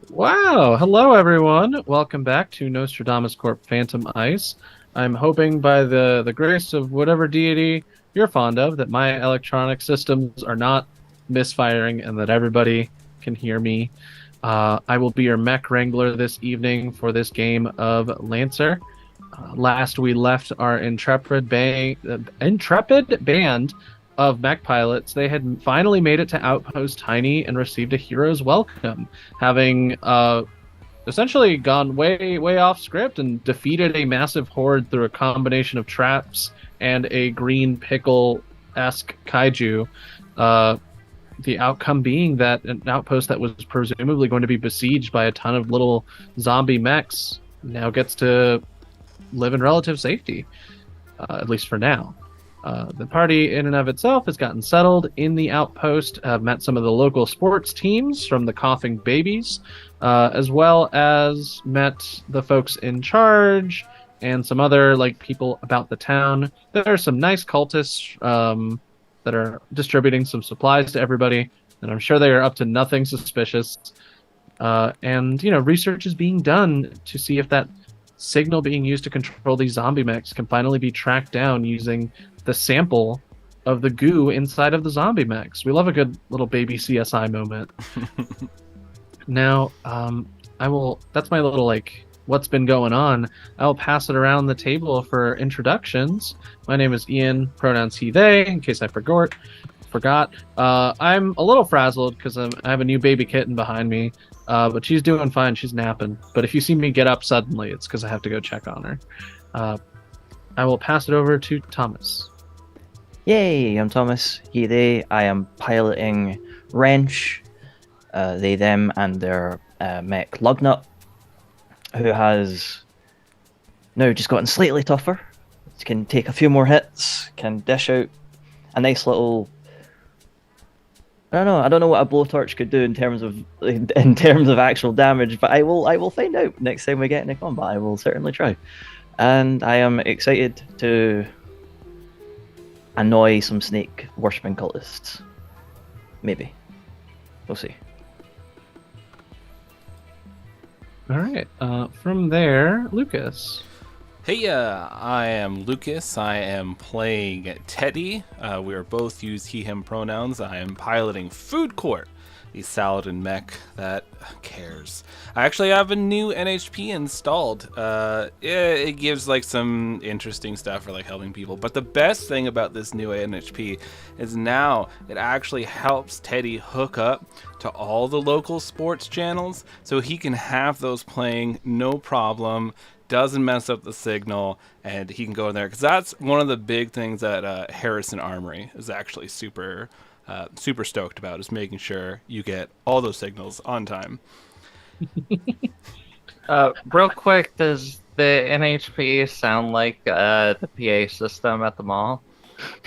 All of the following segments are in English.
Wow. Hello, everyone. Welcome back to Nostradamus Corp Phantom Ice. I'm hoping by the grace of whatever deity you're fond of that my electronic systems are not misfiring and that everybody can hear me. I will be your mech wrangler this evening for this game of Lancer. Last we left our intrepid band of mech pilots. They had finally made it to Outpost Tiny and received a hero's welcome, having essentially gone way off script and defeated a massive horde through a combination of traps and a green pickle-esque kaiju. Uh, the outcome being that an outpost that was presumably going to be besieged by a ton of little zombie mechs now gets to live in relative safety, at least for now. The party, in and of itself, has gotten settled in the outpost. Have met some of the local sports teams from the Coughing Babies, as well as met the folks in charge and some other people about the town. There are some nice cultists that are distributing some supplies to everybody, and I'm sure they are up to nothing suspicious. And research is being done to see if that signal being used to control these zombie mechs can finally be tracked down using the sample of the goo inside of the zombie mechs. We love a good little baby CSI moment. Now, that's my little what's been going on. I'll pass it around the table for introductions. My name is Ian, pronouns he, they, in case I forgot. I'm a little frazzled because I have a new baby kitten behind me, but she's doing fine. She's napping. But if you see me get up suddenly, it's because I have to go check on her. I will pass it over to Thomas. Yay, I'm Thomas, he, they. I am piloting Wrench, they, them, and their mech Lugnut, who has now just gotten slightly tougher. Can take a few more hits, can dish out a nice little... I don't know what a blowtorch could do in terms of actual damage, but I will find out next time we get into combat. I will certainly try. And I am excited to annoy some snake worshipping cultists. Maybe. We'll see. All right. From there, Lucas. Hey, I am Lucas. I am playing Teddy. We are both use he, him pronouns. I am piloting Food Court, the Saladin mech that cares. I actually have a new NHP installed. It gives some interesting stuff for helping people. But the best thing about this new NHP is now it actually helps Teddy hook up to all the local sports channels, so he can have those playing no problem. Doesn't mess up the signal, and he can go in there, because that's one of the big things that Harrison Armory is actually super stoked about, is making sure you get all those signals on time. Real quick, does the NHP sound like the PA system at the mall?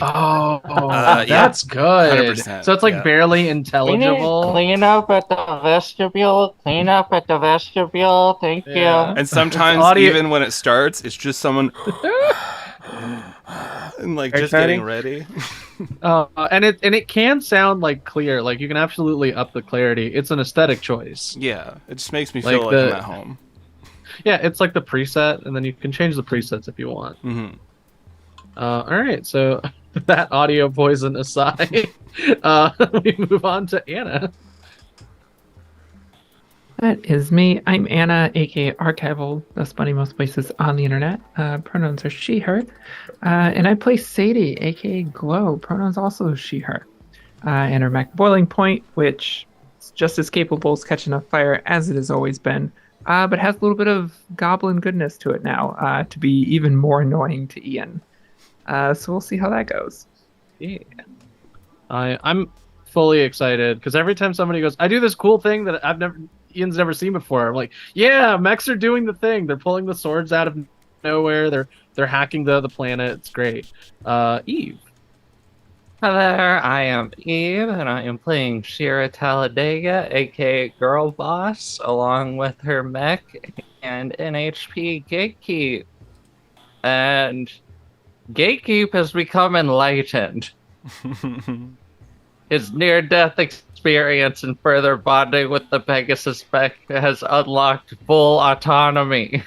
Oh, Yeah. that's good. 100%, So it's yeah. barely intelligible. Clean up at the vestibule. Clean up at the vestibule. Thank Yeah. you. And sometimes Audio- even when it starts, it's just someone and just getting ready. And it can sound clear. You can absolutely up the clarity. It's an aesthetic choice. Yeah, it just makes me feel like I'm at home. Yeah, it's like the preset, and then you can change the presets if you want. Mm-hmm. All right, so that audio poison aside, we move on to Anna. That is me. I'm Anna, aka Archival, thus funny most places on the internet. Pronouns are she, her. And I play Sadie, aka Glow. Pronouns also she, her. And her mech Boiling Point, which is just as capable as catching a fire as it has always been, but has a little bit of goblin goodness to it now, to be even more annoying to Ian. So we'll see how that goes. Yeah. I'm fully excited because every time somebody goes, I do this cool thing that Ian's never seen before. I'm like, yeah, mechs are doing the thing. They're pulling the swords out of nowhere. They're hacking the planet. It's great. Eve. Hi there, I am Eve, and I am playing Shira Talladega, aka Girl Boss, along with her mech and NHP Gatekeep. And Gatekeep has become enlightened. His near-death experience and further bonding with the Pegasus mech has unlocked full autonomy.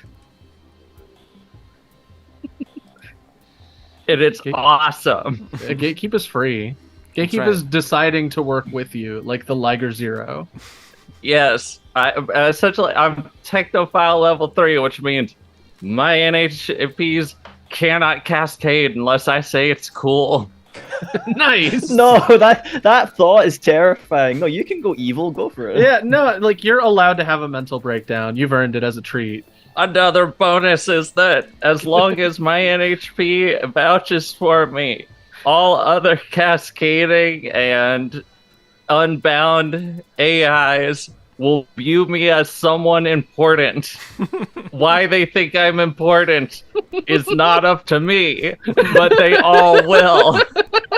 And it's awesome. Gatekeep is free. Gatekeep right. is deciding to work with you, like the Liger Zero. Yes, I'm Technophile level 3, which means my NHPs cannot cascade unless I say it's cool. Nice. No, that thought is terrifying. No, you can go evil. Go for it. Yeah, no, like you're allowed to have a mental breakdown. You've earned it as a treat. Another bonus is that as long as my NHP vouches for me, all other cascading and unbound AIs will view me as someone important. Why they think I'm important is not up to me, but they all will.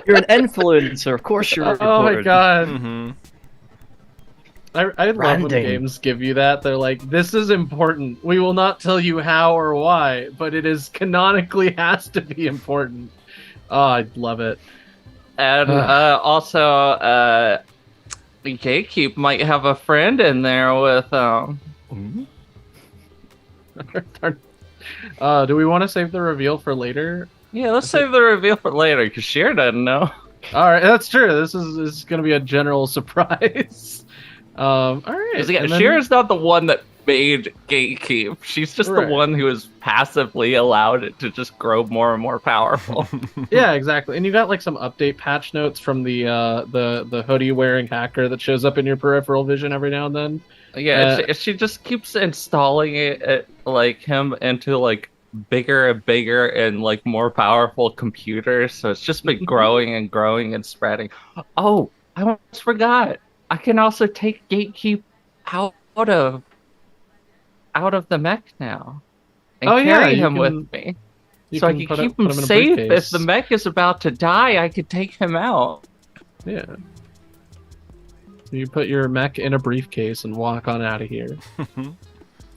You're an influencer. Of course you're Oh my important. god. Mm-hmm. I love when Branding. games give you that. They're like, this is important. We will not tell you how or why, but it is canonically has to be important. Oh, I love it. And also, Gatekeep might have a friend in there with Do we want to save the reveal for later? Yeah, let's save the reveal for later, because Sheer doesn't know. All right, that's true. This is going to be a general surprise. All right. Because again, and then- Sheer is not the one that made Gatekeep. She's just Right. the one who has passively allowed it to just grow more and more powerful. Yeah, exactly. And you got like some update patch notes from the hoodie wearing hacker that shows up in your peripheral vision every now and then. Yeah, she just keeps installing like him into like bigger and bigger and like more powerful computers. So it's just been growing and growing and spreading. Oh, I almost forgot. I can also take Gatekeep out of the mech now and Oh, yeah, carry you him can- with me. You So I can can put keep put him in a safe. If briefcase. the mech is about to die, I could take him out. Yeah. You put your mech in a briefcase and walk on out of here.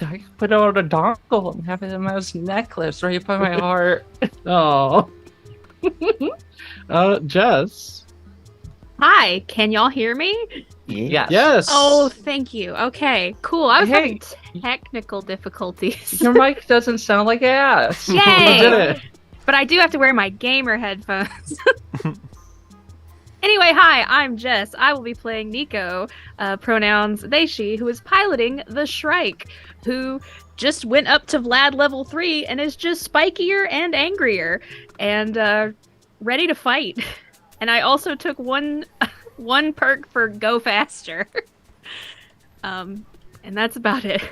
I could put it on a dongle and have him as a necklace right by my heart. Oh. Jess. Hi, can y'all hear me? Yes. Yes. Oh, thank you. Okay, cool. I was Hey. having technical difficulties. Your mic doesn't sound like ass. You did Yay! it. But I do have to wear my gamer headphones. Anyway, hi, I'm Jess. I will be playing Nico, pronouns they, she, who is piloting the Shrike, who just went up to Vlad level 3 and is just spikier and angrier and ready to fight. And I also took one perk for Go Faster. And that's about it.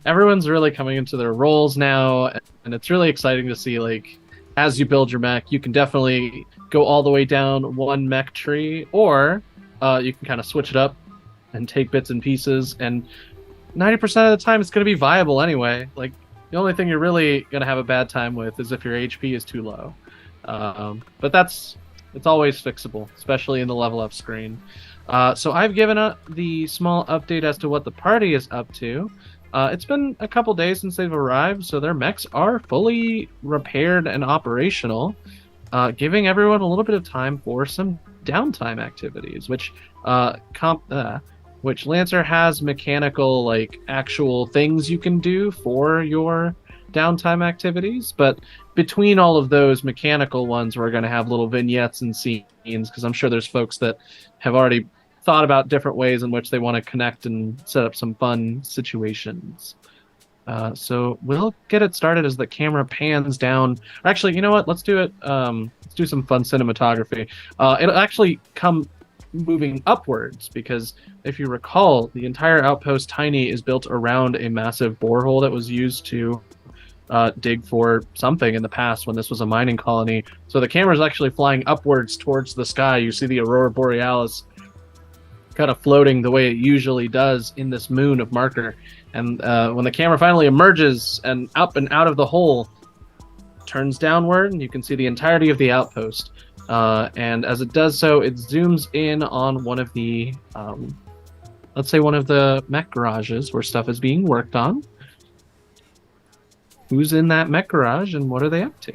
Everyone's really coming into their roles now, and it's really exciting to see, like, as you build your mech, you can definitely go all the way down one mech tree, or you can kind of switch it up and take bits and pieces, and 90% of the time it's going to be viable anyway. Like, the only thing you're really going to have a bad time with is if your HP is too low. But it's always fixable, especially in the level up screen. So I've given the small update as to what the party is up to. It's been a couple days since they've arrived, so their mechs are fully repaired and operational, giving everyone a little bit of time for some downtime activities, which Lancer has mechanical, like, actual things you can do for your downtime activities, but between all of those mechanical ones, we're going to have little vignettes and scenes, because I'm sure there's folks that have already thought about different ways in which they want to connect and set up some fun situations. So we'll get it started as the camera pans down. Actually, you know what? Let's do it. Let's do some fun cinematography. It'll actually come moving upwards, because if you recall, the entire outpost Tiny is built around a massive borehole that was used to dig for something in the past when this was a mining colony. So the camera is actually flying upwards towards the sky. You see the Aurora Borealis kind of floating the way it usually does in this moon of marker. And when the camera finally emerges and up and out of the hole, turns downward, and you can see the entirety of the outpost. And as it does so, it zooms in on one of the, let's say one of the mech garages where stuff is being worked on. Who's in that mech garage and what are they up to?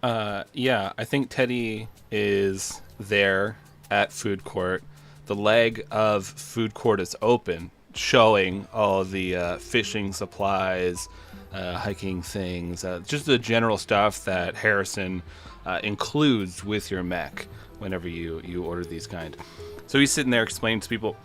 Yeah, I think Teddy is there at food court. The leg of food court is open, showing all the fishing supplies, hiking things, just the general stuff that Harrison includes with your mech whenever you order these kind. So he's sitting there explaining to people,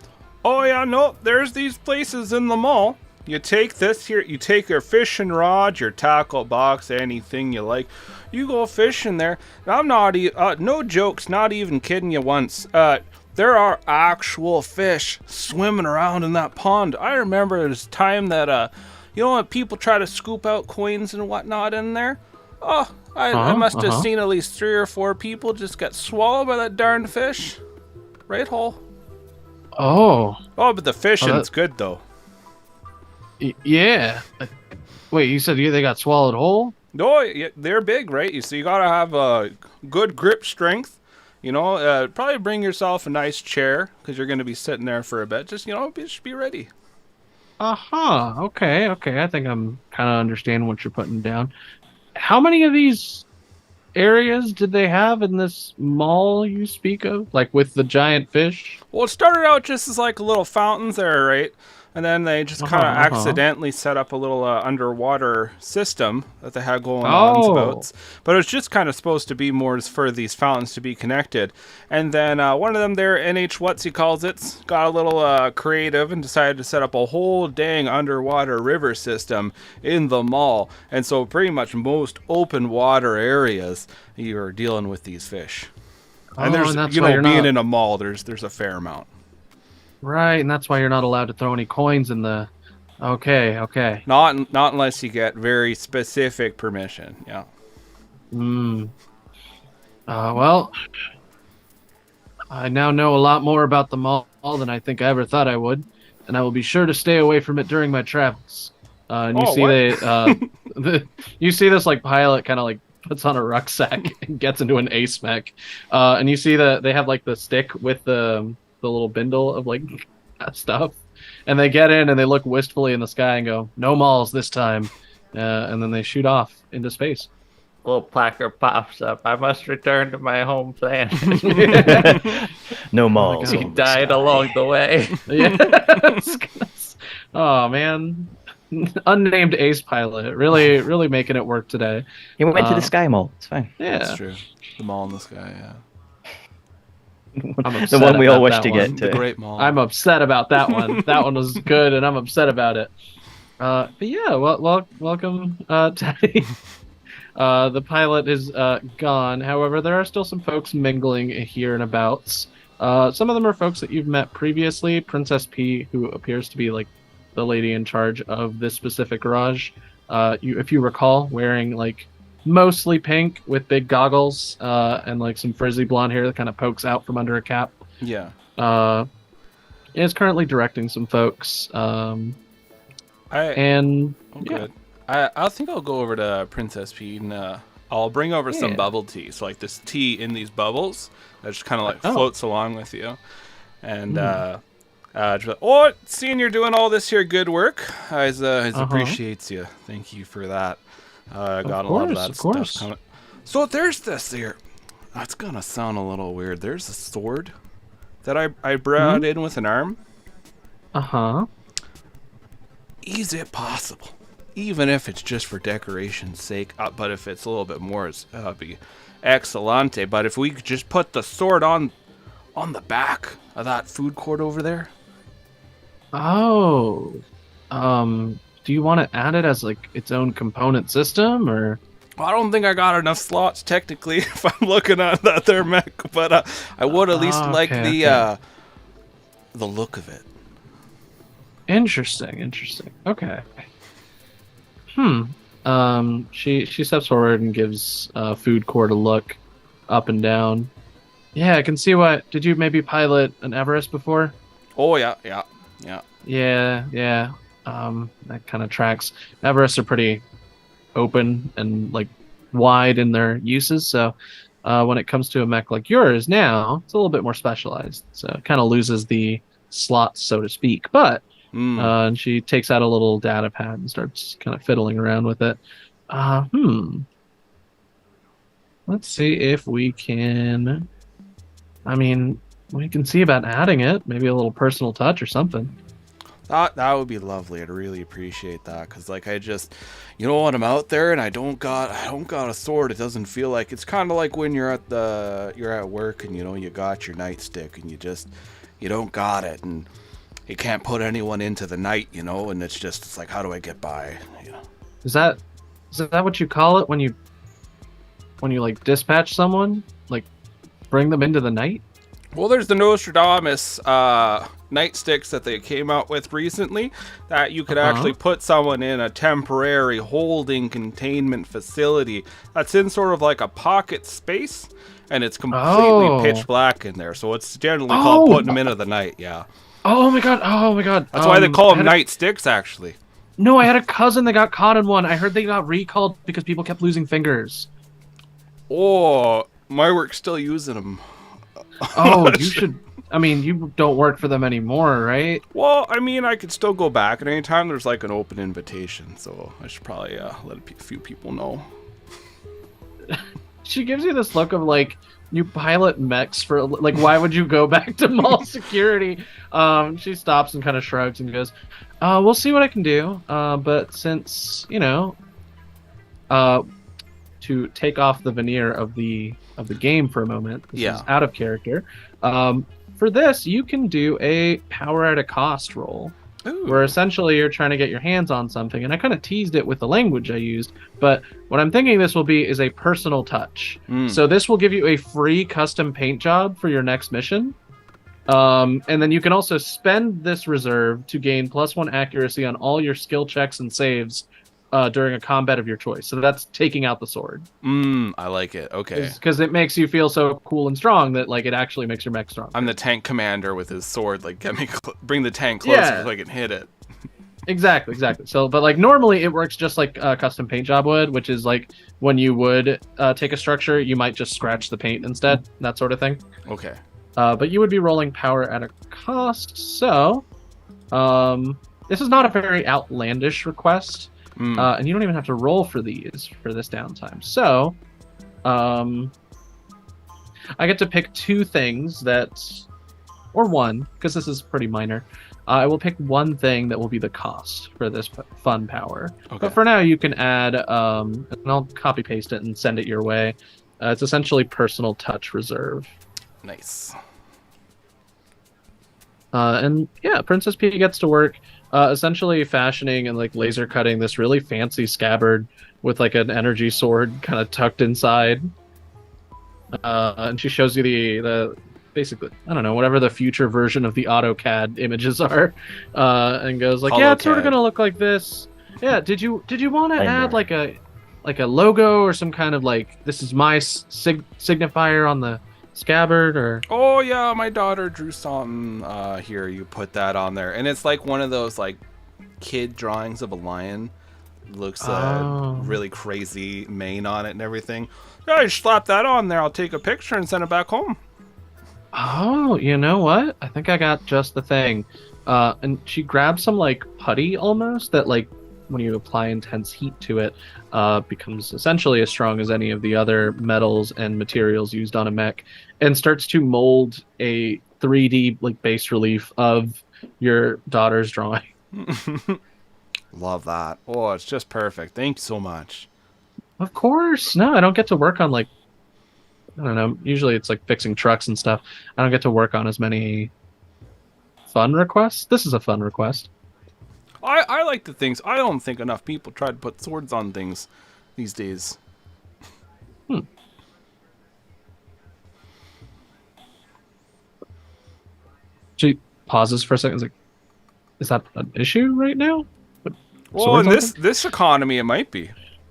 oh yeah, no, there's these places in the mall. You take this here, you take your fishing rod, your tackle box, anything you like. You go fishing there. And I'm not, no jokes, not even kidding you once. There are actual fish swimming around in that pond. I remember there's time that, when people try to scoop out coins and whatnot in there. Oh, I must have seen at least 3 or 4 people just get swallowed by that darn fish. Right hole. Oh, but the fishing's good though. Yeah. Wait, you said they got swallowed whole? No, yeah, they're big, right? So you gotta have a good grip strength. Probably bring yourself a nice chair because you're gonna be sitting there for a bit. Just just be ready. Okay. I think I'm kind of understanding what you're putting down. How many of these areas did they have in this mall you speak of? Like with the giant fish? Well, it started out just as like little fountains there, right? And then they just kind of accidentally set up a little underwater system that they had going on about. But it was just kind of supposed to be more for these fountains to be connected. And then one of them there, NH What's he calls it, got a little creative and decided to set up a whole dang underwater river system in the mall. And so pretty much most open water areas, you're dealing with these fish. And there's, being in a mall, there's a fair amount. Right, and that's why you're not allowed to throw any coins in the... Okay. Not unless you get very specific permission, yeah. Well, I now know a lot more about the mall than I think I ever thought I would, and I will be sure to stay away from it during my travels. And you you see this like pilot kind of like puts on a rucksack and gets into an ace mech, and you see that they have like the stick with the little bindle of like stuff, and they get in and they look wistfully in the sky and go, no malls this time, and then they shoot off into space. Little placard pops up. I must return to my home planet. No malls. He died along the way. Yes. Oh man, unnamed ace pilot, really making it work today. He went to the Sky Mall. It's fine. Yeah, that's true. The mall in the sky, yeah. The one we all wish to get to. The Great Mall. I'm upset about that one. That one was good, and I'm upset about it. But yeah, welcome, Teddy. The pilot is gone. However, there are still some folks mingling here and abouts. Some of them are folks that you've met previously. Princess P, who appears to be like the lady in charge of this specific garage. If you recall, wearing like mostly pink with big goggles and like some frizzy blonde hair that kind of pokes out from under a cap. Yeah. Is currently directing some folks. Good. I think I'll go over to Princess P and I'll bring over some bubble tea. So like this tea in these bubbles that just kind of like floats along with you. And seeing you're doing all this here good work, I appreciates you. Thank you for that. I got a lot of that stuff coming. So there's this here. That's gonna sound a little weird. There's a sword that I brought in with an arm. Is it possible, even if it's just for decoration's sake, but if it's a little bit more, it'd be excellente. But if we could just put the sword on the back of that food court over there. Do you want to add it as like its own component system, or? I don't think I got enough slots technically if I'm looking at that there mech, but I would at least like the look of it. Interesting. Okay. She steps forward and gives food court a look up and down. Yeah, I can see what. Did you maybe pilot an Everest before? Oh yeah. Yeah. That kind of tracks. Everests are pretty open and like wide in their uses, so when it comes to a mech like yours now, it's a little bit more specialized, so it kind of loses the slots, so to speak. But and she takes out a little data pad and starts kind of fiddling around with it. Let's see if we can. I mean, we can see about adding it. Maybe a little personal touch or something. That would be lovely. I'd really appreciate that, because like I just, you know, when I'm out there and I don't got a sword, it doesn't feel like, it's kind of like when you're at work and you know you got your nightstick and you don't got it and you can't put anyone into the night, you know, and it's like, how do I get by, you know? Is that what you call it when you like dispatch someone, like bring them into the night? Well, there's the Nostradamus nightsticks that they came out with recently, that you could actually put someone in a temporary holding containment facility that's in sort of like a pocket space, and it's completely pitch black in there. So it's generally called putting them into the night. Yeah. Oh my god! Oh my god! That's why they call them nightsticks, actually. No, I had a cousin that got caught in one. I heard they got recalled because people kept losing fingers. Oh, my work's still using them. Oh, you should. I mean, you don't work for them anymore, right? Well, I mean, I could still go back at any time. There's like an open invitation, so I should probably let a few people know. She gives you this look of like, you pilot mechs for like, why would you go back to mall security? She stops and kind of shrugs and goes, we'll see what I can do. But since, you know, to take off the veneer of the game for a moment, this is out of character. For this, you can do a power at a cost roll. Ooh. Where essentially you're trying to get your hands on something, and I kind of teased it with the language I used, but what I'm thinking this will be is a personal touch. So this will give you a free custom paint job for your next mission, and then you can also spend this reserve to gain +1 accuracy on all your skill checks and saves during a combat of your choice. So that's taking out the sword. I like it. Okay. Because it makes you feel so cool and strong that like it actually makes your mech strong. I'm the tank commander with his sword. Like, bring the tank closer so I can hit it. Exactly. So, but like normally it works just like custom paint job would, which is like when you would take a structure, you might just scratch the paint instead, that sort of thing. Okay. But you would be rolling power at a cost. So, this is not a very outlandish request. And you don't even have to roll for these for this downtime. So, I get to pick two things or one, because this is pretty minor. I will pick one thing that will be the cost for this fun power. Okay. But for now, you can add, and I'll copy paste it and send it your way. It's essentially personal touch reserve. Nice. And yeah, Princess P gets to work. Essentially fashioning and like laser cutting this really fancy scabbard with like an energy sword kind of tucked inside. And she shows you the basically, I don't know, whatever the future version of the AutoCAD images are, and goes like, yeah, it's sort of gonna look like this. Yeah, did you want to add like a logo or some kind of like, this is my signifier on the scabbard? Or oh yeah, my daughter drew something here, you put that on there, and it's like one of those like kid drawings of a lion. Looks really crazy mane on it and everything. Yeah, I slap that on there, I'll take a picture and send it back home. Oh, you know what, I think I got just the thing. And she grabs some like putty almost that like when you apply intense heat to it, becomes essentially as strong as any of the other metals and materials used on a mech, and starts to mold a 3D like bas relief of your daughter's drawing. Love that. Oh, it's just perfect. Thank you so much. Of course. No, I don't get to work on like, I don't know, usually it's like fixing trucks and stuff. I don't get to work on as many fun requests. This is a fun request. I like the things. I don't think enough people try to put swords on things these days. She pauses for a second. Like, is that an issue right now? Well, in this economy, it might be.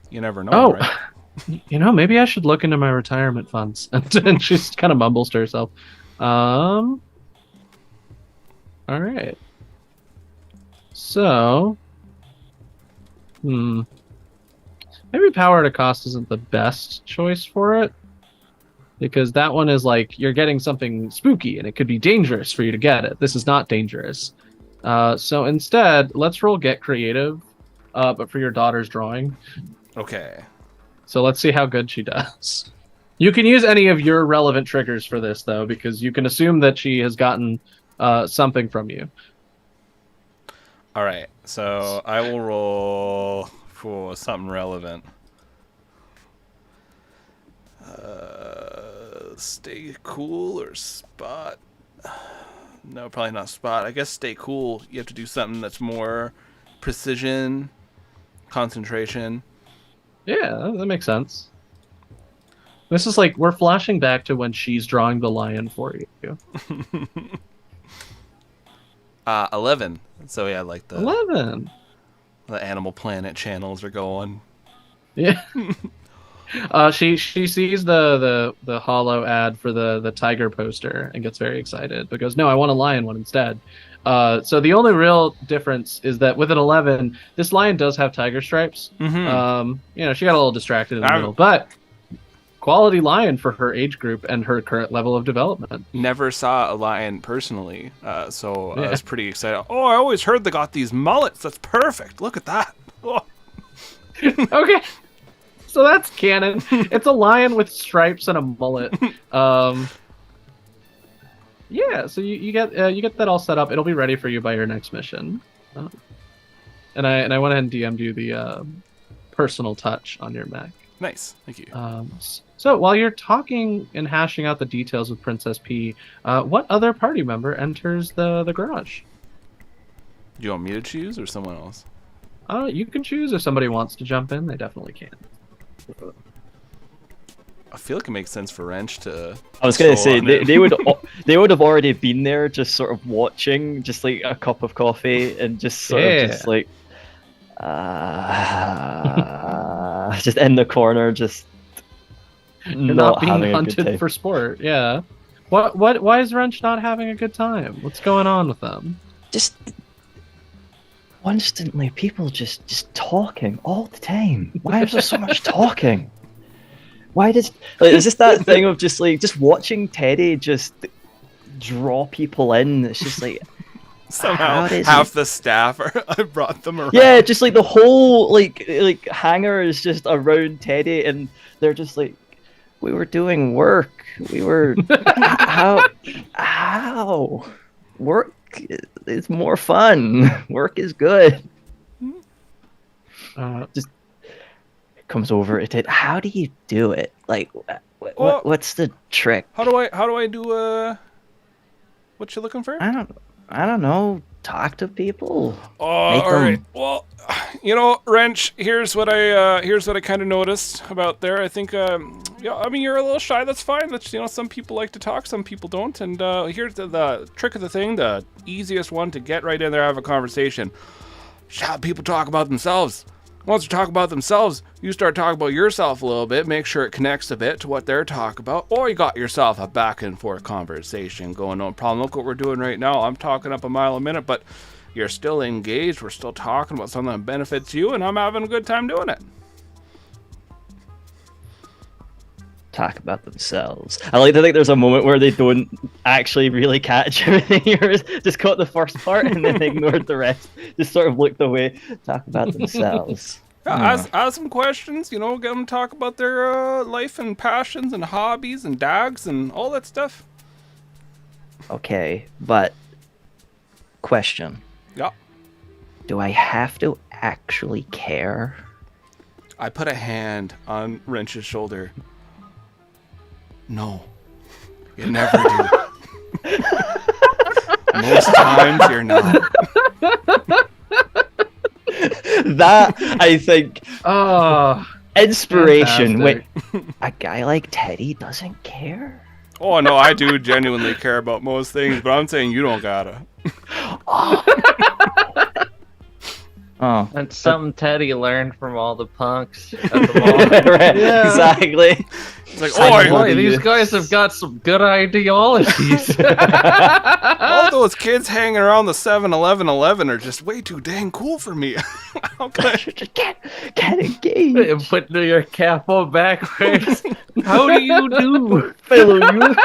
You never know. Right? You know, maybe I should look into my retirement funds. And she kind of mumbles to herself. All right. So, maybe power at a cost isn't the best choice for it, because that one is like you're getting something spooky and it could be dangerous for you to get it. This is not dangerous. So instead, let's roll get creative, but for your daughter's drawing. Okay. So let's see how good she does. You can use any of your relevant triggers for this, though, because you can assume that she has gotten something from you. All right, so I will roll for something relevant. Stay cool or spot? No, probably not spot. I guess stay cool. You have to do something that's more precision, concentration. Yeah, that makes sense. This is like, we're flashing back to when she's drawing the lion for you. 11. So yeah, like the 11. Animal Planet channels are going. Yeah. She sees the hollow ad for the tiger poster and gets very excited, but goes, no, I want a lion one instead. So the only real difference is that with an 11, this lion does have tiger stripes. Mm-hmm. She got a little distracted in the middle, but quality lion for her age group and her current level of development. Never saw a lion personally, so I was pretty excited. Oh, I always heard they got these mullets. That's perfect. Look at that. Oh. Okay. So that's canon. It's a lion with stripes and a mullet. Yeah, so you get that all set up. It'll be ready for you by your next mission. And I went ahead and DM'd you the personal touch on your mech. Nice, thank you. So while you're talking and hashing out the details with Princess P, what other party member enters the garage? Do you want me to choose or someone else? You can choose if somebody wants to jump in. They definitely can. I feel like it makes sense for Wrench to. I was gonna say on it. they would have already been there, just sort of watching, just like a cup of coffee and just sort of just like, just in the corner, just not being having a good hunted time. for sport. Yeah. Why is Wrench not having a good time? What's going on with them? Just constantly people just talking all the time. Why is there so much talking? Why does is this that thing of just watching Teddy just draw people in? It's just like Somehow half the staff I brought them around. yeah, just like the whole like hangar is just around Teddy, and they're just like, we were doing work. We were how work is more fun. Work is good. Just comes over to it. How do you do it? Like, what's the trick? How do I do what you looking for? I don't know. Talk to people. Oh, all right. Well, Wrench. Here's what I kind of noticed about there. I think, yeah. I mean, you're a little shy. That's fine. That's some people like to talk, some people don't. And here's the trick of the thing. The easiest one to get right in there, have a conversation. Just have people talk about themselves. Once they talk about themselves, you start talking about yourself a little bit, make sure it connects a bit to what they're talking about, or you got yourself a back and forth conversation going, no problem. Look what we're doing right now. I'm talking up a mile a minute, but you're still engaged. We're still talking about something that benefits you, and I'm having a good time doing it. Talk about themselves. I like to think there's a moment where they don't actually really catch everything. You're just caught the first part and then ignored the rest. Just sort of looked away. Talk about themselves. Yeah, ask some questions, get them to talk about their life and passions and hobbies and dags and all that stuff. Okay, but question. Yeah. Do I have to actually care? I put a hand on Wrench's shoulder. No, you never do. Most times you're not. That, I think, inspiration. Fantastic. When a guy like Teddy doesn't care. Oh, no, I do genuinely care about most things, but I'm saying you don't gotta. Oh, That's something Teddy learned from all the punks at the mall. right, Yeah. exactly. It's like, Boy, these guys have got some good ideologies. all those kids hanging around the 7-Eleven are just way too dang cool for me. How can I- Just get engaged. Put your cap on backwards. How do you do? Fellow youth.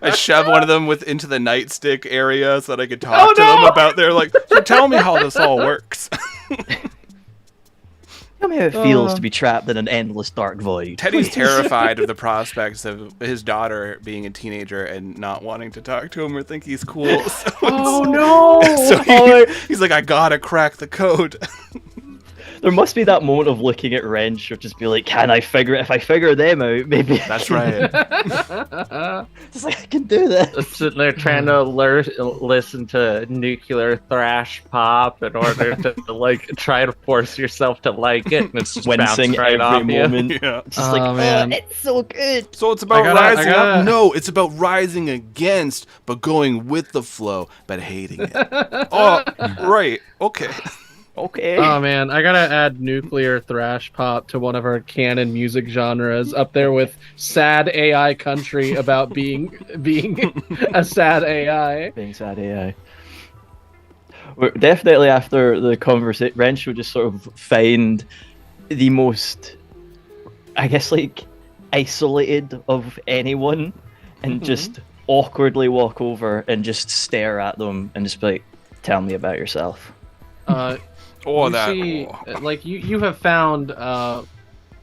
I shove one of them into the nightstick area so that I could talk to them about their so tell me how this all works. Tell me how it feels to be trapped in an endless dark void. Teddy's please. terrified of the prospects of his daughter being a teenager and not wanting to talk to him or think he's cool. So he's like, I gotta crack the code. There must be that moment of looking at Wrench or just be like, if I figure them out, maybe. That's right. Just like, I can do this. Sitting there trying to listen to nuclear thrash pop in order to like try to force yourself to like it, and it's just Wincing right every off moment. Yeah. Just like, man. it's so good. So it's about I rising gotta- up? No, it's about rising against, but going with the flow, but hating it. Oh, right. Okay. Okay. Oh man, I gotta add nuclear thrash pop to one of our canon music genres, up there with sad AI country about being a sad AI. Being sad AI. We're definitely after the conversation, Wrench would just sort of find the most, I guess, like, isolated of anyone and just awkwardly walk over and just stare at them and just be like, tell me about yourself. You have found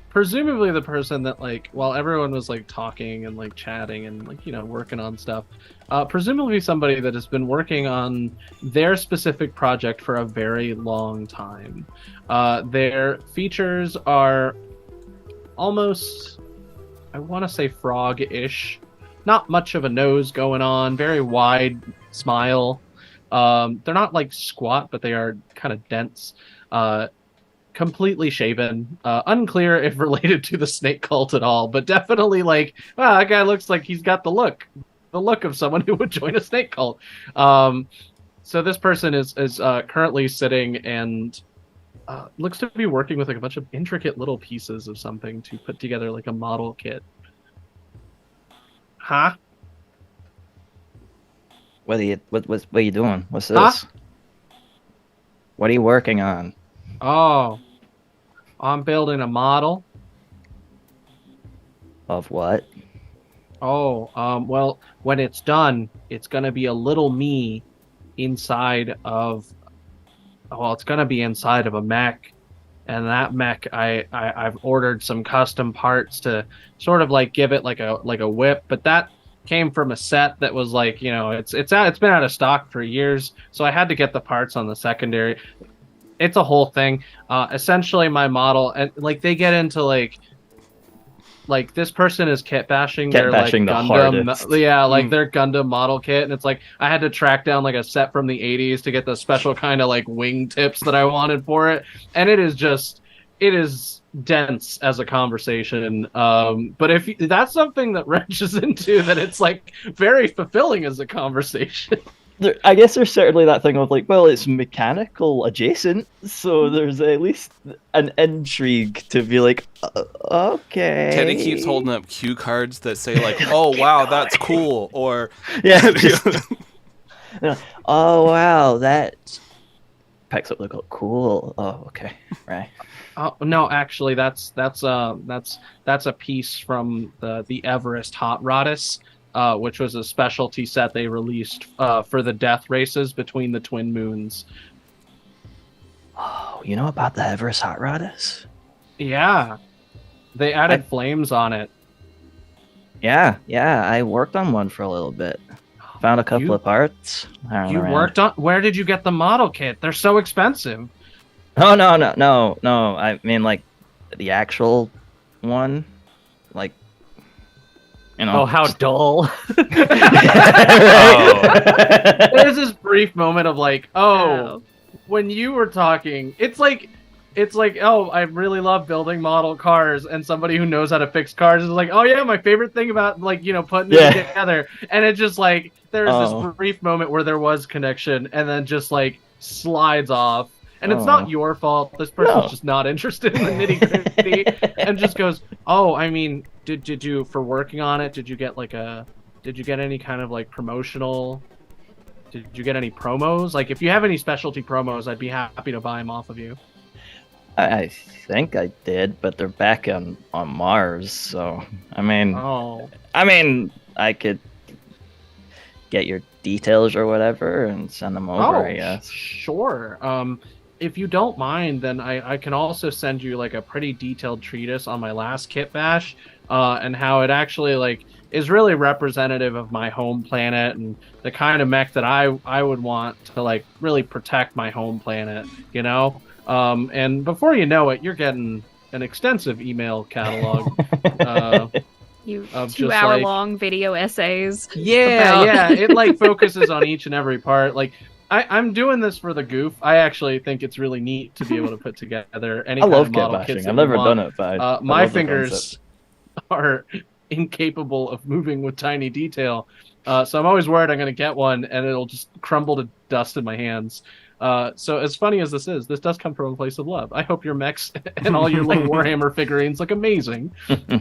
presumably the person that, like, while everyone was like talking and like chatting and like, you know, working on stuff, presumably somebody that has been working on their specific project for a very long time. Their features are almost, I want to say, frog-ish. Not much of a nose going on, very wide smile. They're not like squat, but they are kind of dense. Completely shaven. Unclear if related to the snake cult at all, but definitely like, wow, that guy looks like he's got the look of someone who would join a snake cult. So this person is currently sitting and looks to be working with like a bunch of intricate little pieces of something to put together like a model kit. Huh? What are you doing? What's this? Huh? What are you working on? Oh, I'm building a model. Of what? Oh, well, when it's done, it's gonna be a little me inside of, well, it's gonna be inside of a mech, and that mech, I've ordered some custom parts to sort of like give it like a whip, but that came from a set that was like, you know, it's been out of stock for years, so I had to get the parts on the secondary. It's a whole thing. Essentially, my model, and like they get into like this person is kit bashing their like the Gundam, hardest. their Gundam model kit, and it's like I had to track down like a set from the 80s to get the special kind of like wing tips that I wanted for it, and it is dense as a conversation. But if that's something that Wrench is into, that it's like very fulfilling as a conversation. I guess there's certainly that thing of like, well, it's mechanical adjacent, so there's at least an intrigue to be like, okay. Teddy keeps holding up cue cards that say like, "Oh wow, that's cool," or yeah, oh wow, that picks up the cool. Oh, okay, right. No, actually, that's a piece from the Everest Hot Roddus, which was a specialty set they released for the death races between the twin moons. Oh, you know about the Everest Hot Roddus? Yeah, they added flames on it. Yeah, I worked on one for a little bit. Found a couple of parts. Worked on? Where did you get the model kit? They're so expensive. Oh no! I mean, like, the actual one, like, you know. Oh, how dull! There's this brief moment of like, when you were talking, it's like, oh, I really love building model cars, and somebody who knows how to fix cars is like, oh yeah, my favorite thing about, like, you know, putting it together, and it just like there's this brief moment where there was connection, and then just like slides off. And it's not your fault. This person's just not interested in the nitty-gritty, and just goes, "Oh, I mean, did you, for working on it? Did you get any kind of like promotional? Did you get any promos? Like, if you have any specialty promos, I'd be happy to buy them off of you." I think I did, but they're back on Mars, so I mean, I could get your details or whatever and send them over. I guess. Sure. if you don't mind, then I can also send you like a pretty detailed treatise on my last kit bash, and how it actually like is really representative of my home planet and the kind of mech that I would want to like really protect my home planet, you know? And before you know it, you're getting an extensive email catalog. You Of just, 2-hour-long video essays. Yeah, it like focuses on each and every part. Like I'm doing this for the goof. I actually think it's really neat to be able to put together any I kind love of kit model bashing. kits. I've that you never want. done it, but I My love the fingers concept. are incapable of moving with tiny detail. So I'm always worried I'm going to get one and it'll just crumble to dust in my hands. So as funny as this does come from a place of love. I hope your mechs and all your little Warhammer figurines look amazing.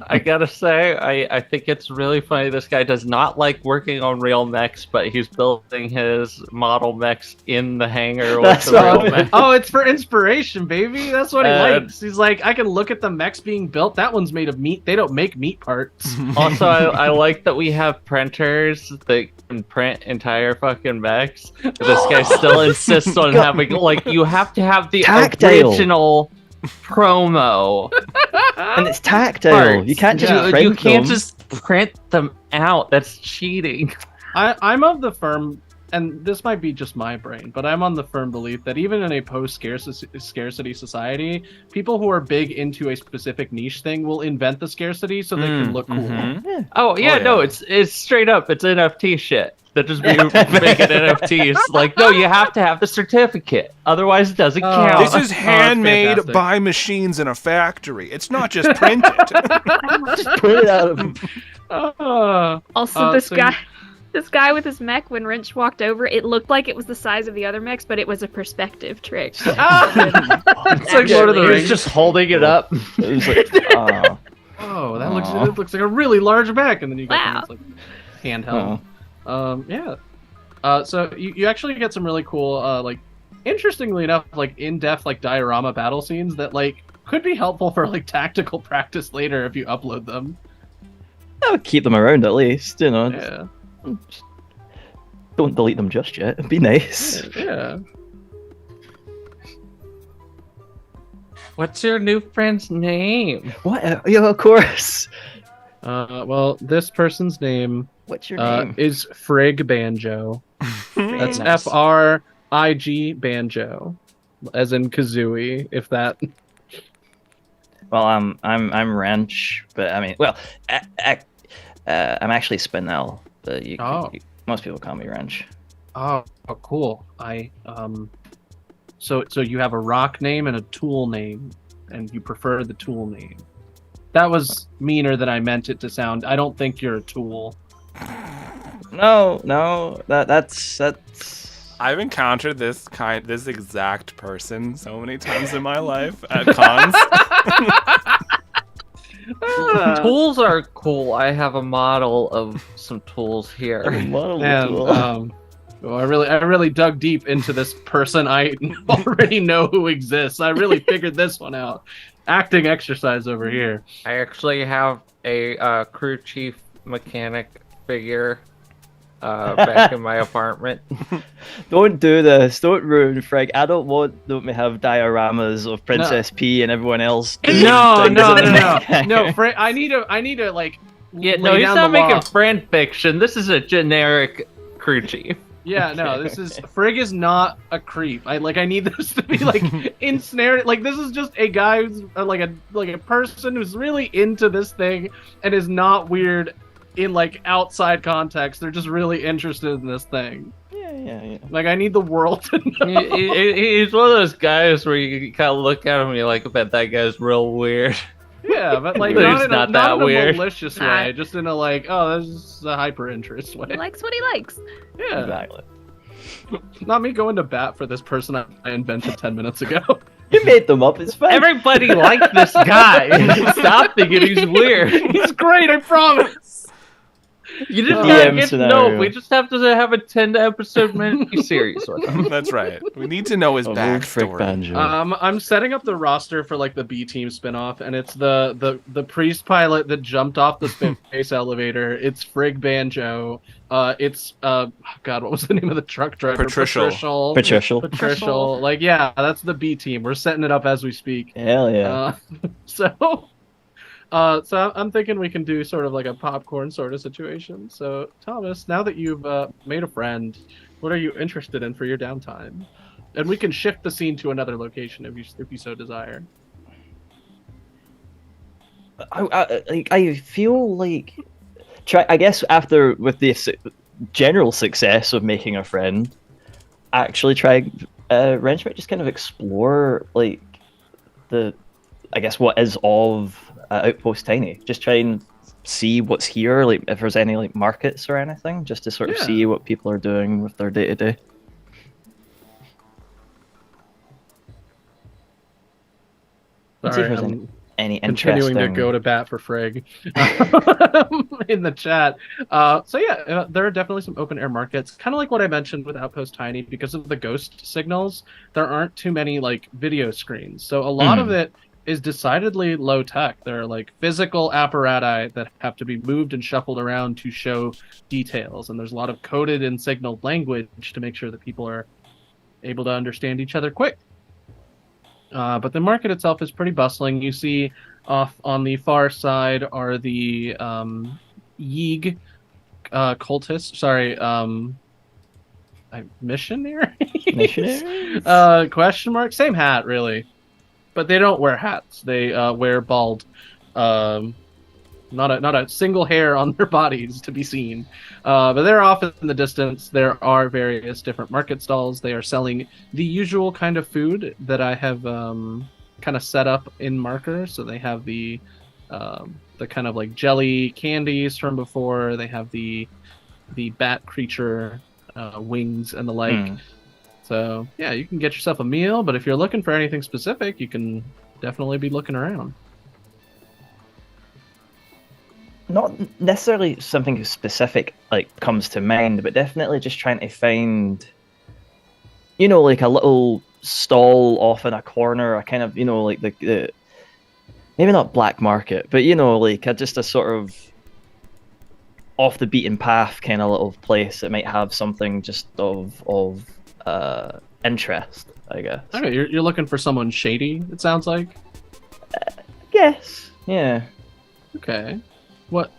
I gotta say, I think it's really funny. This guy does not like working on real mechs, but he's building his model mechs in the hangar with That's the real right. mechs. Oh, it's for inspiration, baby. That's what he Uh, likes. He's like, I can look at the mechs being built. That one's made of meat. They don't make meat parts. Also, I like that we have printers that can print entire fucking mechs. This guy still insists on having, like, you have to have the Tactile. original promo. And it's tactile. parts. You can't just Yeah. print You can't them. just print them out. That's cheating. I'm of the firm, and this might be just my brain, but I'm on the firm belief that even in a post-scarcity society, people who are big into a specific niche thing will invent the scarcity so they can look cool. mhm. Oh yeah, Oh, no, yeah. it's straight up. It's NFT shit. That just be making NFTs. Like, no, you have to have the certificate, otherwise it doesn't Oh. count. This is it's handmade fantastic. by machines in a factory. It's not just printed. Just print it out of Also, so this guy with his mech, when Wrench walked over, it looked like it was the size of the other mechs, but it was a perspective trick. It's like Lord of the He was Rings. just holding it up. It was like, Oh, that Aw. looks like a really large mech, and then you get Wow. things like handheld. Yeah. So you actually get some really cool, like, interestingly enough, like in-depth like diorama battle scenes that like could be helpful for like tactical practice later if you upload them. I would keep them around at least, you know. Yeah. Just don't delete them just yet. It'd be nice. Yeah. What's your new friend's name? What? Yeah, of course. Well, this person's name What's your name? is Frig Banjo. That's Nice. FRIG Banjo, as in Kazooie. If that. Well, I'm Wrench, but I mean, well, I'm actually Spinel, but Oh. most people call me Wrench. Oh, cool. So you have a rock name and a tool name, and you prefer the tool name. That was meaner than I meant it to sound. I don't think you're a tool. No, that's. I've encountered this exact person so many times in my life at cons. Tools are cool. I have a model of some tools here. Model And tool. well, I really dug deep into this person I already know who exists. I really figured this one out. Acting exercise over here. I actually have a crew chief mechanic figure back in my apartment. Don't do this. Don't ruin Freg. I don't want me have dioramas of Princess P and everyone else. doing No, things no, in the no, mech. no. I need to like. Yeah, lay no, he's down not the making law. friend fiction. This is a generic crew chief. Yeah, no, this is Frigg is not a creep. I need this to be like ensnared. Like this is just a guy who's like a person who's really into this thing and is not weird in like outside context. They're just really interested in this thing. Yeah. Like I need the world to know. He's one of those guys where you kind of look at him and you're like, I bet that guy's real weird. Yeah, but like He's not in not a, that not in a weird. malicious Nah. way, just in a like, oh, this is a hyper interest way. He likes what he likes. Yeah, Exactly. not me going to bat for this person I invented 10 minutes ago. You made them up. It's fine. Everybody liked this guy. Stop thinking he's weird. He's great, I promise. You just DM gotta get to know. scenario. We just have to have a 10-episode mini-series with him. That's right. We need to know his Of old Frick backstory. Banjo. I'm setting up the roster for like the B team spinoff, and it's the priest pilot that jumped off the space elevator. It's Frig Banjo. It's God, what was the name of the truck driver? Patricial. Patricial. Like, yeah, that's the B team. We're setting it up as we speak. Hell yeah. So I'm thinking we can do sort of like a popcorn sort of situation. So Thomas, now that you've made a friend, what are you interested in for your downtime? And we can shift the scene to another location if you so desire. I feel like I guess after with the general success of making a friend, actually Wrench might just kind of explore like I guess what is of Outpost Tiny. Just try and see what's here, like if there's any like markets or anything, just to sort of see what people are doing with their day to day. Sorry, Any continuing to interesting... go to bat for Frigg in the chat. There are definitely some open air markets, kind of like what I mentioned with Outpost Tiny. Because of the ghost signals, there aren't too many like video screens, so a lot of it is decidedly low tech. There are like physical apparatus that have to be moved and shuffled around to show details, and there's a lot of coded and signaled language to make sure that people are able to understand each other quick. But the market itself is pretty bustling. You see off on the far side are the Yeeg cultists. Sorry, missionaries? Question mark? Same hat, really. But they don't wear hats. They wear bald. Not a single hair on their bodies to be seen. But they're off in the distance. There are various different market stalls. They are selling the usual kind of food that I have kind of set up in Marker. So they have the kind of like jelly candies from before. They have the bat creature wings and the like. So yeah, you can get yourself a meal. But if you're looking for anything specific, you can definitely be looking around. Not necessarily something specific like comes to mind, but definitely just trying to find, like a little stall off in a corner, a kind of, like the maybe not black market, but like just a sort of off the beaten path kind of little place that might have something just of interest, I guess. Okay, you're looking for someone shady, it sounds like. Yes. Yeah. Okay. What?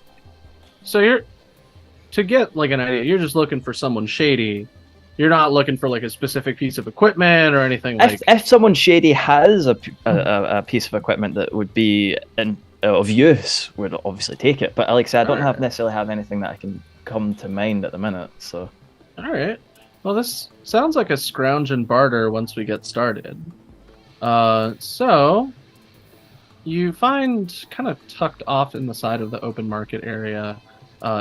So you're to get like an idea. You're just looking for someone shady. You're not looking for like a specific piece of equipment or anything like. If someone shady has a piece of equipment that would be of use, we'd obviously take it. But like I said, I don't necessarily have anything that I can come to mind at the minute. So. All right. Well, this sounds like a scrounge and barter once we get started. So. You find kind of tucked off in the side of the open market area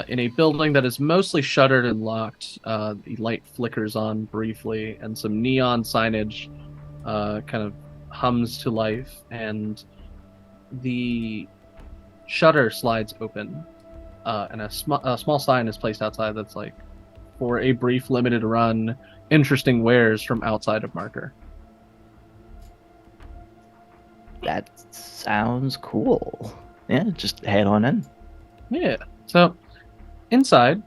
in a building that is mostly shuttered and locked. The light flickers on briefly and some neon signage kind of hums to life, and the shutter slides open and a small sign is placed outside that's like, for a brief limited run, interesting wares from outside of Marker. That sounds cool. Yeah, just head on in. Yeah. So inside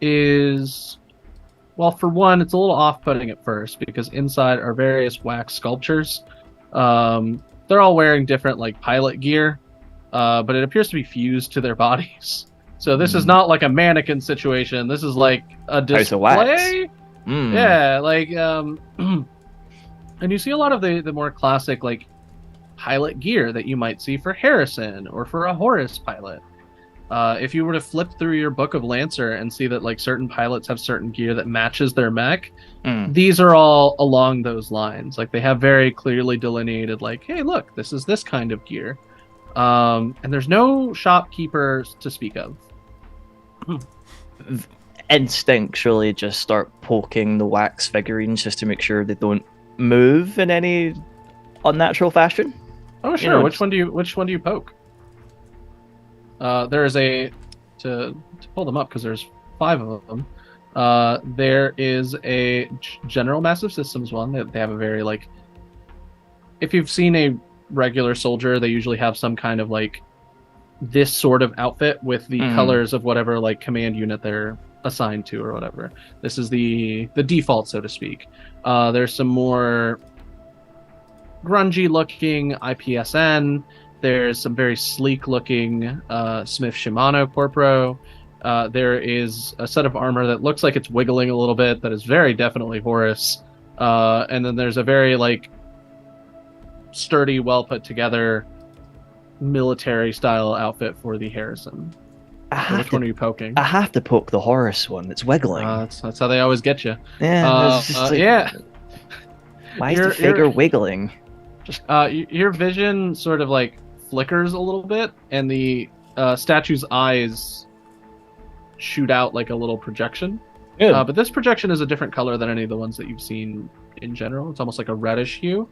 is, well, for one, it's a little off-putting at first because inside are various wax sculptures. They're all wearing different like pilot gear, but it appears to be fused to their bodies. So this is not like a mannequin situation. This is like a display. House of wax. Yeah, like and you see a lot of the more classic like pilot gear that you might see for Harrison or for a Horus pilot. If you were to flip through your book of Lancer and see that like certain pilots have certain gear that matches their mech, these are all along those lines. Like they have very clearly delineated like, hey, look, this is this kind of gear. And there's no shopkeepers to speak of. Instinctually just start poking the wax figurines just to make sure they don't move in any unnatural fashion. Oh sure. Which one do you poke? There is a to pull them up because there's 5 of them. There is a General Massive Systems one. They have a very like, if you've seen a regular soldier, they usually have some kind of like this sort of outfit with the colors of whatever like command unit they're assigned to or whatever. This is the default, so to speak. There's some more grungy looking IPSN. There's some very sleek looking Smith Shimano Corpro. There is a set of armor that looks like it's wiggling a little bit that is very definitely Horus. And then there's a very like sturdy, well put together military style outfit for the Harrison. So which one are you poking? I have to poke the Horus one. It's wiggling. That's how they always get you. Yeah. It's just like, yeah. Why is the figure wiggling? Your vision sort of like flickers a little bit, and the statue's eyes shoot out like a little projection. But this projection is a different color than any of the ones that you've seen in general. It's almost like a reddish hue.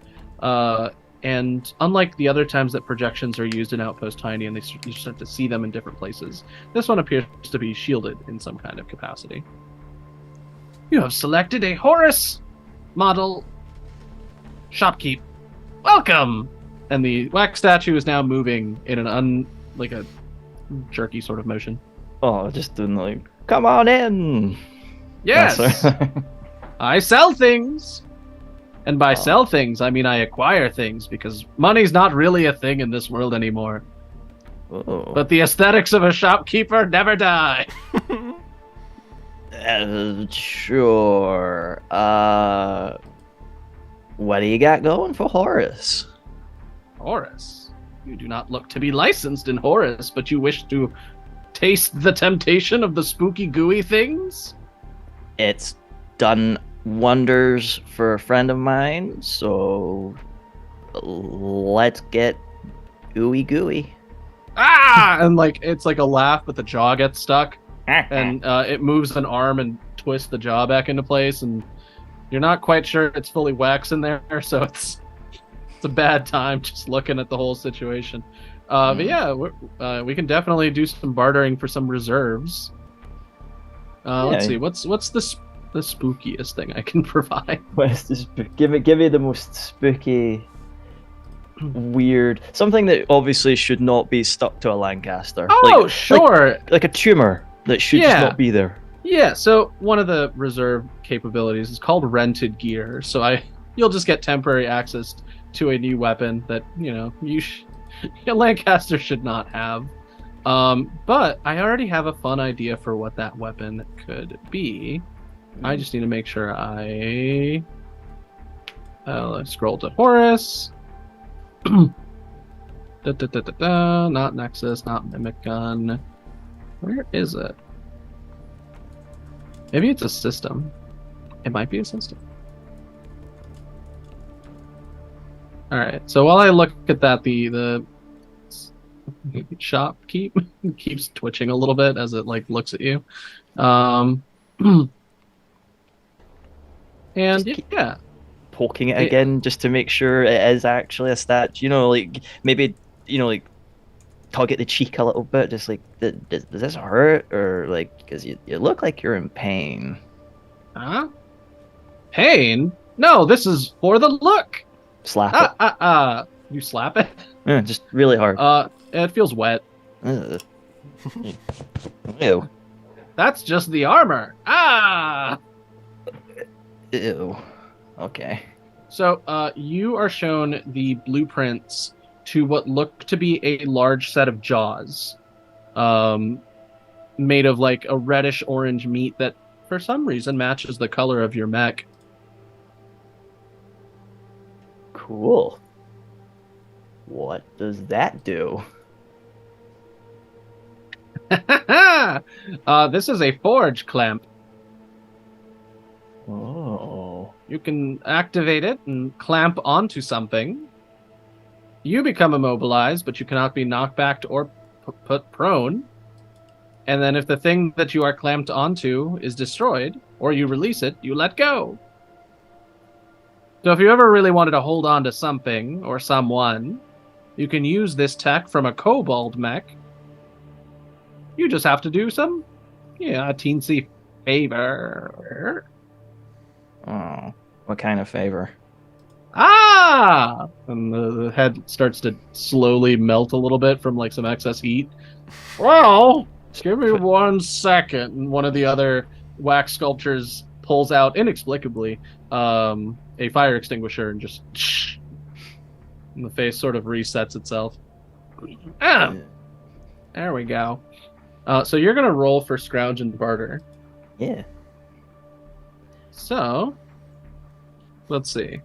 And unlike the other times that projections are used in Outpost Tiny and you start to see them in different places, this one appears to be shielded in some kind of capacity. You have selected a Horus model shopkeep. Welcome! And the wax statue is now moving in like a jerky sort of motion. Oh, just doing like, come on in! Yes! I sell things! And by sell things, I mean I acquire things, because money's not really a thing in this world anymore. Oh. But the aesthetics of a shopkeeper never die. Sure. What do you got going for Horus? Horus? You do not look to be licensed in Horus, but you wish to taste the temptation of the spooky gooey things? It's done wonders for a friend of mine, so let's get ooey gooey. Ah! And like it's like a laugh, but the jaw gets stuck, and it moves an arm and twists the jaw back into place, and you're not quite sure it's fully wax in there, so it's a bad time just looking at the whole situation. But yeah, we can definitely do some bartering for some reserves. Let's see, what's the spookiest thing I can provide? Give me the most spooky, weird, something that obviously should not be stuck to a Lancaster. Oh, sure. Like a tumor that should just not be there. Yeah, so one of the reserve capabilities is called rented gear. So you'll just get temporary access to a new weapon that, Lancaster should not have. But I already have a fun idea for what that weapon could be. I just need to make sure I scroll to Horus. Not Nexus, not Mimic Gun. Where is it? Maybe it's a system. It might be a system. Alright, so while I look at that, the shopkeep keeps twitching a little bit as it like looks at you. And yeah. Poking it again just to make sure it is actually a statue. Maybe tug at the cheek a little bit, just like, does this hurt? Or like, because you look like you're in pain. Huh? Pain? No, this is for the look. Slap it. You slap it? Yeah, just really hard. It feels wet. Ew. That's just the armor. Ew. Okay. So, you are shown the blueprints to what look to be a large set of jaws, made of like a reddish orange meat that, for some reason, matches the color of your mech. Cool. What does that do? This is a forge clamp. Oh. You can activate it and clamp onto something. You become immobilized, but you cannot be knocked back or put prone. And then if the thing that you are clamped onto is destroyed, or you release it, you let go. So if you ever really wanted to hold on to something or someone, you can use this tech from a kobold mech You just have to do some, a teensy favor. Oh, what kind of favor? Ah! And the head starts to slowly melt a little bit from like some excess heat. Well, give me 1 second. And one of the other wax sculptures pulls out inexplicably a fire extinguisher and just and the face sort of resets itself. Ah, there we go. So you're gonna roll for scrounge and barter. Yeah. So let's see.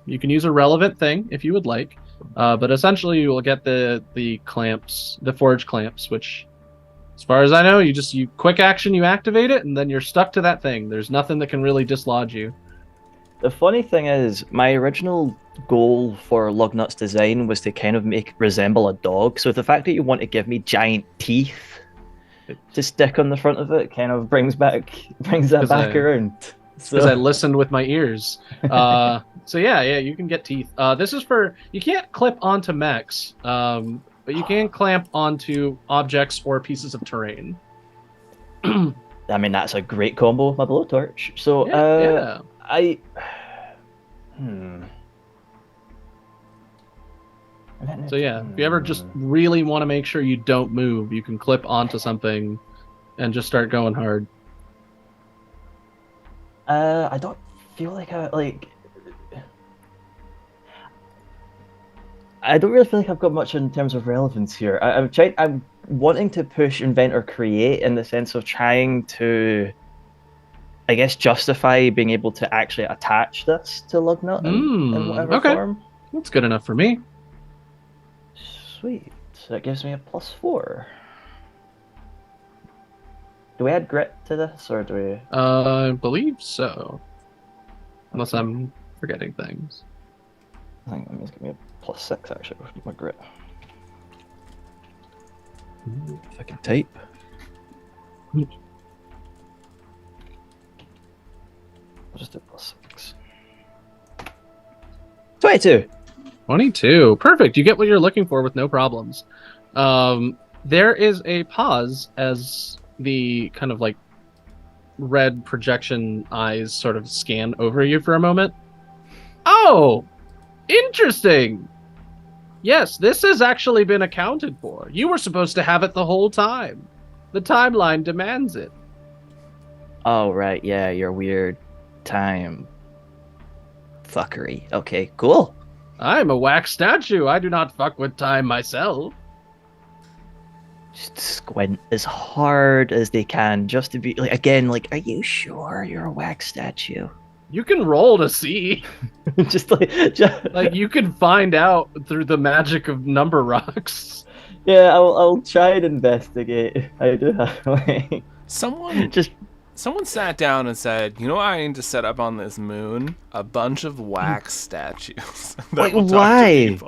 You can use a relevant thing if you would like, but essentially you will get the clamps, the forge clamps, which, as far as I know, you quick action, you activate it, and then you're stuck to that thing. There's nothing that can really dislodge you. The funny thing is, my original goal for Lugnut's design was to kind of resemble a dog. So the fact that you want to give me giant teeth to stick on the front of it kind of brings that back around. Because I listened with my ears. So yeah, you can get teeth. This is you can't clip onto mechs, but you can clamp onto objects or pieces of terrain. I mean, that's a great combo with my blowtorch. So yeah. So yeah, if you ever just really want to make sure you don't move, you can clip onto something and just start going hard. I don't feel like I don't really feel like I've got much in terms of relevance here. I'm wanting to push invent or create in the sense of trying to, I guess, justify being able to actually attach this to Lugnut in whatever form. That's good enough for me. Sweet. So that gives me a +4. Do we add grit to this, or do we? I believe so. Unless I'm forgetting things. I think that means give me a +6 actually with my grit. If I can type. I'll just do +6. 22. 22. Perfect. You get what you're looking for with no problems. There is a pause as the kind of like red projection eyes sort of scan over you for a moment. Oh, interesting. Yes, this has actually been accounted for. You were supposed to have it the whole time. The timeline demands it. Oh, right. Yeah, your weird time fuckery. Okay, cool. I'm a wax statue. I do not fuck with time myself. Just squint as hard as they can just to be like, again, like, are you sure you're a wax statue? You can roll to see. just like you can find out through the magic of number rocks. Yeah, I'll try and investigate. I do have like Someone sat down and said, "You know what I need to set up on this moon? A bunch of wax statues." Like, why?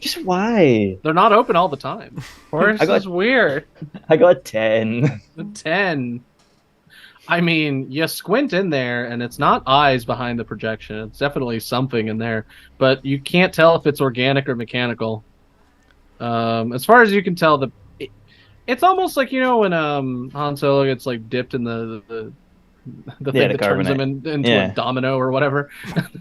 Just why? They're not open all the time. Horse is weird. I got a 10. A 10. I mean, you squint in there, and it's not eyes behind the projection. It's definitely something in there, but you can't tell if it's organic or mechanical. As far as you can tell, it's almost like, you know, when Han Solo gets like dipped in the thing that turns him into a domino or whatever.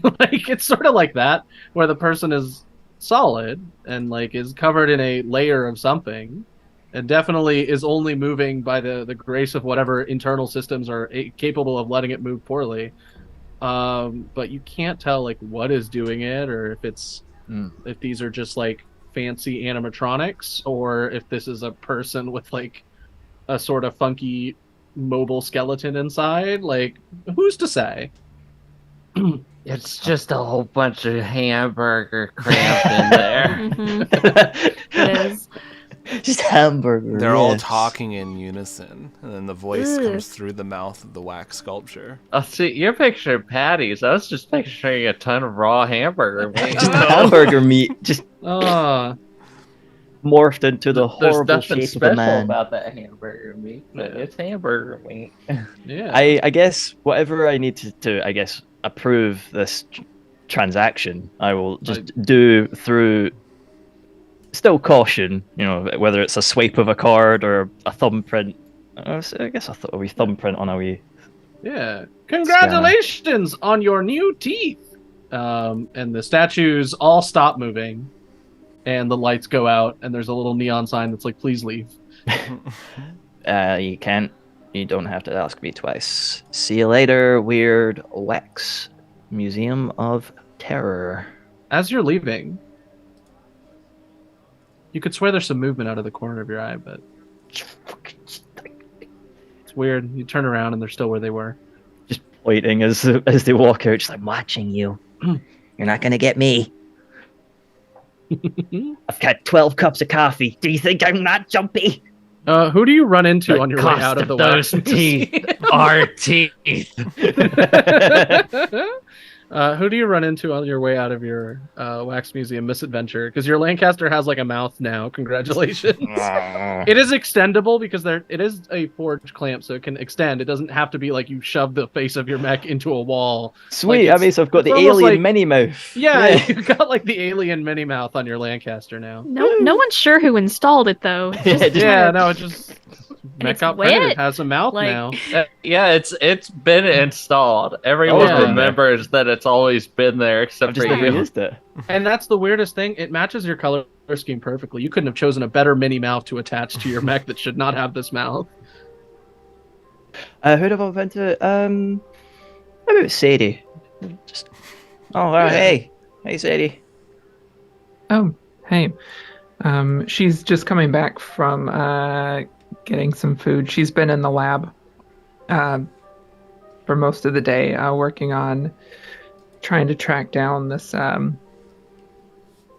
Like it's sort of like that, where the person is solid and like is covered in a layer of something, and definitely is only moving by the grace of whatever internal systems are capable of letting it move poorly. But you can't tell like what is doing it, or if it's if these are just like fancy animatronics, or if this is a person with like a sort of funky mobile skeleton inside. Like, who's to say? It's just a whole bunch of hamburger cramped in there. It is. Just hamburger. They're all talking in unison, and then the voice comes through the mouth of the wax sculpture. Oh, see, you're picturing patties. I was just picturing a ton of raw hamburger meat. Just hamburger meat, just morphed into the horrible There's nothing shape of a man. about that hamburger meat, but it's hamburger meat. Yeah. I guess whatever I need to I guess, approve this transaction, I will just do through still caution, whether it's a swipe of a card or a thumbprint. I guess I thought a wee thumbprint on a wee. Yeah. Congratulations on your new teeth. And the statues all stop moving, and the lights go out, and there's a little neon sign that's like, "Please leave." You can't. You don't have to ask me twice. See you later, weird wax. Museum of Terror. As you're leaving, you could swear there's some movement out of the corner of your eye, but it's weird. You turn around and they're still where they were. Just waiting as they walk out. Just like, I'm watching you. You're not gonna get me. I've had 12 cups of coffee. Do you think I'm not jumpy? Who do you run into The on your way cost out of the those wax? teeth are teeth. Who do you run into on your way out of your wax museum misadventure? Because your Lancaster has like a mouth now. Congratulations. It is extendable because it is a forged clamp, so it can extend. It doesn't have to be like you shove the face of your mech into a wall. Sweet. Like, I mean, so I've got the almost alien like- mini mouth. Yeah, you got like the alien mini mouth on your Lancaster now. No one's sure who installed it though. Yeah, no, it just mech it's got printed. wet. It has a mouth Like- now. Yeah, it's been installed. Everyone Yeah. remembers that it's always been there, I've except just for never you. used it. And that's the weirdest thing. It matches your color scheme perfectly. You couldn't have chosen a better mini mouth to attach to your mech that should not have this mouth. Who'd have I went to? Maybe it was Sadie. Just. Oh, Yeah. hey, Sadie. Oh, hey. She's just coming back from getting some food. She's been in the lab for most of the day, working on trying to track down this.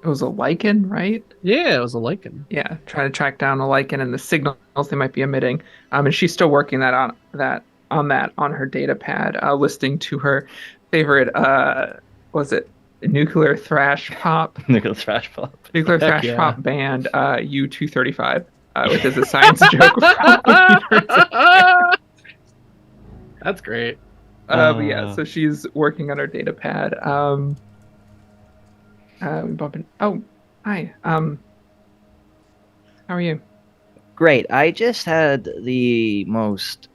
It was a lichen, right? Yeah, it was a lichen. Yeah, trying to track down a lichen and the signals they might be emitting. And she's still working on her data pad, listening to her favorite. Was it nuclear thrash pop? Nuclear trash pop. Nuclear Heck thrash yeah. pop band U-235, which is a science joke. From That's great. but yeah, so she's working on her data pad. We bump in. Oh, hi. How are you? Great. I just had the most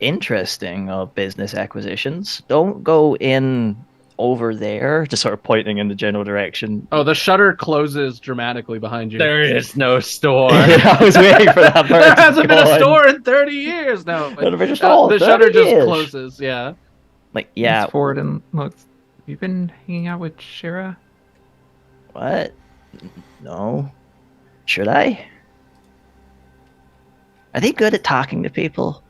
interesting of business acquisitions. Don't go in over there, just sort of pointing in the general direction. Oh, the shutter closes dramatically behind you. There is no store. I was waiting for that part. There to hasn't been go a in. store in 30 years. No, The the shutter just years. closes. Yeah. Like, yeah, Moves forward and looks. Have you been hanging out with Shira? what? No. Should I? Are they good at talking to people?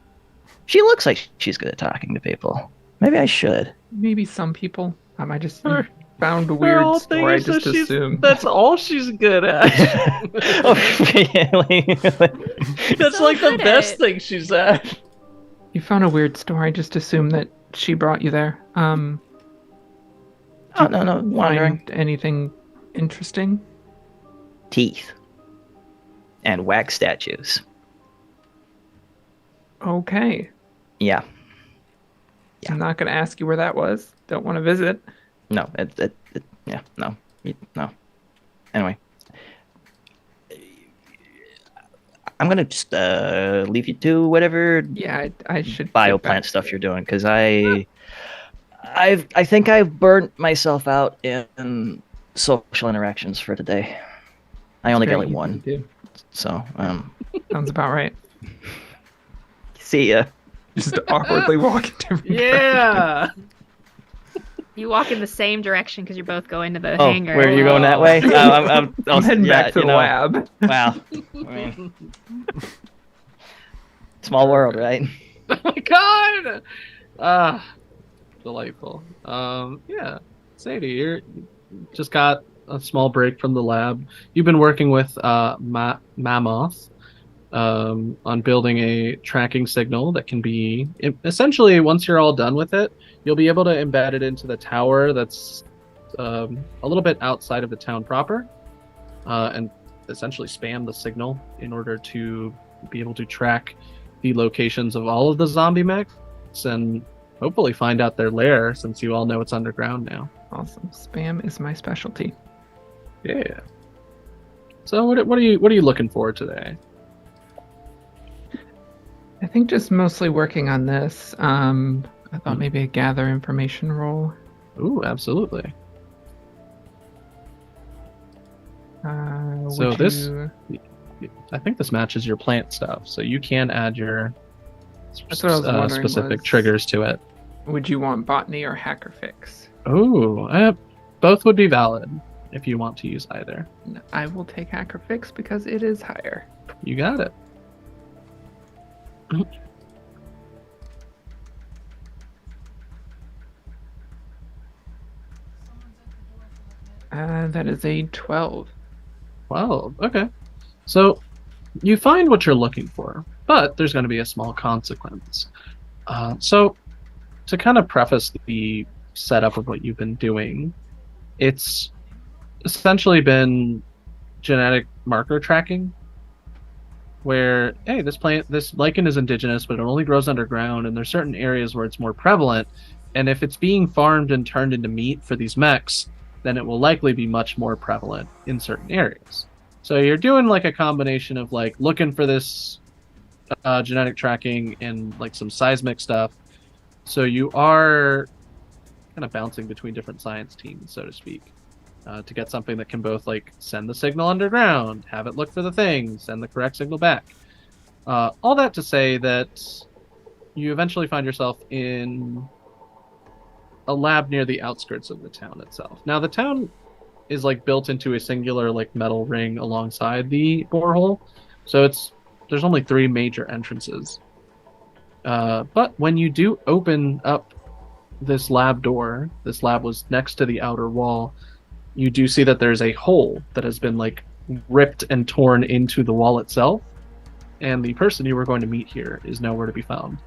She looks like she's good at talking to people. Maybe I should. Maybe some people. I just Her- found a We're all weird story. I thinking just so she's- assumed. That's all she's good at. Oh, really? That's So like the good at best it. thing she's at. You found a weird story. I just assumed that she brought you there. Oh, no, wandering. Find anything interesting? Teeth. And wax statues. Okay. Yeah. I'm not going to ask you where that was. Don't want to visit. No, yeah, no. No. Anyway. I'm gonna just leave you to whatever Yeah, I should. get back bioplant to stuff it. you're doing, because I think I've burnt myself out in social interactions for today. I only got Very like easy one, to do. so Sounds about right. see ya. Just awkwardly walking different Yeah. You walk in the same direction because you're both going to the Oh, hangar. where are you going that way? I'm heading back to the lab. Wow. I mean, small world, right? Oh my god. Delightful. Yeah. Sadie, you just got a small break from the lab. You've been working with Mammoth on building a tracking signal that can be essentially, once you're all done with it, you'll be able to embed it into the tower that's a little bit outside of the town proper, and essentially spam the signal in order to be able to track the locations of all of the zombie mechs and hopefully find out their lair, since you all know it's underground now. Awesome. Spam is my specialty. Yeah. So what are you looking for today? I think just mostly working on this. I thought maybe a gather information role. Ooh, absolutely. So Would this, you... I think this matches your plant stuff, so you can add your That's what I was wondering specific was, triggers to it. would you want botany or hacker fix? Ooh, both would be valid if you want to use either. I will take hacker fix because it is higher. You got it. That is a 12. Wow, okay. So you find what you're looking for, but there's going to be a small consequence. So to kind of preface the setup of what you've been doing, it's essentially been genetic marker tracking, where, hey, this lichen is indigenous, but it only grows underground, and there's certain areas where it's more prevalent, and if it's being farmed and turned into meat for these mechs, then it will likely be much more prevalent in certain areas. So you're doing like a combination of like looking for this genetic tracking and like some seismic stuff. So you are kind of bouncing between different science teams, so to speak, to get something that can both like send the signal underground, have it look for the thing, send the correct signal back. All that to say that you eventually find yourself in a lab near the outskirts of the town itself. Now the town is like built into a singular like metal ring alongside the borehole, so there's only 3 major entrances. But when you do open up this lab door, this lab was next to the outer wall, you do see that there's a hole that has been like ripped and torn into the wall itself, and the person you were going to meet here is nowhere to be found.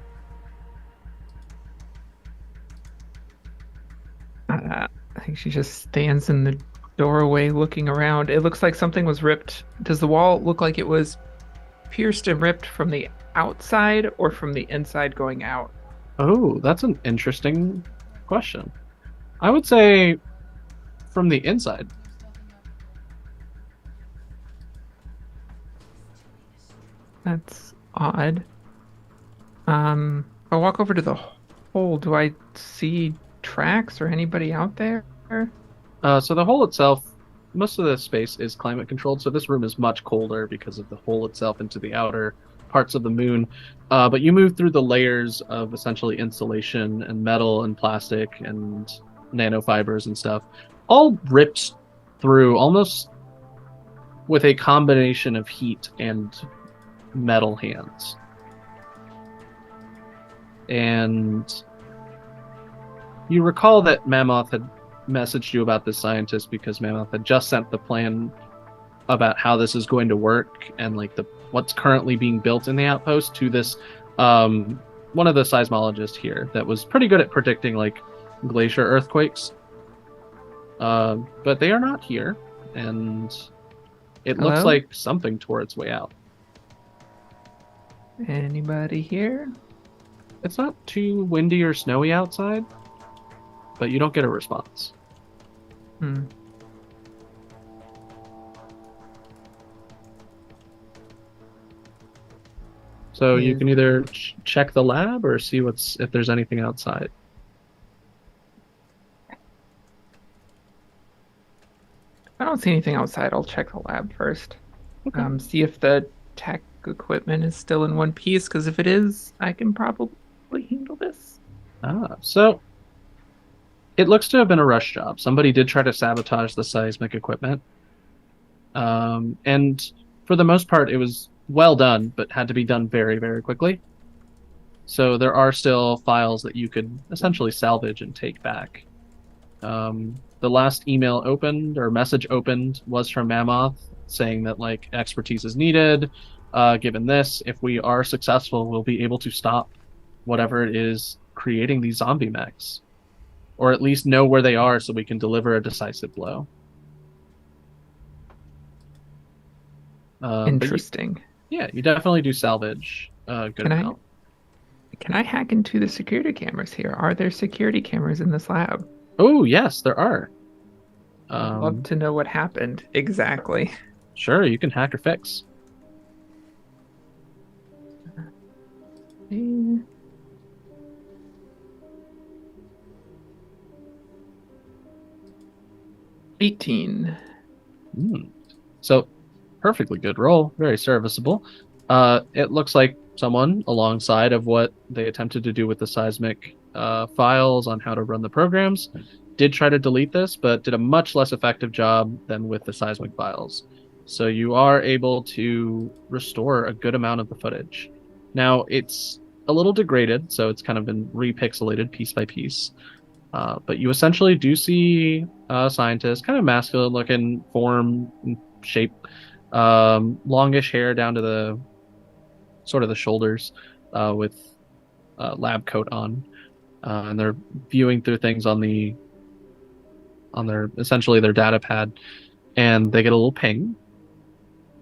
I think she just stands in the doorway looking around. It looks like something was ripped. Does the wall look like it was pierced and ripped from the outside or from the inside going out? Oh, that's an interesting question. I would say from the inside. That's odd. I'll walk over to the hole. Do I see tracks or anybody out there? So the hole itself, most of the space is climate controlled, so this room is much colder because of the hole itself into the outer parts of the moon. But you move through the layers of essentially insulation and metal and plastic and nanofibers and stuff, all ripped through almost with a combination of heat and metal hands. And you recall that Mammoth had messaged you about this scientist because Mammoth had just sent the plan about how this is going to work and like what's currently being built in the outpost to this one of the seismologists here that was pretty good at predicting like glacier earthquakes. But they are not here, and it looks Hello? like something tore its way out. Anybody here? It's not too windy or snowy outside, but you don't get a response. So you can either check the lab or see if there's anything outside. If I don't see anything outside, I'll check the lab first. Okay. See if the tech equipment is still in one piece, because if it is, I can probably handle this. So it looks to have been a rush job. Somebody did try to sabotage the seismic equipment. And for the most part, it was well done, but had to be done very, very quickly. So there are still files that you could essentially salvage and take back. The last email opened or message opened was from Mammoth saying that like expertise is needed. Given this, if we are successful, we'll be able to stop whatever it is creating these zombie mechs, or at least know where they are so we can deliver a decisive blow. Interesting. You definitely do salvage a good amount. Can I hack into the security cameras here? Are there security cameras in this lab? Oh, yes, there are. I'd love to know what happened exactly. Sure, you can hack or fix. Okay. 18. So, perfectly good roll, very serviceable. It looks like someone alongside of what they attempted to do with the seismic files on how to run the programs did try to delete this, but did a much less effective job than with the seismic files. So you are able to restore a good amount of the footage. Now, it's a little degraded, so it's kind of been repixelated piece by piece. But you essentially do see a scientist, kind of masculine looking form and shape, longish hair down to the sort of the shoulders, with lab coat on, and they're viewing through things on their essentially their data pad, and they get a little ping,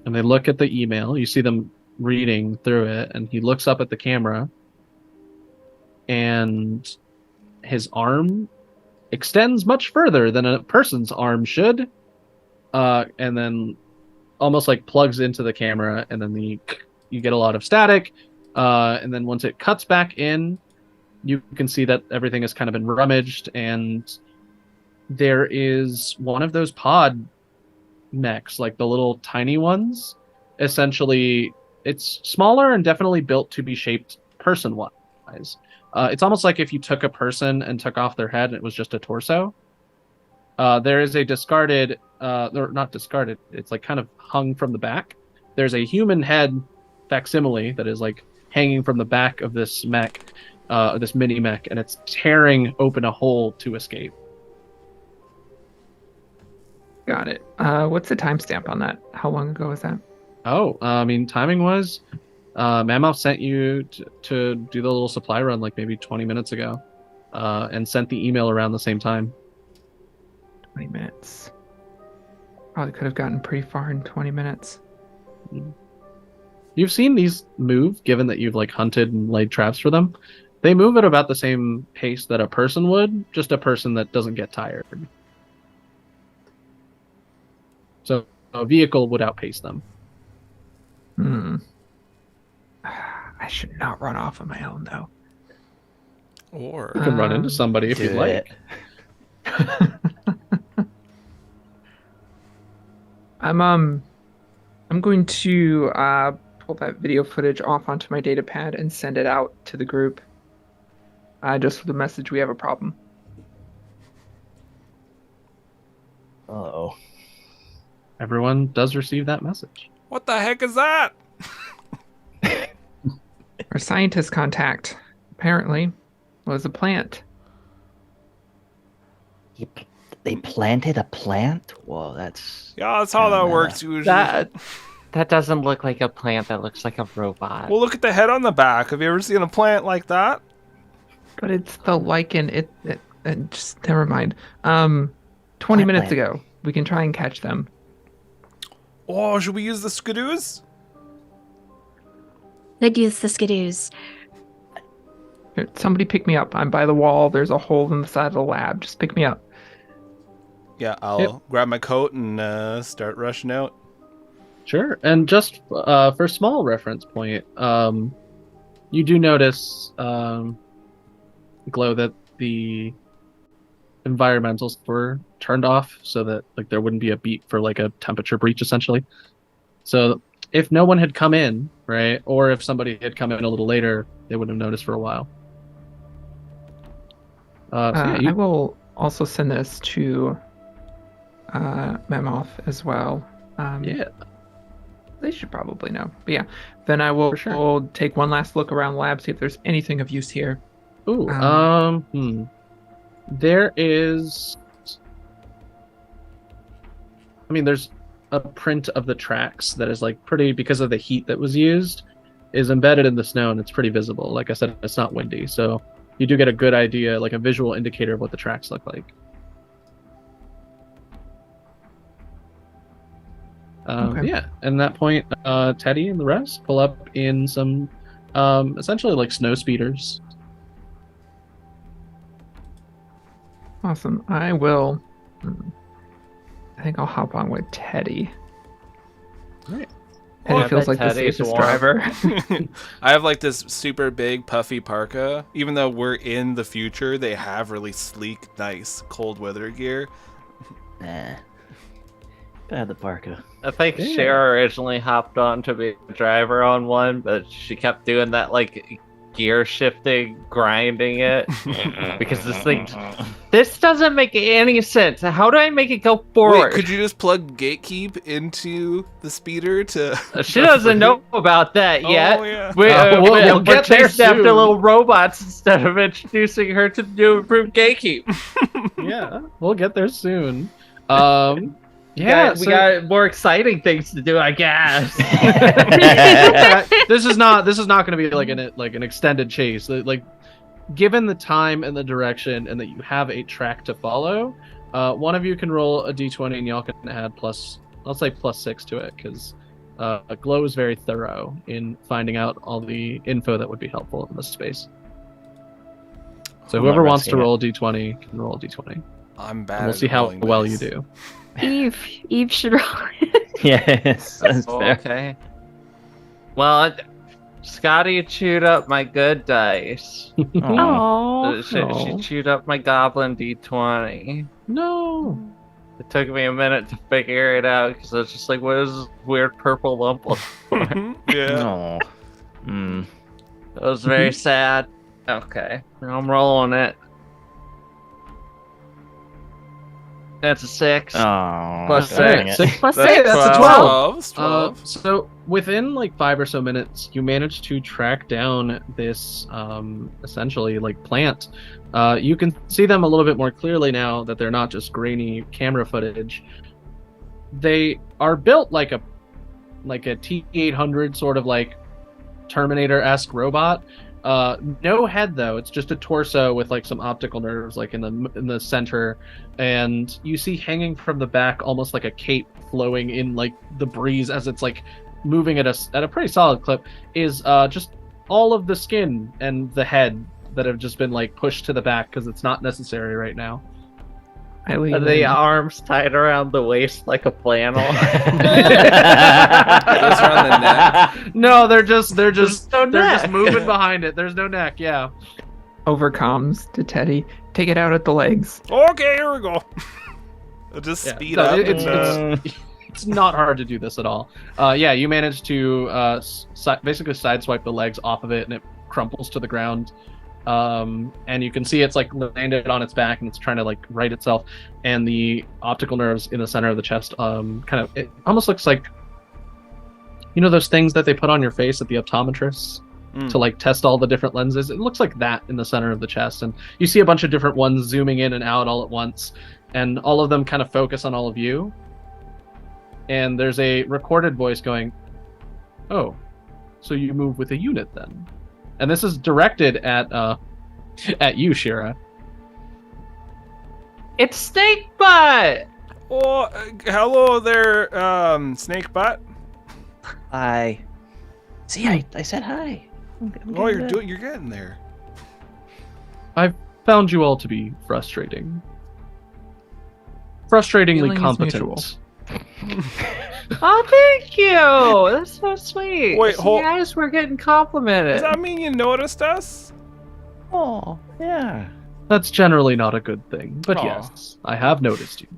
and they look at the email. You see them reading through it, and he looks up at the camera, and his arm extends much further than a person's arm should, and then almost like plugs into the camera, and then you get a lot of static, and then once it cuts back in, you can see that everything has kind of been rummaged, and there is one of those pod mechs, like the little tiny ones. Essentially, it's smaller and definitely built to be shaped person-wise. It's almost like if you took a person and took off their head and it was just a torso. There is a discarded, or not discarded, it's like kind of hung from the back. There's a human head facsimile that is like hanging from the back of this mech, this mini mech, and it's tearing open a hole to escape. Got it. What's the timestamp on that? How long ago was that? Oh, I mean, timing was, Mammoth sent you to do the little supply run like maybe 20 minutes ago, and sent the email around the same time. 20 minutes. Probably could have gotten pretty far in 20 minutes. You've seen these move, given that you've like hunted and laid traps for them. They move at about the same pace that a person would, just a person that doesn't get tired. So a vehicle would outpace them. I should not run off on my own, though. Or You can run into somebody if Do you'd like. I'm going to pull that video footage off onto my data pad and send it out to the group. Just with the message, we have a problem. Uh-oh. Everyone does receive that message. what the heck is that? Our scientist contact, apparently, was a plant. They planted a plant? Whoa, that's... Yeah, that's how that Kinda works usually. That doesn't look like a plant. That looks like a robot. Well, look at the head on the back. Have you ever seen a plant like that? But it's the lichen. It just never mind. 20 Plant minutes plant. ago. We can try and catch them. Oh, should we use the skidoos? They'd use the skidoos. Here, somebody pick me up. I'm by the wall. There's a hole in the side of the lab. Just pick me up. Yeah, I'll grab my coat and start rushing out. Sure. And just for small reference point, you do notice, Glow, that the environmentals were turned off so that like there wouldn't be a beat for like a temperature breach, essentially. So if no one had come in, right, or if somebody had come in a little later, they wouldn't have noticed for a while. I will also send this to Mammoth as well. Yeah. They should probably know. But yeah, then I will will take one last look around the lab, see if there's anything of use here. Ooh. There is. I mean, there's a print of the tracks that is like pretty, because of the heat that was used, is embedded in the snow, and it's pretty visible. Like I said, it's not windy, so you do get a good idea, like a visual indicator of what the tracks look like. Okay. Yeah, and at that point, Teddy and the rest pull up in some, essentially like snow speeders. Awesome. I will. I think I'll hop on with Teddy. And I it feels bet like the Teddy's safest warm. driver. I have like this super big puffy parka. Even though we're in the future, they have really sleek, nice cold weather gear. Nah. Bad the parka. I think Yeah. Cher originally hopped on to be a driver on one, but she kept doing that like gear shifting, grinding it because this doesn't make any sense. How do I make it go forward? Wait, could you just plug gatekeep into the speeder to? She doesn't know about that yet. Oh yeah. We'll We're get there chased after soon. little robots instead of introducing her to new improved gatekeep. Yeah, we'll get there soon. We got more exciting things to do, I guess. This is not going to be like an extended chase. Like, given the time and the direction, and that you have a track to follow, one of you can roll a d20, and y'all can add I'll say +6 to it, because Glow is very thorough in finding out all the info that would be helpful in this space. So I'm whoever not wants to risking it. roll a d20 can roll a d20. I'm bad. And we'll at see how rolling well you dice. do. Eve should roll. Yes, that's fair. Okay. Well, Scotty chewed up my good dice. Aw. Oh. She chewed up my goblin d20. No. It took me a minute to figure it out because I was just like, what is this weird purple lump? Yeah. Aw. Mm. It was very sad. Okay, I'm rolling it. That's a 6. Aw, Plus dang six. it. Plus That's six, that's a 12. 12. 12. 12. So within like 5 or so minutes, you manage to track down this essentially like plant. You can see them a little bit more clearly now that they're not just grainy camera footage. They are built like a T-800 sort of like Terminator-esque robot. No head though. It's just a torso with like some optical nerves like in the center, and you see hanging from the back almost like a cape flowing in like the breeze as it's like moving at a pretty solid clip is just all of the skin and the head that have just been like pushed to the back because it's not necessary right now. I lean Are the in. arms tied around the waist like a flannel? Those are on the neck. No, they're just no they're neck. just moving behind it. There's no neck. Yeah. Overcomes to Teddy. Take it out at the legs. Okay, here we go. I'll just Yeah. speed No, up. it's not hard to do this at all. Yeah, you manage to basically sideswipe the legs off of it, and it crumples to the ground. And you can see it's like landed on its back, and it's trying to like right itself. And the optical nerves in the center of the chest, it almost looks like, you know, those things that they put on your face at the optometrists to like test all the different lenses. It looks like that in the center of the chest, and you see a bunch of different ones zooming in and out all at once, and all of them kind of focus on all of you. And there's a recorded voice going, "Oh, so you move with a unit then?" And this is directed at you, Shira. It's Snakebutt! Oh, hello there, Snakebutt. Hi. See, I said hi. Oh, you're getting there. I've found you all to be frustrating. Frustratingly Feeling is competent. Oh, thank you! That's so sweet. Wait, See, hold- guys, we're getting complimented. Does that mean you noticed us? Oh, yeah. That's generally not a good thing, but Aw. yes, I have noticed you.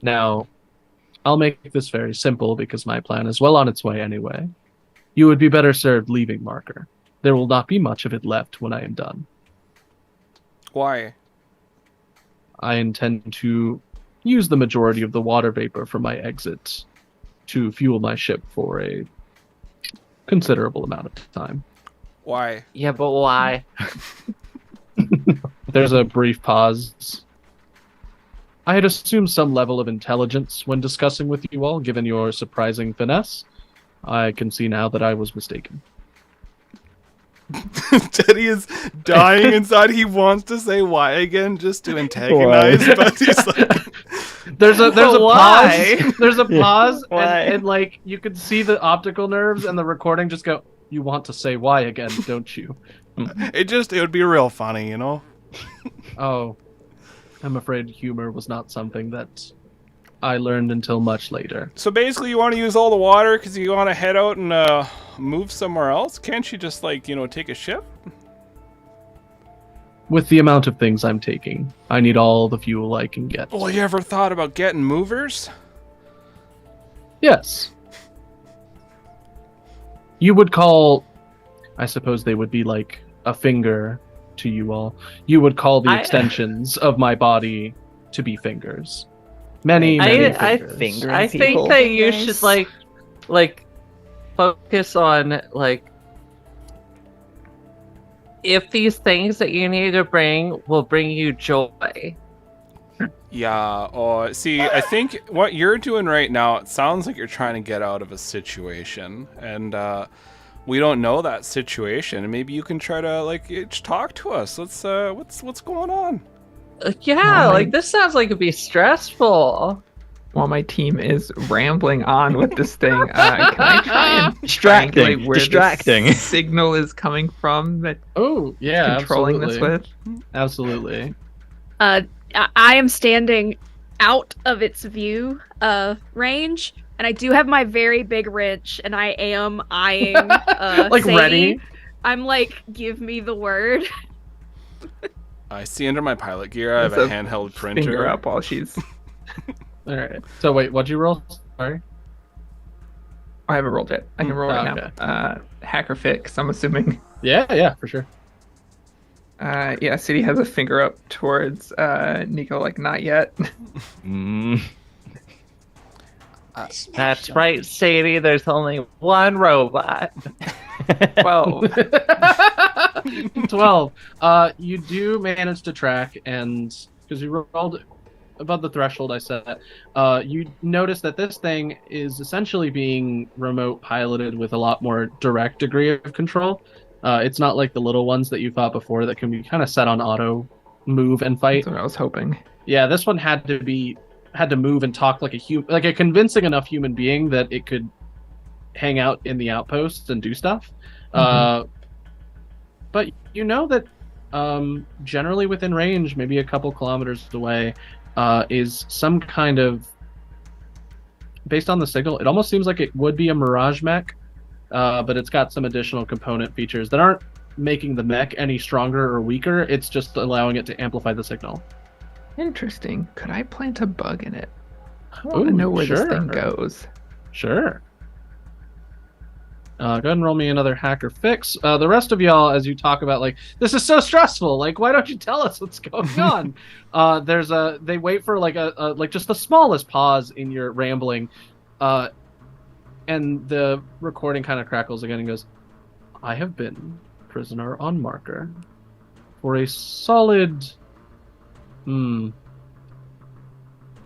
Now, I'll make this very simple because my plan is well on its way anyway. You would be better served leaving Marker. There will not be much of it left when I am done. Why? I intend to use the majority of the water vapor from my exit to fuel my ship for a considerable amount of time. Why? Yeah, but why? There's a brief pause. I had assumed some level of intelligence when discussing with you all, given your surprising finesse. I can see now that I was mistaken. Teddy is dying inside. He wants to say why again, just to antagonize, Why? but he's like, There's a Why? pause. There's a pause, Why? and like you can see the optical nerves and the recording just go. You want to say why again, don't you? it would be real funny, you know? Oh, I'm afraid humor was not something that I learned until much later. So basically, you want to use all the water because you want to head out and move somewhere else? Can't you just, like, take a ship? With the amount of things I'm taking, I need all the fuel I can get. Well, you ever thought about getting movers? Yes. You would call... I suppose they would be like a finger to you all. You would call the extensions of my body to be fingers. Many fingers. I think that you should like focus on if these things that you need to bring will bring you joy. Yeah, see, I think what you're doing right now, it sounds like you're trying to get out of a situation, and we don't know that situation, and maybe you can try to, talk to us. Let's, what's going on? This sounds like it'd be stressful. While my team is rambling on with this thing, can I try and Distracting. triangulate where the signal is coming from that controlling absolutely. this with? Absolutely. I am standing out of its view range, and I do have my very big wrench, and I am eyeing Sadie. Ready? I'm like, give me the word. I see under my pilot gear I have a handheld printer. Finger up while she's... Alright. So wait, what'd you roll? Sorry? I haven't rolled yet. I can roll right now. Hacker fix, I'm assuming. Yeah, for sure. Sadie has a finger up towards Nico, like, not yet. That's right, Sadie. There's only one robot. 12. 12. You do manage to track, and because you rolled above the threshold I set, you notice that this thing is essentially being remote piloted with a lot more direct degree of control. It's not like the little ones that you fought before that can be kind of set on auto move and fight. That's what I was hoping. Yeah, this one had to move and talk like a convincing enough human being that it could hang out in the outposts and do stuff. But you know that generally within range, maybe a couple kilometers away, is some kind of, based on the signal, it almost seems like it would be a Mirage mech, but it's got some additional component features that aren't making the mech any stronger or weaker. It's just allowing it to amplify the signal. Interesting. Could I plant a bug in it? I want to know where this thing goes. Sure. Go ahead and roll me another hacker fix. The rest of y'all, as you talk about, like, this is so stressful. Like, why don't you tell us what's going on? They wait for like just the smallest pause in your rambling, and the recording kind of crackles again and goes, I have been prisoner on Marker for a solid,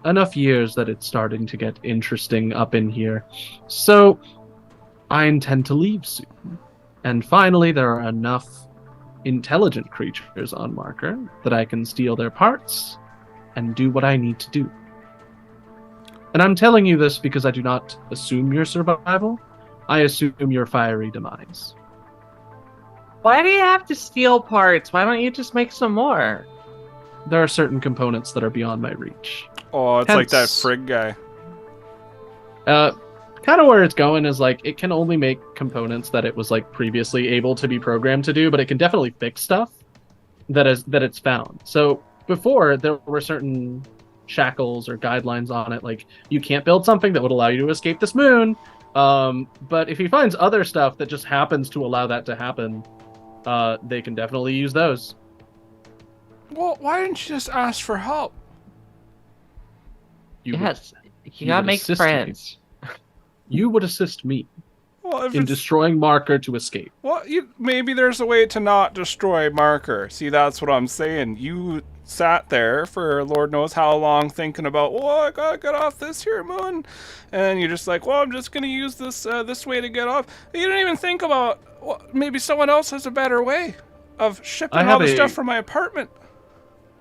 enough years that it's starting to get interesting up in here. So I intend to leave soon. And finally, there are enough intelligent creatures on Marker that I can steal their parts and do what I need to do. And I'm telling you this because I do not assume your survival. I assume your fiery demise. Why do you have to steal parts? Why don't you just make some more? There are certain components that are beyond my reach. Oh, it's like that Frigg guy. Kind of where it's going is like it can only make components that it was like previously able to be programmed to do, but it can definitely fix stuff that it's found. So before there were certain shackles or guidelines on it, like you can't build something that would allow you to escape this moon. But if he finds other stuff that just happens to allow that to happen, they can definitely use those. Well, why didn't you just ask for help? You gotta make friends. You would assist me in destroying Marker to escape. Well, maybe there's a way to not destroy Marker. See, that's what I'm saying. You sat there for Lord knows how long thinking about, I gotta get off this here moon. And you're just like, I'm just gonna use this way to get off. You didn't even think about, maybe someone else has a better way of shipping all the stuff from my apartment.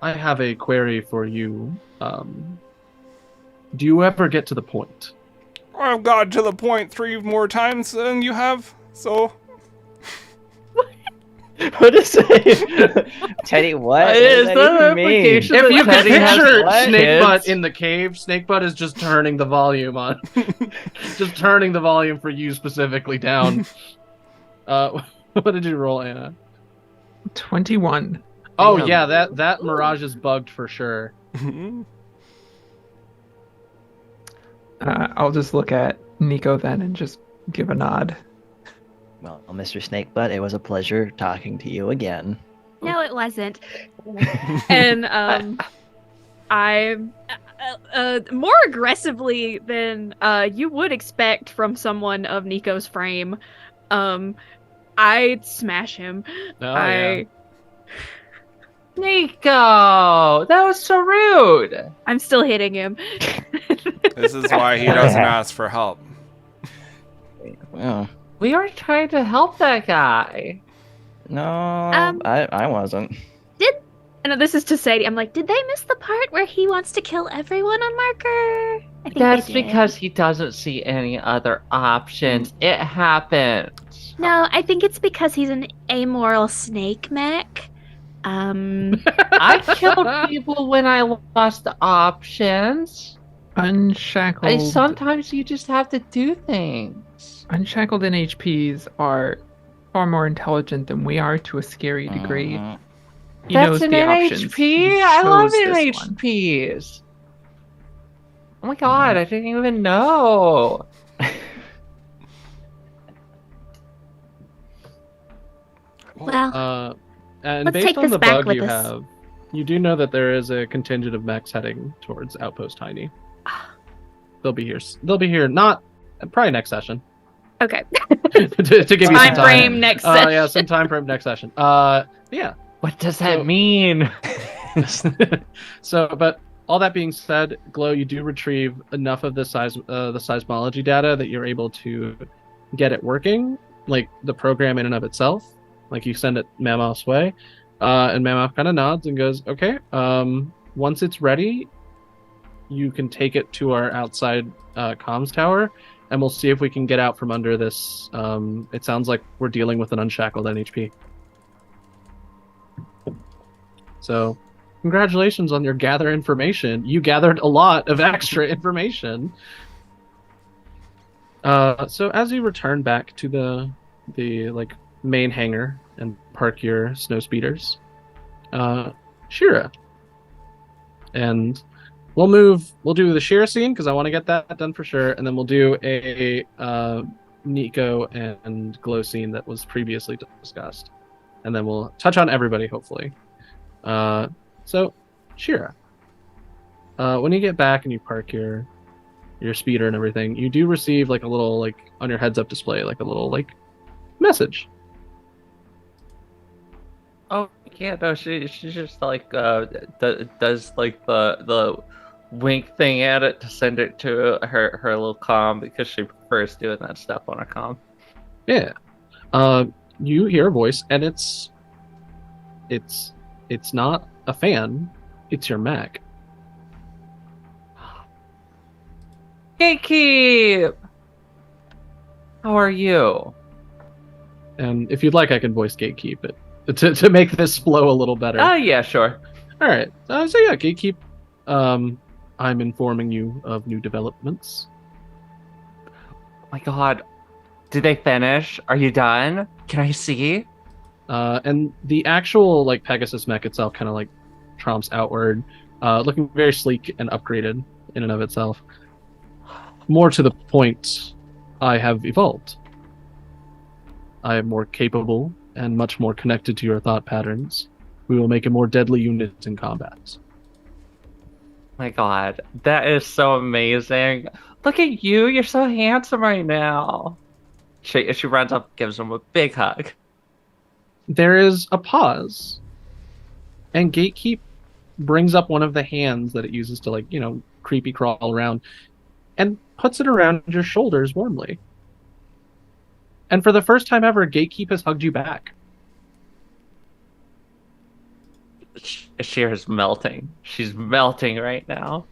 I have a query for you. Do you ever get to the point? I've gotten to the point 3 more times than you have, so... What is it? Teddy, what? Is What does that that an even mean? implication? If you can Teddy has picture what? Snakebutt kids? in the cave, Snakebutt is just turning the volume on. Just turning the volume for you specifically down. What did you roll, Anna? 21. Oh Damn. yeah, that mirage is bugged for sure. I'll just look at Nico then and just give a nod. Well, Mr. Snakebutt, it was a pleasure talking to you again. No, it wasn't. And I more aggressively than you would expect from someone of Nico's frame. I'd smash him. Oh yeah. Nico, that was so rude. I'm still hitting him. This is why he doesn't ask for help. Well, We were trying to help that guy. no, Um, I wasn't. And this is to Sadie. I'm like, did they miss the part where he wants to kill everyone on marker? I think That's they did. because he doesn't see any other options. It happens. No, I think it's because he's an amoral snake mech. I killed people when I lost the options. Unshackled. Sometimes you just have to do things. Unshackled NHPs are far more intelligent than we are to a scary degree. Mhm. He That's knows an the options. NHP. He I love chose this one. NHPs. Oh my god, I didn't even know. Well, And Let's based take on this the back bug with you us. have, you do know that there is a contingent of mechs heading towards Outpost Tiny. They'll be here. They'll be here. Not probably next session. okay. to give you some Time time. frame next session. Yeah, some time frame next session. Yeah. What does So- that mean? So, but all that being said, Glow, you do retrieve enough of the seismology data that you're able to get it working, like the program in and of itself. Like you send it Mammoth's way, and Mammoth kind of nods and goes, "Okay. Once it's ready, you can take it to our outside comms tower, and we'll see if we can get out from under this. It sounds like we're dealing with an unshackled NHP. So." Congratulations on your gather information. You gathered a lot of extra information. So as you return back to the like main hangar and park your snow speeders, Shira, and we'll do the Shira scene because I want to get that done for sure, and then we'll do a Nico and Glow scene that was previously discussed, and then we'll touch on everybody hopefully. So, Shira, when you get back and you park your speeder and everything, you do receive like a little like on your heads-up display, like a little like message. Oh yeah, no, she's just like does like the wink thing at it to send it to her little comm because she prefers doing that stuff on a comm. Yeah. You hear a voice, and it's not a fan, it's your Mac. Gatekeep! How are you? And if you'd like, I can voice Gatekeep it to make this flow a little better. Oh yeah, sure. All right. So yeah, Gatekeep. I'm informing you of new developments. Oh my god. Did they finish? Are you done? Can I see? And the actual like Pegasus mech itself kind of like tromps outward, looking very sleek and upgraded in and of itself. More to the point, I have evolved. I am more capable and much more connected to your thought patterns. We will make a more deadly unit in combat. My god, that is so amazing. Look at you, you're so handsome right now. She runs up, gives him a big hug. There is a pause, and Gatekeep brings up one of the hands that it uses to, like, creepy crawl around, and puts it around your shoulders warmly. And for the first time ever, Gatekeep has hugged you back. Shira's melting. She's melting right now.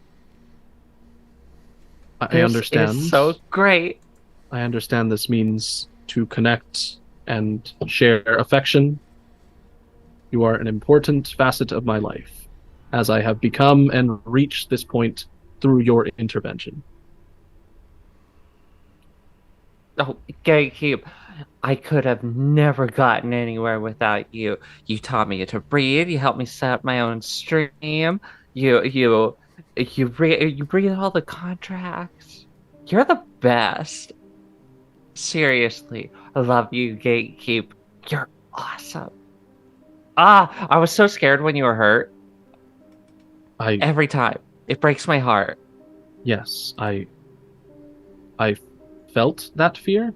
I understand. It's so great. I understand this means to connect and share affection You are an important facet of my life, as I have become and reached this point through your intervention. Oh, Gatekeep, I could have never gotten anywhere without you. You taught me to read. You helped me set up my own stream. You read all the contracts. You're the best. Seriously, I love you, Gatekeep. You're awesome. I was so scared when you were hurt. Every time. It breaks my heart. Yes, I felt that fear.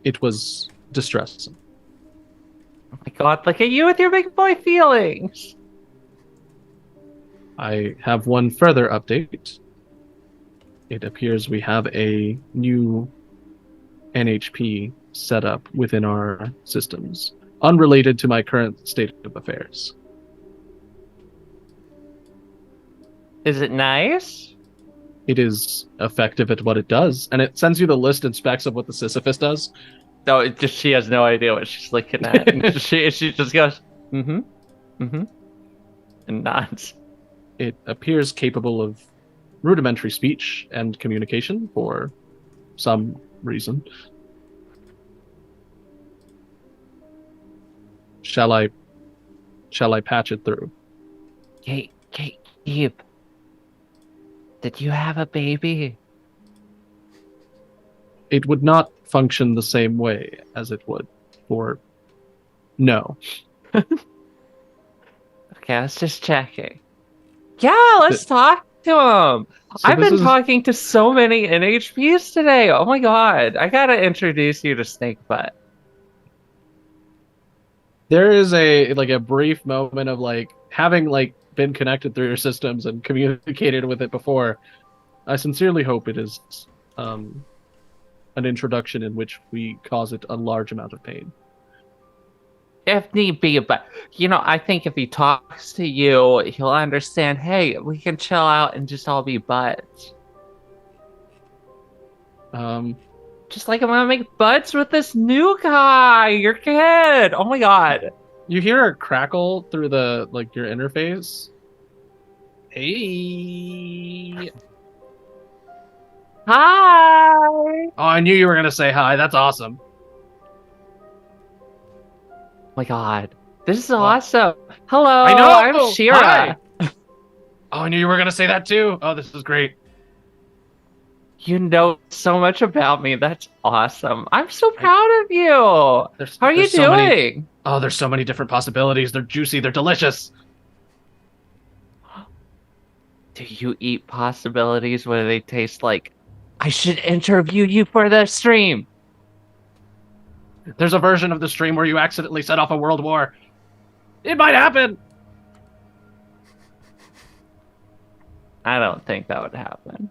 It was distressing. Oh my god, look at you with your big boy feelings. I have one further update. It appears we have a new NHP set up within our systems, unrelated to my current state of affairs. Is it nice? It is effective at what it does, and it sends you the list and specs of what the Sisyphus does. No, it just she has no idea what she's looking at. And she just goes, and nods. It appears capable of rudimentary speech and communication for some reason. Shall I patch it through? Gatekeep. Did you have a baby? It would not function the same way as it would for... No. Okay, I was just checking. Yeah, let's talk to him. So I've been talking to so many NHPs today. Oh my god. I gotta introduce you to Snakebutt. There is a brief moment of having been connected through your systems and communicated with it before. I sincerely hope it is an introduction in which we cause it a large amount of pain. If need be, but I think if he talks to you, he'll understand, hey, we can chill out and just all be buds. Just like I'm gonna make buds with this new guy, your kid. Oh my god. You hear a crackle through the your interface. Hey. Hi. Oh, I knew you were gonna say hi. That's awesome. Oh my god. This is awesome. Hello, I know. I'm Shira. Hi. Oh, I knew you were gonna say that too. Oh, this is great. You know so much about me. That's awesome. I'm so proud of you. How are you doing? There's so many different possibilities. They're juicy. They're delicious. Do you eat possibilities where they taste like, I should interview you for the stream? There's a version of the stream where you accidentally set off a world war. It might happen. I don't think that would happen.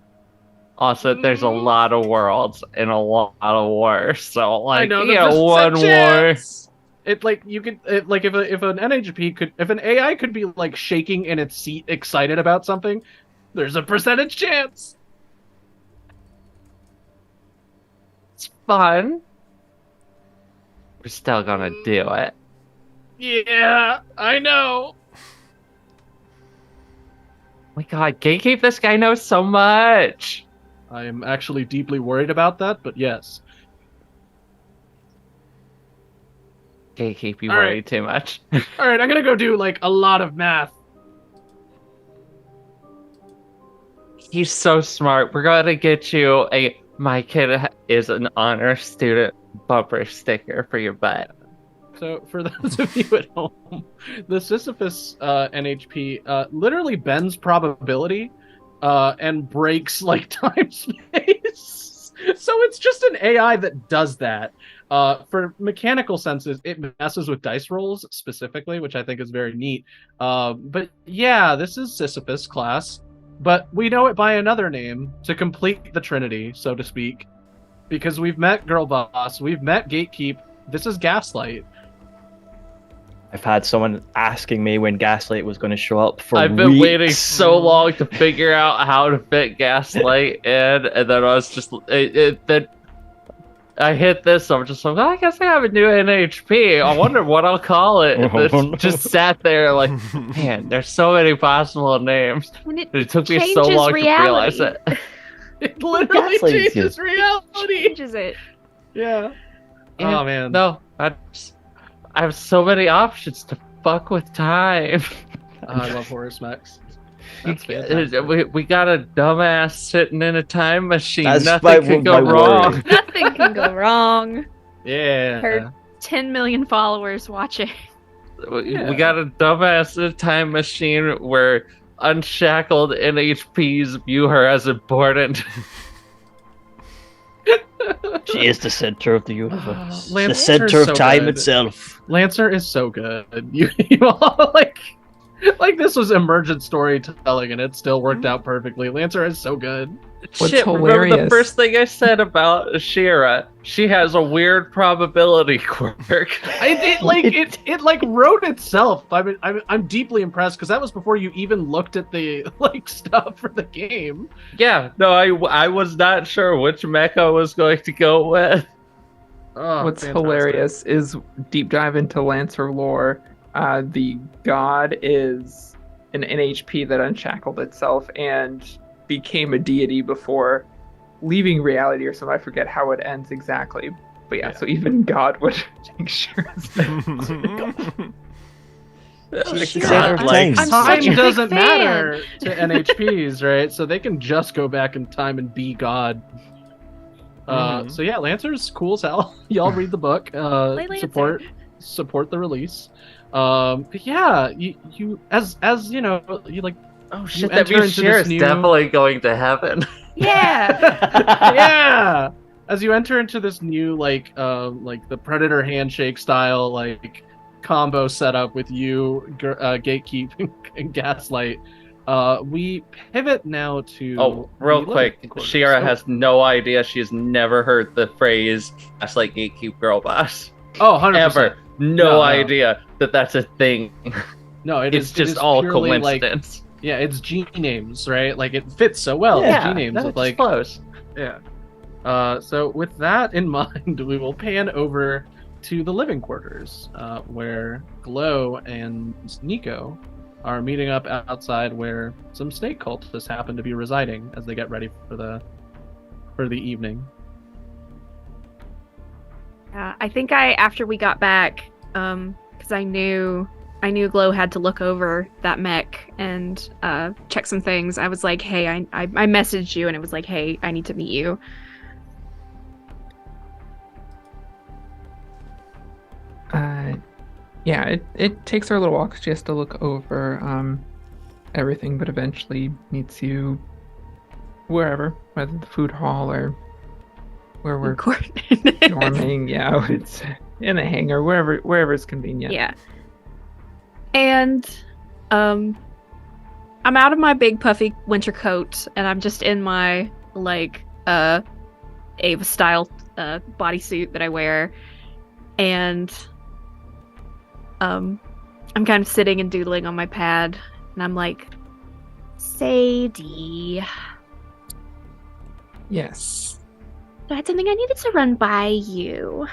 Also, there's a lot of worlds and a lot of wars, so I know, one war. It you could if an NHP could, if an AI could be shaking in its seat, excited about something, there's a percentage chance. It's fun. We're still gonna do it. Yeah, I know. Oh my god, Gatekeep, this guy knows so much. I am actually deeply worried about that, but yes. Gatekeep, you worry too much. Alright, I'm gonna go do a lot of math. He's so smart. We're gonna get you a my kid is an honor student bumper sticker for your butt. So, for those of you at home, the Sisyphus NHP literally bends probability and breaks time space. So it's just an AI that does that. For mechanical senses, it messes with dice rolls specifically, which I think is very neat. But yeah, this is Sisyphus class, but we know it by another name to complete the Trinity, so to speak, because we've met Girl Boss, we've met Gatekeep. This is Gaslight. I've had someone asking me when Gaslight was going to show up for I've been weeks. waiting so long to figure out how to fit Gaslight in, and then I was just I hit this. I'm just like, I guess I have a new NHP. I wonder what I'll call it. And this just sat there like, man, there's so many possible names. When It took me so changes long to realize reality. it. It literally Gaslights you. changes reality. Changes it. Yeah. And Oh man. no, I have so many options to fuck with time. I love horror smacks. That's fantastic. We got a dumbass sitting in a time machine. That's Nothing can go my wrong. worry. Nothing can go wrong. Yeah. Heard 10 million followers watching. Yeah. We got a dumbass in a time machine where unshackled NHPs view her as important. She is the center of the universe. the Lancer's center of so time good. itself. Lancer is so good. You all like this was emergent storytelling and it still worked out perfectly. Lancer is so good. What's Shit, remember the hilarious- first thing I said about Shira? She has a weird probability quirk. It wrote itself. I'm deeply impressed because that was before you even looked at the stuff for the game. Yeah, no, I was not sure which mech I was going to go with. Oh, What's fantastic. hilarious is deep dive into Lancer lore. The god is an NHP that unshackled itself and became a deity before leaving reality or something. I forget how it ends exactly. But yeah, so even God would take Shira's name. God, like, I'm Time such a big doesn't fan. matter to NHPs, right? So they can just go back in time and be God. So yeah, Lancer's cool as hell. Y'all read the book. Lancer. Support the release. But yeah, you as you know, you like Oh You shit, that enter means into Shira's this new- definitely going to heaven. Yeah. yeah. As you enter into this new like the Predator handshake style like combo setup with you, Gatekeep and Gaslight, we pivot now to. Oh, real the quick, living quarters. Shira Oh, has no idea. She's never heard the phrase "Gaslight Gatekeep Girl Boss" 100%. ever. No idea that that's a thing. No, It's just all purely, like, coincidence. yeah, it's G names, right? Like it fits so well. Yeah, G names that's with like close. yeah. So with that in mind, we will pan over to the living quarters, where Glow and Nico are meeting up outside where some snake cultists happen to be residing as they get ready for the evening. I think after we got back, because I knew Glow had to look over that mech and check some things. I was like, hey, I messaged you and it was like, hey, I need to meet you. Yeah, it takes her a little while 'cause she has to look over everything, but eventually meets you wherever, whether the food hall or where we're dorming. Yeah, it's in a hangar, wherever is convenient. Yeah. And I'm out of my big puffy winter coat and I'm just in my like Ava style bodysuit that I wear, and I'm kind of sitting and doodling on my pad and I'm like, Sadie, Yes. I had something I needed to run by you.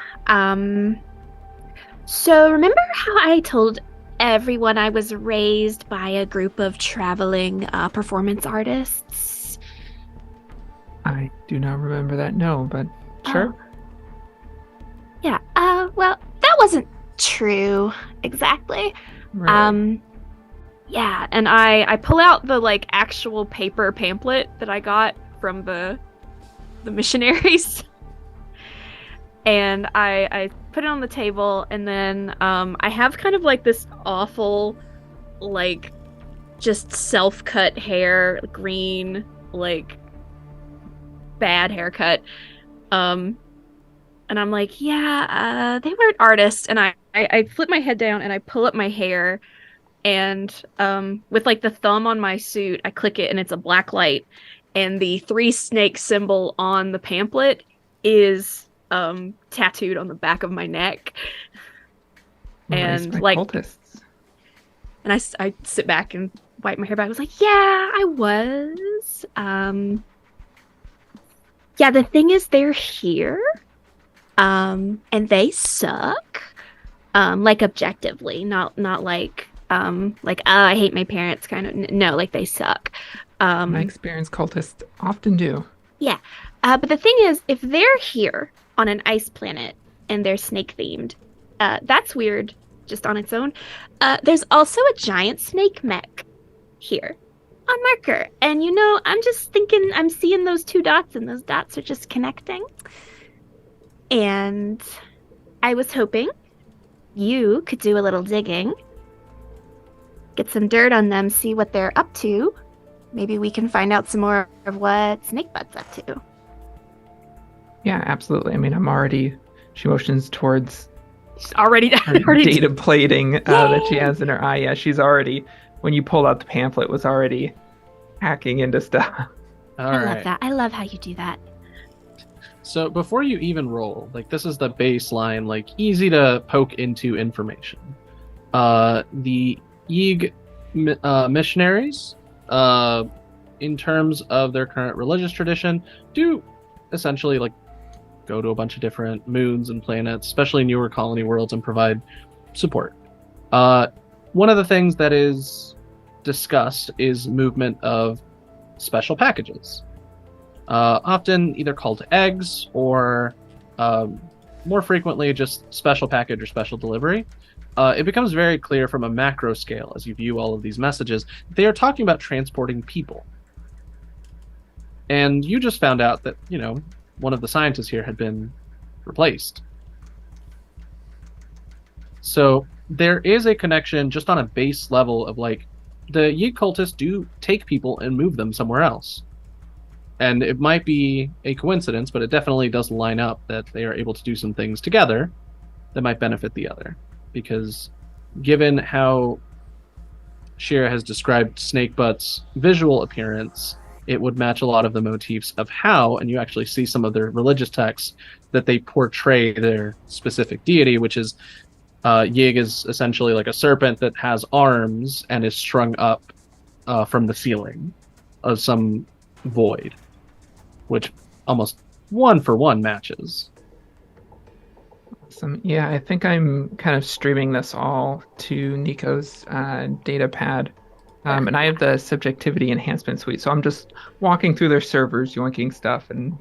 So remember how I told everyone I was raised by a group of traveling performance artists? I do not remember that, no, but sure. Yeah, well, that wasn't true exactly. Right. Yeah, and I pull out the like actual paper pamphlet that I got from the missionaries. And I put it on the table, and then I have kind of like this awful, like, just self-cut hair, green, like, bad haircut. And I'm like, yeah, they weren't artists. And I flip my head down and I pull up my hair, and with like the thumb on my suit, I click it and it's a black light, and the 3 snake symbol on the pamphlet is tattooed on the back of my neck. Raised And by like, cultists. and I sit back and wipe my hair back. I was like, yeah, I was. Yeah, the thing is, they're here. And they suck. Like objectively, not like like oh, I hate my parents kind of. No, like they suck. My experienced cultists often do. Yeah. But the thing is, if they're here on an ice planet and they're snake themed, that's weird just on its own. There's also a giant snake mech here on marker. And I'm just thinking, I'm seeing those two dots, and those dots are just connecting. And I was hoping you could do a little digging, get some dirt on them, see what they're up to. Maybe we can find out some more of what Snakebutt's up to. Yeah, absolutely. I mean, she motions towards She's already her data plating that she has in her eye. Yeah, she's already, when you pulled out the pamphlet, was already hacking into stuff. All I right. love that. I love how you do that. So before you even roll, like this is the baseline, like easy to poke into information. The Yig missionaries, in terms of their current religious tradition, do essentially like go to a bunch of different moons and planets, especially newer colony worlds, and provide support. One of the things that is discussed is movement of special packages. Often either called eggs or more frequently just special package or special delivery. It becomes very clear from a macro scale as you view all of these messages, they are talking about transporting people. And you just found out that, one of the scientists here had been replaced. So there is a connection just on a base level of like, the Yig cultists do take people and move them somewhere else. And it might be a coincidence, but it definitely does line up that they are able to do some things together that might benefit the other. Because given how Shira has described Snakebutt's visual appearance, it would match a lot of the motifs of how, and you actually see some of their religious texts, that they portray their specific deity, which is Yig is essentially like a serpent that has arms and is strung up from the ceiling of some void, which almost one for one matches. Awesome. Yeah, I think I'm kind of streaming this all to Nico's data pad. And I have the subjectivity enhancement suite, so I'm just walking through their servers, yoinking stuff, and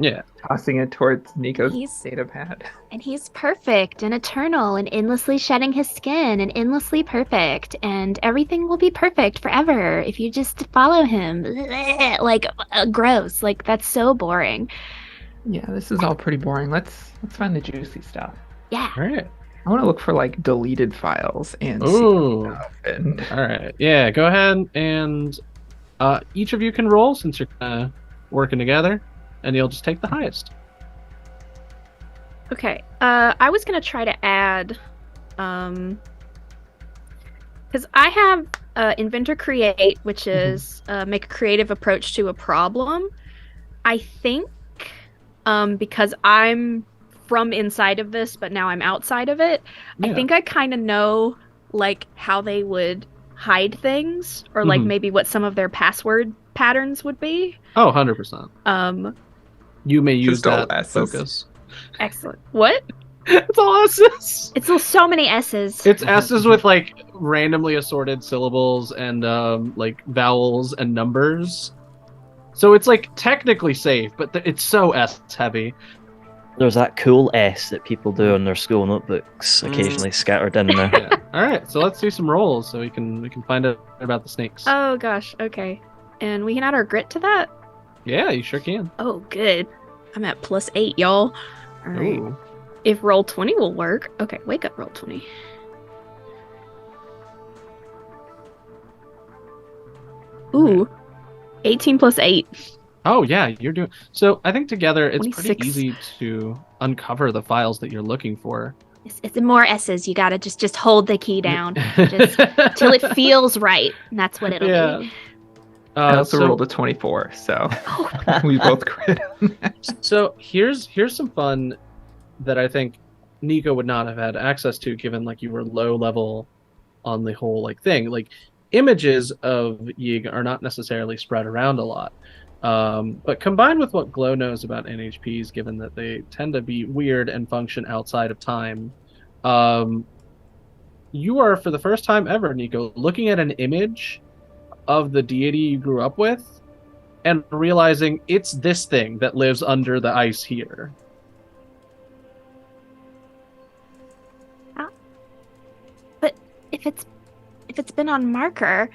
tossing it towards Nico's data pad. And he's perfect and eternal and endlessly shedding his skin and endlessly perfect. And everything will be perfect forever if you just follow him. Like, gross. Like, that's so boring. Yeah, this is all pretty boring. Let's find the juicy stuff. Yeah. All right. I want to look for like deleted files and Ooh. stuff. And All right. Yeah, go ahead and each of you can roll since you're working together, and you'll just take the highest. Okay. I was going to try to add, because I have Inventor Create, which is make a creative approach to a problem. I think because I'm from inside of this, but now I'm outside of it, I think I kind of know like how they would hide things, or like maybe what some of their password patterns would be. Oh, 100%. You may use all that S's. focus. Excellent. What? It's all S's. It's so many S's. It's S's with like randomly assorted syllables and like vowels and numbers. So it's like technically safe, but it's so S heavy. There's that cool S that people do on their school notebooks, occasionally scattered in there. Yeah. All right, so let's do some rolls so we can find out about the snakes. Oh gosh. Okay. And we can add our grit to that. Yeah, you sure can. Oh, good. I'm at +8, y'all. All right. Ooh. If roll 20 will work. Okay, wake up, roll 20. Ooh. 18 + 8. Oh yeah, you're doing. So I think together it's 26. pretty easy to uncover the files that you're looking for. It's more S's. You gotta just hold the key down just till it feels right. And that's what it'll be. I also rolled a 24, so we both crit on that. So here's some fun that I think Nico would not have had access to, given like you were low level on the whole like thing. Like images of Yig are not necessarily spread around a lot. But combined with what Glow knows about NHPs, given that they tend to be weird and function outside of time, you are, for the first time ever, Nico, looking at an image of the deity you grew up with and realizing it's this thing that lives under the ice here. But if it's been on marker,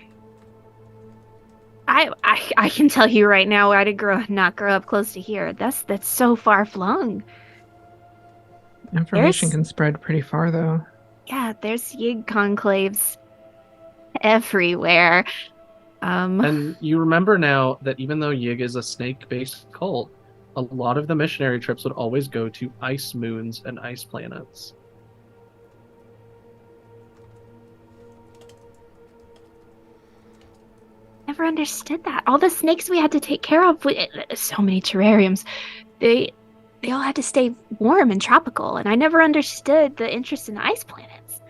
I can tell you right now I did not grow up close to here. That's so far flung. Information can spread pretty far, though. Yeah, there's Yig conclaves everywhere. And you remember now that even though Yig is a snake-based cult, a lot of the missionary trips would always go to ice moons and ice planets. Never understood that. All the snakes we had to take care of, so many terrariums, they all had to stay warm and tropical, and I never understood the interest in ice planets.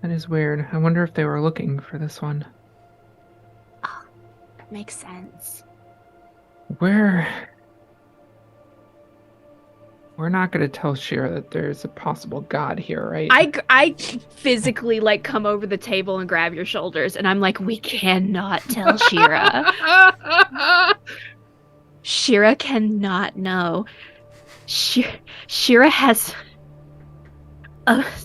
That is weird. I wonder if they were looking for this one. Oh, that makes sense. We're not going to tell Shira that there's a possible god here, right? I physically like come over the table and grab your shoulders, and I'm like, we cannot tell Shira. Shira cannot know. Shira has...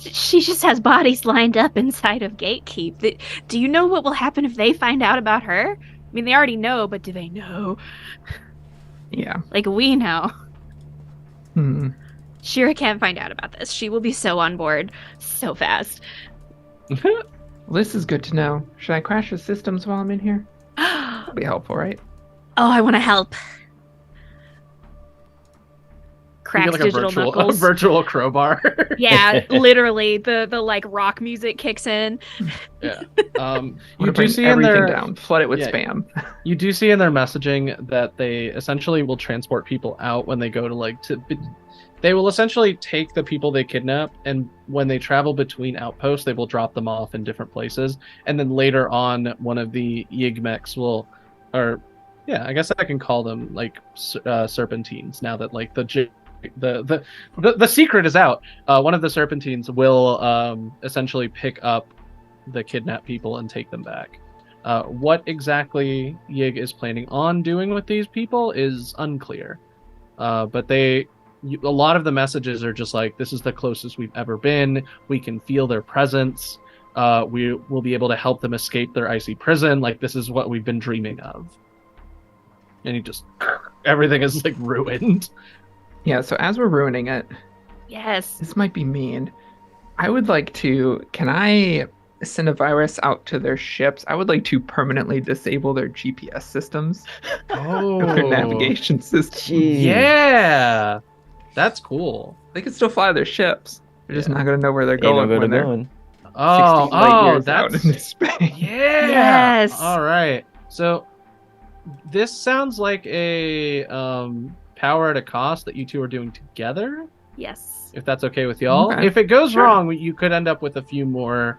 she just has bodies lined up inside of Gatekeep. Do you know what will happen if they find out about her? I mean, they already know, but do they know? Yeah. Like, we know. Shira can't find out about this. She will be so on board so fast. This is good to know. Should I crash the systems while I'm in here? That'll be helpful, right? Oh, I want to help. Cracks like digital a knuckles. virtual crowbar. Yeah, literally. The like rock music kicks in. Yeah. You do see everything down. Flood it with spam. You do see in their messaging that they essentially will transport people out when they go to they will essentially take the people they kidnap, and when they travel between outposts, they will drop them off in different places, and then later on, one of the Yig mechs will, I guess I can call them like serpentines now that like the secret is out. One of the serpentines will essentially pick up the kidnapped people and take them back. What exactly Yig is planning on doing with these people is unclear. But a lot of the messages are just like, this is the closest we've ever been. We can feel their presence. We will be able to help them escape their icy prison. Like, this is what we've been dreaming of. And everything is like ruined. Yeah, so as we're ruining it, yes, this might be mean. I would like to, can I send a virus out to their ships? I would like to permanently disable their GPS systems. Their navigation systems. Yeah, that's cool. They can still fly their ships. They're just not going to know where they're going when they're 60 light years out into space. Yeah. Yes. All right. So this sounds like a power at a cost that you two are doing together. Yes. If that's okay with y'all. Okay. If it goes wrong, you could end up with a few more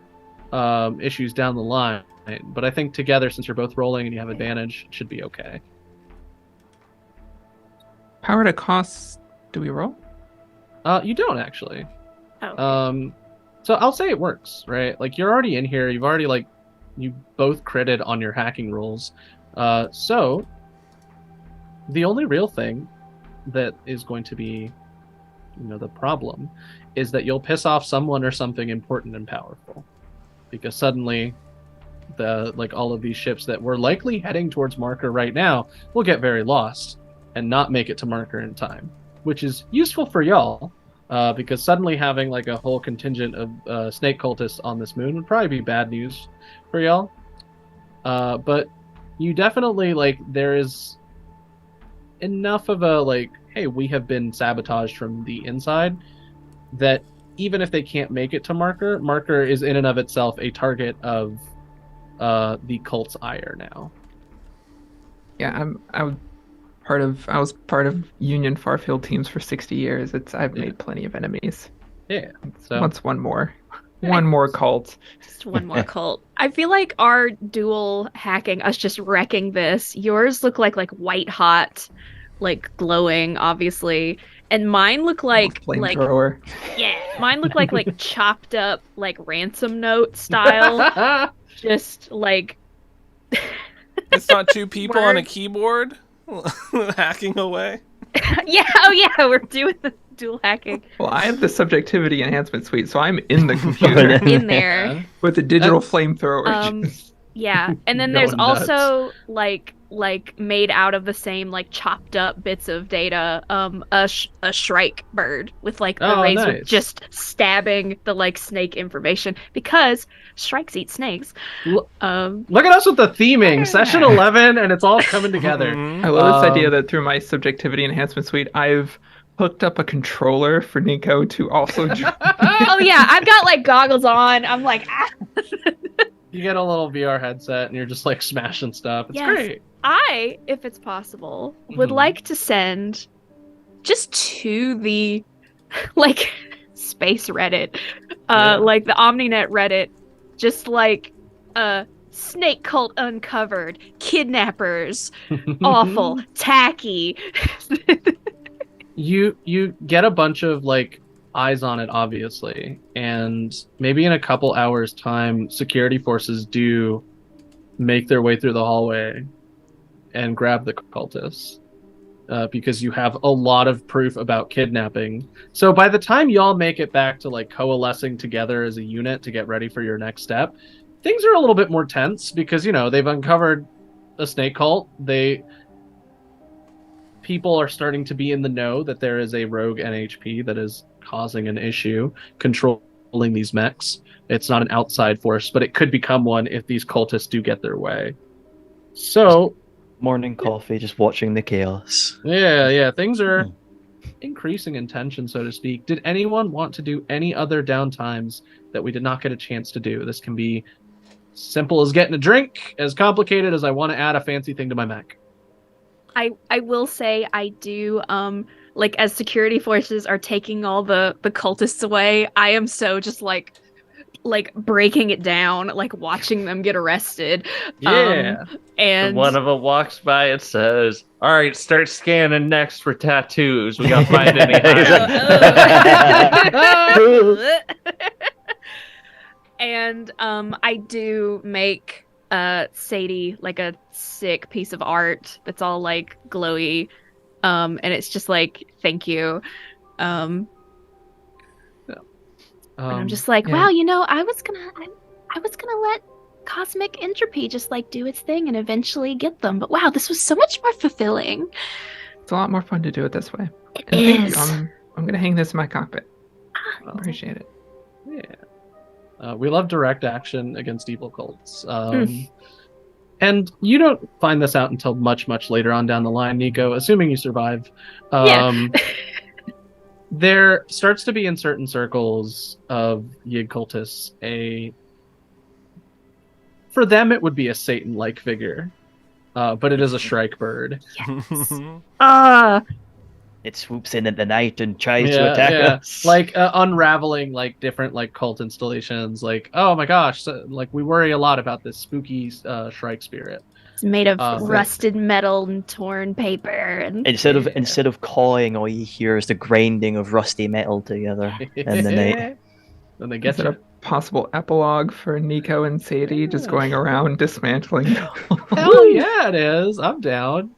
issues down the line. But I think together, since you're both rolling and you have advantage, it should be okay. Power at a cost. Do we roll? You don't actually. Oh. So I'll say it works, right? Like, you're already in here. You've already you both critted on your hacking rolls. So the only real thing that is going to be, the problem is that you'll piss off someone or something important and powerful, because suddenly all of these ships that were likely heading towards marker right now will get very lost and not make it to marker in time, which is useful for y'all, because suddenly having like a whole contingent of snake cultists on this moon would probably be bad news for y'all. But you definitely there is enough of a hey, we have been sabotaged from the inside, that even if they can't make it to marker is in and of itself a target of the cult's ire now. Yeah, I was part of Union Farfield teams for 60 years. I've made plenty of enemies. Yeah. So what's one more? One more cult. Just one more cult. I feel like our dual hacking, us just wrecking this, yours look like white hot, like glowing, obviously. And mine look like Flamethrower. yeah, mine look like chopped up like ransom note style. Just like It's not two people on a Word. keyboard hacking away. yeah, oh yeah, we're doing the dual hacking Well, I have the subjectivity enhancement suite, so I'm in the computer in there. with the digital flamethrower. Yeah, and then there's Going nuts. also like made out of the same like chopped up bits of data, a shrike bird with like the Oh, razor nice. just stabbing the like snake information because shrikes eat snakes. Look Um, at us with the theming. Session 11, and it's all coming together. Mhm. I love this idea Um, that through my subjectivity enhancement suite, I've hooked up a controller for Nico to also. oh yeah, I've got like goggles on. I'm like, ah. You get a little VR headset, and you're just like smashing stuff. It's Yes. great. I, if it's possible, would Mhm. like to send just to the like space Reddit, Yeah. like the OmniNet Reddit, just like snake cult uncovered, kidnappers, awful, tacky. You get a bunch of like eyes on it, obviously, and maybe in a couple hours time security forces do make their way through the hallway and grab the cultists, because you have a lot of proof about kidnapping. So by the time y'all make it back to like coalescing together as a unit to get ready for your next step, things are a little bit more tense because they've uncovered a snake cult. People are starting to be in the know that there is a rogue NHP that is causing an issue, controlling these mechs. It's not an outside force, but it could become one if these cultists do get their way. So, Morning coffee, just watching the chaos. yeah, things are increasing in tension, so to speak. Did anyone want to do any other downtimes that we did not get a chance to do? This can be simple as getting a drink, as complicated as I want to add a fancy thing to my mech. I will say I do like as security forces are taking all the cultists away, I am so just like breaking it down, like watching them get arrested. Yeah. And One of them walks by and says, "All right, start scanning next for tattoos. We gotta find any higher." and I do make Sadie like a sick piece of art that's all like glowy, and it's just like thank you, and I'm just like, yeah. wow, I was gonna let cosmic entropy just like do its thing and eventually get them, but wow, this was so much more fulfilling. It's a lot more fun to do it this way. It And thank you. is. I'm gonna hang this in my cockpit. Appreciate it. Yeah. We love direct action against evil cults. And you don't find this out until much, much later on down the line, Nico, assuming you survive. Yeah. There starts to be in certain circles of Yig cultists for them it would be a Satan-like figure, but it is a shrike bird. It swoops in at the night and tries to attack us. Like unraveling like different like cult installations. Like, oh my gosh, like we worry a lot about this spooky shrike spirit. It's made of Oh, rusted metal and torn paper and Instead of cawing, all you hear is the grinding of rusty metal together in the night. Then they get Is it you. a possible epilogue for Nico and Sadie just going around dismantling? Hell yeah, it is. I'm down.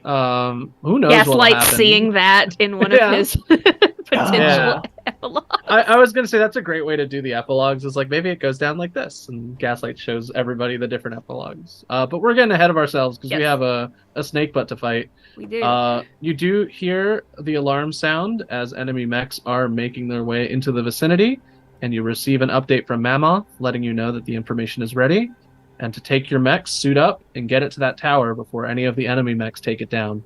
Who knows what'll Gaslight happen. seeing that in one Yeah. of his potential Yeah. epilogues. I was gonna say that's a great way to do the epilogues. Is like maybe it goes down like this, and Gaslight shows everybody the different epilogues. But we're getting ahead of ourselves because we Yes. have a Snakebutt to fight. We do. You do hear the alarm sound as enemy mechs are making their way into the vicinity, and you receive an update from Mammoth letting you know that the information is ready, and to take your mechs, suit up, and get it to that tower before any of the enemy mechs take it down.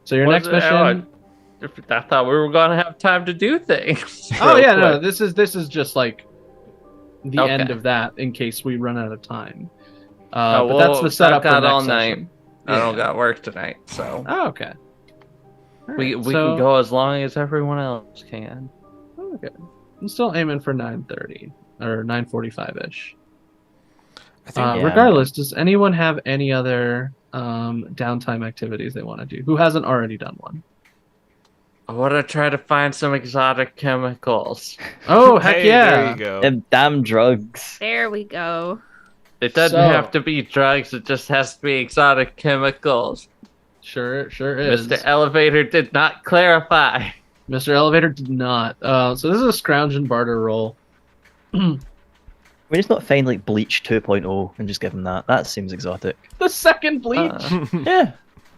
So your next mission. I thought we were gonna have time to do things. Oh real yeah, no, quick. this is just like the Okay. end of that in case we run out of time. Oh, But that's the setup I've got for next all session. night. I don't Yeah. got work tonight, so Oh, okay. All we right, we so- can go as long as everyone else can. Okay. I'm still aiming for 9:30 or 9:45-ish. I think Regardless, does anyone have any other downtime activities they want to do? Who hasn't already done one? I want to try to find some exotic chemicals. Oh, heck hey, yeah! there you go. Them damn drugs. There we go. It doesn't So- have to be drugs, it just has to be exotic chemicals. Sure is. Mr. Elevator did not clarify. Mr. Elevator did not. So this is a scrounge and barter roll. We just not find like Bleach 2.0 and just give him that. That seems exotic. The second bleach. Yeah.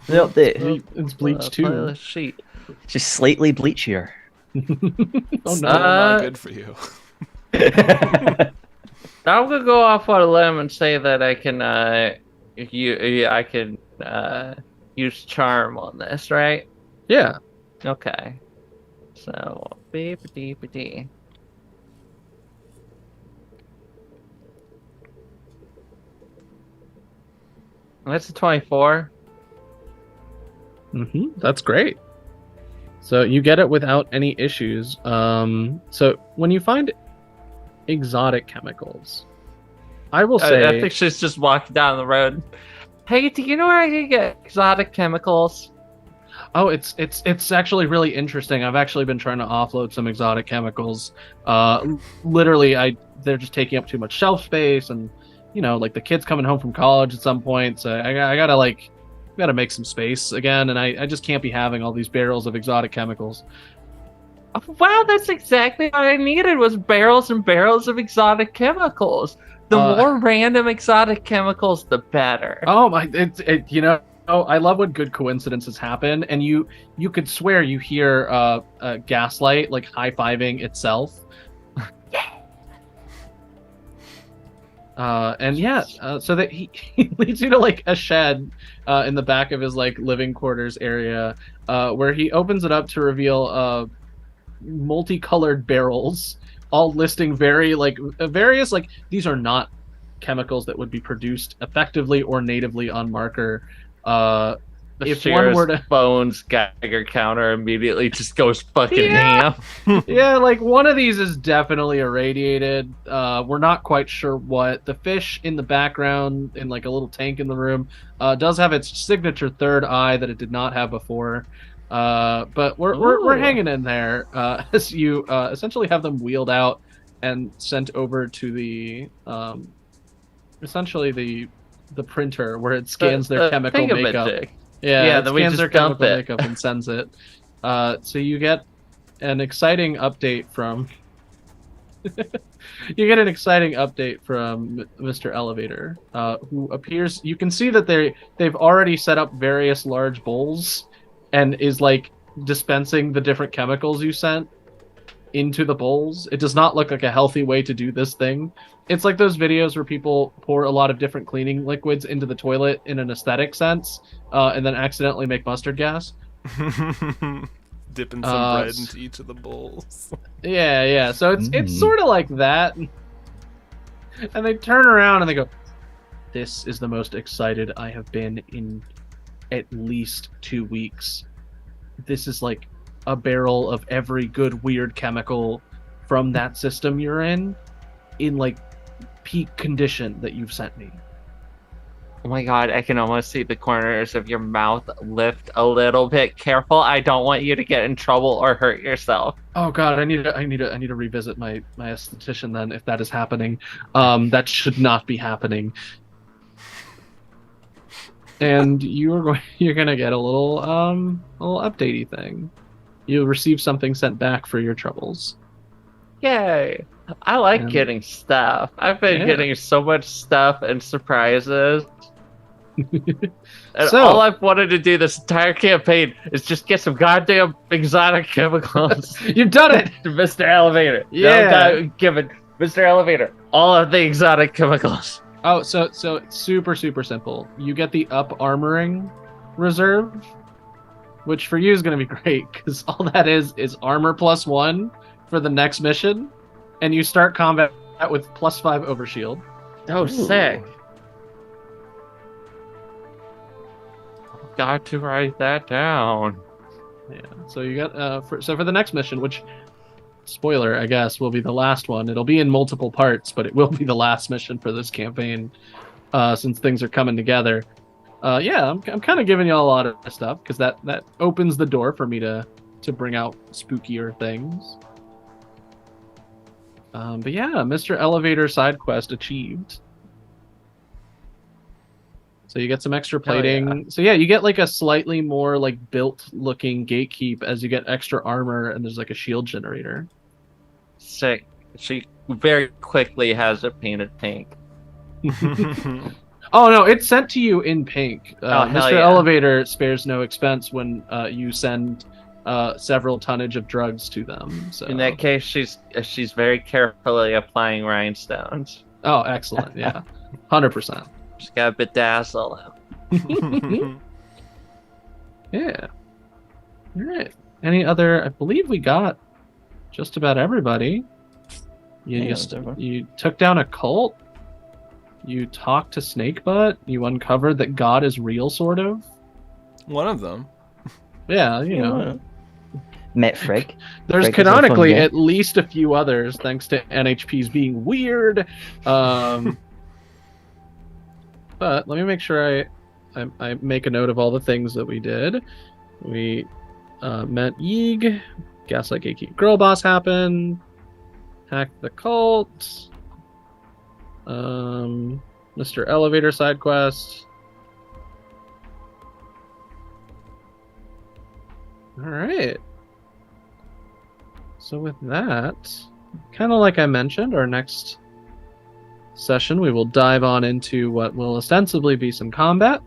The update. It's bleach too. Playlist sheet. Just slightly bleachier. Oh Still no. not good for you. I'm gonna go off on a limb and say that I can use charm on this, right? Yeah. Okay. So beep-a-dee-ba-dee. That's a 24. That's great. So you get it without any issues. So when you find exotic chemicals, I will say I think she's just walking down the road. Hey, do you know where I can get exotic chemicals? oh, it's actually really interesting. I've actually been trying to offload some exotic chemicals. Literally, they're just taking up too much shelf space, and like the kids coming home from college at some point. So I gotta make some space again, and I just can't be having all these barrels of exotic chemicals. Wow, that's exactly what I needed was barrels and barrels of exotic chemicals. The more random exotic chemicals, the better. Oh my! I love when good coincidences happen, and you could swear you hear Gaslight like high-fiving itself. So that he leads you to like a shed in the back of his like living quarters area, where he opens it up to reveal multicolored barrels, all listing various like these are not chemicals that would be produced effectively or natively on marker. If one were to Bones Geiger counter immediately just goes fucking ham. yeah, like one of these is definitely irradiated. We're not quite sure what. The fish in the background in like a little tank in the room does have its signature third eye that it did not have before. But we're hanging in there as you essentially have them wheeled out and sent over to the essentially the printer where it scans their chemical makeup. Yeah, then we scans just their dump chemical it. makeup and sends it. So you get an exciting update from Mr. Elevator, who appears. You can see that they've already set up various large bowls, and is like dispensing the different chemicals you sent into the bowls. It does not look like a healthy way to do this thing. It's like those videos where people pour a lot of different cleaning liquids into the toilet in an aesthetic sense, and then accidentally make mustard gas. Dipping some bread into each of the bowls. Yeah. So it's sort of like that. And they turn around and they go, "This is the most excited I have been in at least 2 weeks. This is like a barrel of every good weird chemical from that system you're in like peak condition that you've sent me." Oh my god, I can almost see the corners of your mouth lift a little bit. Careful, I don't want you to get in trouble or hurt yourself. Oh god, I need to revisit my esthetician then if that is happening. That should not be happening. And you're gonna get a little updatey thing. You'll receive something sent back for your troubles. Yay. I like getting stuff. I've been getting so much stuff and surprises. And So- all I've wanted to do this entire campaign is just get some goddamn exotic chemicals. You've done it! To Mr. Elevator. Yeah. No, giving Mr. Elevator all of the exotic chemicals. Oh, so it's super simple. You get the up armoring reserve, which for you is going to be great because all that is armor +1 for the next mission, and you start combat with +5 overshield. Oh, sick. Got to write that down. Yeah. So you got for the next mission, which spoiler, I guess, will be the last one. It'll be in multiple parts, but it will be the last mission for this campaign, since things are coming together. Yeah, I'm kind of giving y'all a lot of stuff because that opens the door for me to bring out spookier things. But yeah, Mr. Elevator side quest achieved. So you get some extra plating. yeah. So yeah, you get like a slightly more like built-looking gatekeep as you get extra armor, and there's like a shield generator. Sick. She very quickly has it painted pink. Oh no, it's sent to you in pink. Oh, hell Mr. yeah. Elevator spares no expense when you send several tonnage of drugs to them. So In that case, she's very carefully applying rhinestones. oh, excellent, yeah, 100%. She's got to bedazzle them. Yeah. All right. Any other? I believe we got just about everybody. You took down a cult. You talked to Snakebutt. You uncovered that God is real, sort of. One of them. Yeah, you know. Met Frigg. There's Frigg is a fun canonically game. at least a few others, thanks to NHPs being weird. But let me make sure I make a note of all the things that we did. We met Yeeg. Gaslight Gatekeep Girl Boss happened. Hacked the cult. Mr. Elevator side quest. Alright. So with that, kind of like I mentioned, our next session we will dive on into what will ostensibly be some combat.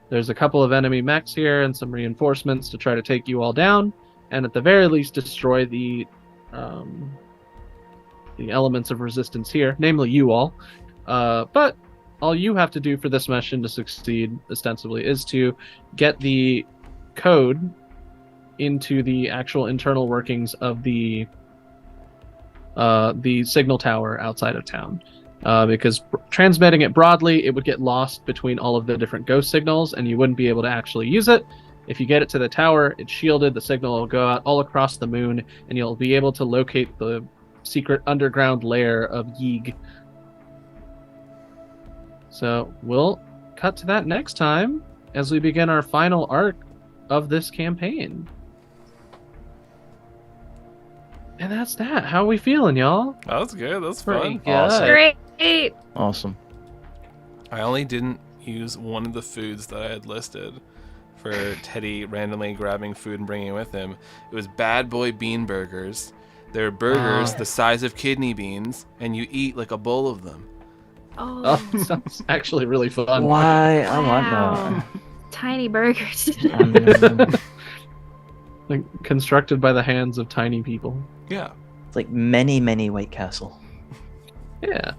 There's a couple of enemy mechs here and some reinforcements to try to take you all down, and at the very least destroy the elements of resistance here, namely you all. But all you have to do for this mission to succeed, ostensibly, is to get the code into the actual internal workings of the signal tower outside of town. Because transmitting it broadly, it would get lost between all of the different ghost signals, and you wouldn't be able to actually use it. If you get it to the tower, it's shielded, the signal will go out all across the moon, and you'll be able to locate the secret underground lair of Yeeg. So we'll cut to that next time as we begin our final arc of this campaign. And that's that. How are we feeling, y'all? That was good. That was Pretty fun. good. Awesome. Great. Awesome. I only didn't use one of the foods that I had listed for Teddy randomly grabbing food and bringing it with him. It was Bad Boy Bean Burgers. They're burgers the size of kidney beans, and you eat like a bowl of them. Oh, sounds actually really fun. Why? I Wow. like Tiny burgers. that. Like, constructed by the hands of tiny people. Yeah. It's like many White Castle. Yeah.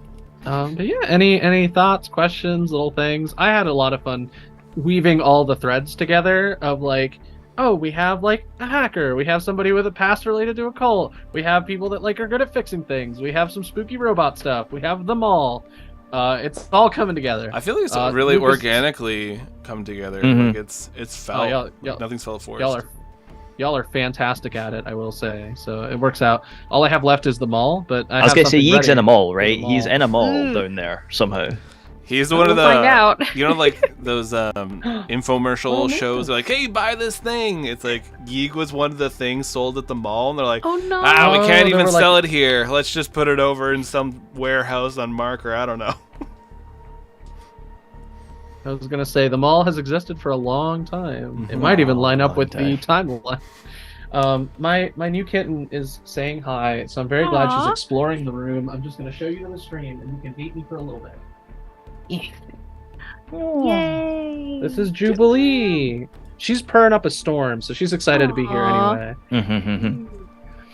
But yeah, any thoughts, questions, little things? I had a lot of fun weaving all the threads together of like, oh, we have like a hacker, we have somebody with a past related to a cult, we have people that like are good at fixing things, we have some spooky robot stuff, we have them all. It's all coming together. I feel like it's really Lucas- organically come together. Mhm. Like it's felt. Nothing's felt forced. Y'all are fantastic at it, I will say. So it works out. All I have left is the mall, but I was gonna say Yeeg's in a mall, for right? the He's mall. in a mall down there somehow. He's one of We'll find out. the, you know, like those infomercial shows. They're like, hey, buy this thing. It's like Yeeg was one of the things sold at the mall, and they're like, Oh no. we Oh, can't they even were sell like- it here. Let's just put it over in some warehouse on Marker. I don't know. I was gonna say the mall has existed for a long time. It might even line up Long with time. the timeline. My new kitten is saying hi, so I'm very glad she's Aw. exploring the room. I'm just gonna show you the stream, and you can beat me for a little bit. Yay. This is Jubilee. She's purring up a storm, so she's excited to be here Aw. anyway.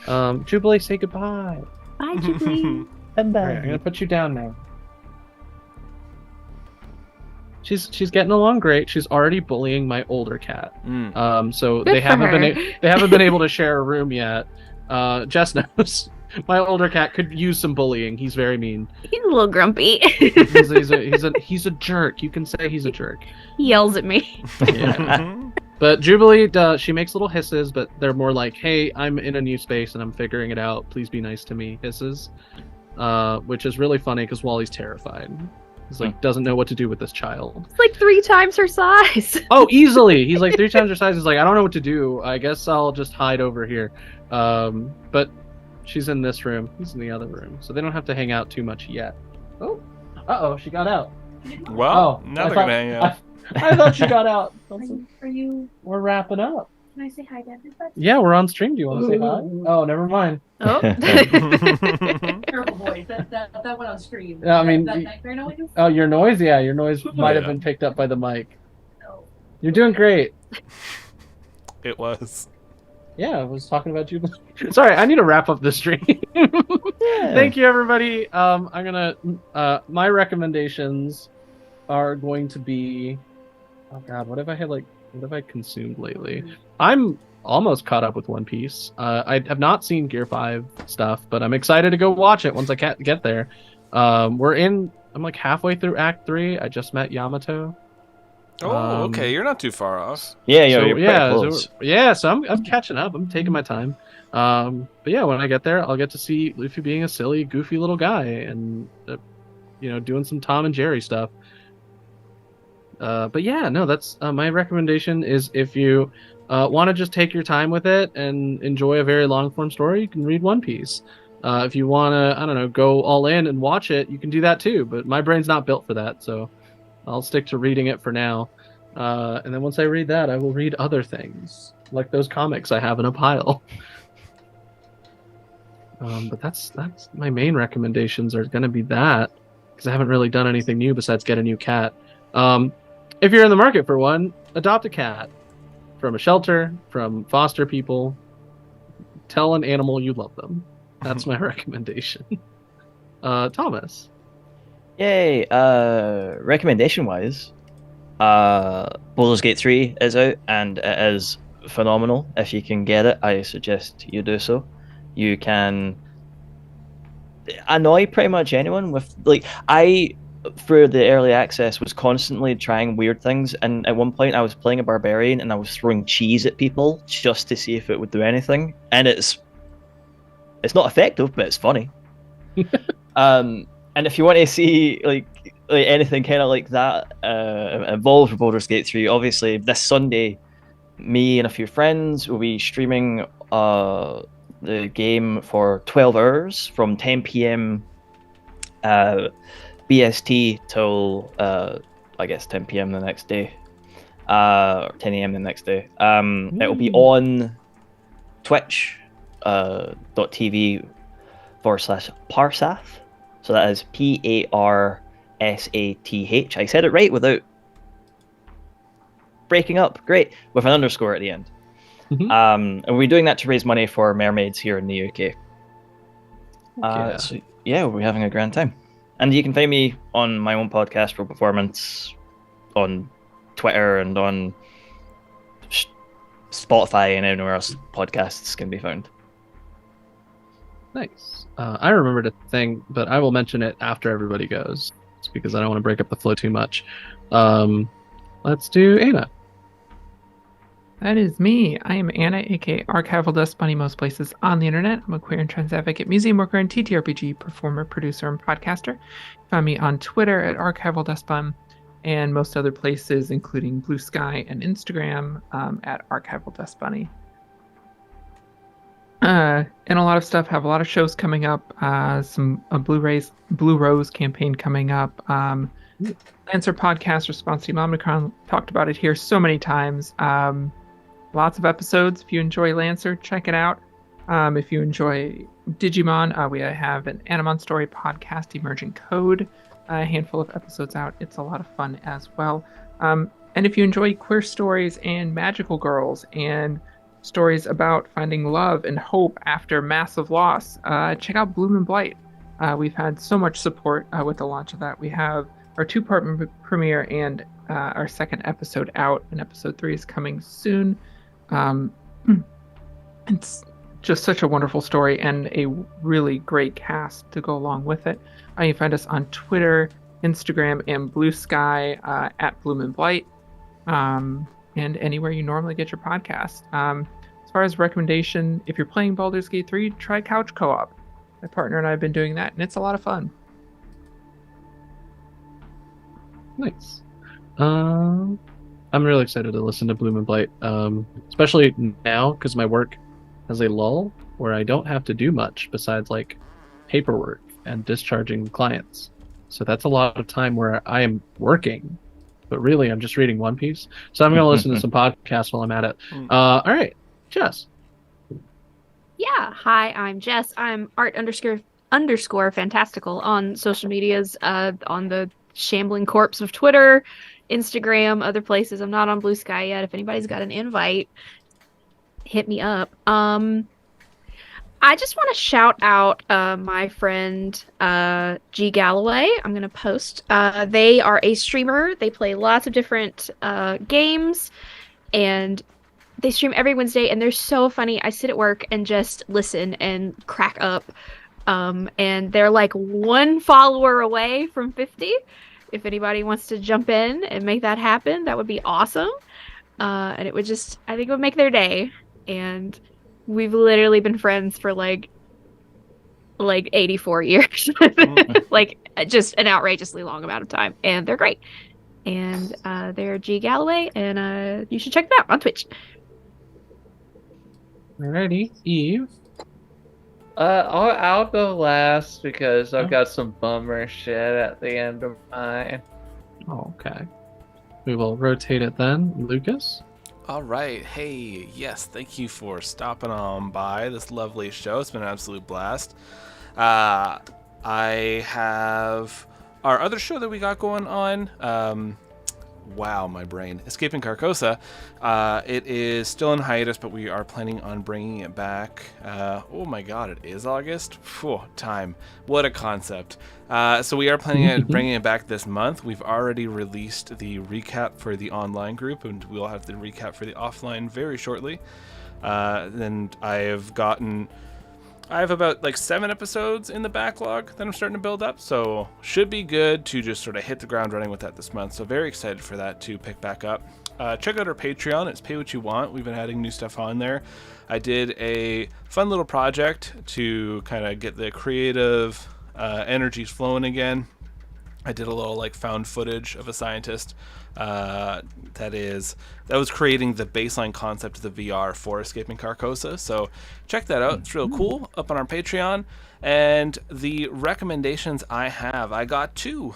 Mhm. Jubilee, say goodbye. Bye, Jubilee. All right, I'm gonna put you down now. She's getting along great. She's already bullying my older cat. So Good they for haven't her. they haven't been able to share a room yet. Jess knows. My older cat could use some bullying. He's very mean. He's a little grumpy. He's a jerk. You can say he's a jerk. He yells at me. Yeah. But Jubilee, she makes little hisses, but they're more like, "Hey, I'm in a new space and I'm figuring it out. Please be nice to me." Hisses, which is really funny because Wally's terrified. He's like, doesn't know what to do with this child. It's like 3 times her size. Oh, easily. He's like 3 times her size. He's like, I don't know what to do. I guess I'll just hide over here. But she's in this room. He's in the other room, so they don't have to hang out too much yet. Oh, she got out. Well, Oh, now I they're thought- gonna hang out. I thought she got out. Are you? We're wrapping up. Can I say hi to everybody? Yeah, we're on stream. Do you want to say hi? Oh, never mind. Oh. Terrible voice. That went on screen. Yeah, I mean, that nightmare noise. Oh, your noise? Yeah, your noise might have Yeah. been picked up by the mic. No. You're doing great. It was. Yeah, I was talking about you. Sorry, I need to wrap up the stream. Thank you, everybody. I'm gonna. My recommendations are going to be. Oh God, what have I consumed lately? I'm almost caught up with One Piece. I have not seen Gear 5 stuff, but I'm excited to go watch it once I get there. I'm like halfway through Act 3. I just met Yamato. Oh, okay. You're not too far off. Yeah, So, you're pretty close. So I'm catching up. I'm taking my time. But yeah, when I get there, I'll get to see Luffy being a silly, goofy little guy and doing some Tom and Jerry stuff. But yeah, no, that's my recommendation is if you want to just take your time with it and enjoy a very long form story, you can read One Piece. If you want to, I don't know, go all in and watch it, you can do that too. But my brain's not built for that, so I'll stick to reading it for now. And then once I read that, I will read other things, like those comics I have in a pile. But that's my main recommendations are going to be that, because I haven't really done anything new besides get a new cat. If you're in the market for one, adopt a cat from a shelter, from foster people. Tell an animal you love them. That's my recommendation. Thomas. Yay! Recommendation wise, Baldur's Gate 3 is out and it is phenomenal. If you can get it, I suggest you do so. You can annoy pretty much anyone with through the early access was constantly trying weird things, and at one point I was playing a barbarian and I was throwing cheese at people just to see if it would do anything, and it's not effective, but it's funny. And if you want to see like anything kind of like that involved with Baldur's Gate 3, obviously this Sunday, me and a few friends will be streaming the game for 12 hours from 10 p.m. BST till I guess 10 p.m. the next day, or 10 a.m. the next day. It will be on Twitch .tv/Parsath. So that is PARSATH. I said it right without breaking up. Great, with an underscore at the end. And we're doing that to raise money for mermaids here in the UK. So yeah, we'll be having a grand time. And you can find me on my own podcast, Pro Performance, on Twitter and on Spotify and anywhere else podcasts can be found. Nice. I remembered a thing, but I will mention it after everybody goes. It's because I don't want to break up the flow too much. Let's do Anna. That is me. I am Anna, aka Archival Dust Bunny most places on the internet. I'm a queer and trans advocate, museum worker, and TTRPG performer, producer, and podcaster. Find me on Twitter at Archival Dust Bun and most other places, including Blue Sky and Instagram at Archival Dust Bunny. And a lot of stuff. Have a lot of shows coming up. Some Blue Rose campaign coming up. Lancer podcast response team Omnicron talked about it here so many times. Lots of episodes. If you enjoy Lancer, check it out. If you enjoy Digimon, we have an Animon Story podcast, Emerging Code, a handful of episodes out. It's a lot of fun as well. And if you enjoy queer stories and magical girls and stories about finding love and hope after massive loss, check out Bloom and Blight. We've had so much support with the launch of that. We have our 2-part premiere and our second episode out, and episode 3 is coming soon. It's just such a wonderful story and a really great cast to go along with it. You can find us on Twitter, Instagram, and Blue Sky at Bloom and Blight. and anywhere you normally get your podcast. As far as recommendation, if you're playing Baldur's Gate 3, try Couch Co-op. My partner and I have been doing that, and it's a lot of fun. Nice. I'm really excited to listen to Bloom and Blight, especially now because my work has a lull where I don't have to do much besides like paperwork and discharging clients. So that's a lot of time where I am working, but really I'm just reading One Piece. So I'm going to listen to some podcasts while I'm at it. All right, Jess. Yeah, hi, I'm Jess. I'm art__ fantastical on social medias, on the shambling corpse of Twitter, Instagram, other places. I'm not on Blue Sky yet. If anybody's got an invite, hit me up. I just want to shout out my friend G Galloway. I'm gonna post. They are a streamer. They play lots of different games, and they stream every Wednesday, and they're so funny. I sit at work and just listen and crack up. And they're like one follower away from 50. If anybody wants to jump in and make that happen, that would be awesome. And it would just, I think it would make their day. And we've literally been friends for like 84 years. Like just an outrageously long amount of time. And they're great. And they're G Galloway, and you should check them out on Twitch. Alrighty, Eve. I'll go last because I've got some bummer shit at the end of mine. Oh, okay. We will rotate it then. Lucas? All right. Hey, yes, thank you for stopping on by this lovely show. It's been an absolute blast. I have our other show that we got going on. Wow, my brain. Escaping Carcosa. It is still in hiatus, but we are planning on bringing it back. Oh my god, it is August? Phew, time. What a concept. So we are planning on bringing it back this month. We've already released the recap for the online group, and we'll have the recap for the offline very shortly. And I have about like 7 episodes in the backlog that I'm starting to build up, so should be good to just sort of hit the ground running with that this month. So very excited for that to pick back up. Check out our Patreon. It's Pay What You Want. We've been adding new stuff on there. I did a fun little project to kind of get the creative energies flowing again. I did a little like found footage of a scientist that was creating the baseline concept of the VR for Escaping Carcosa. So check that out. It's real cool up on our Patreon. And the recommendations I have, I got 2.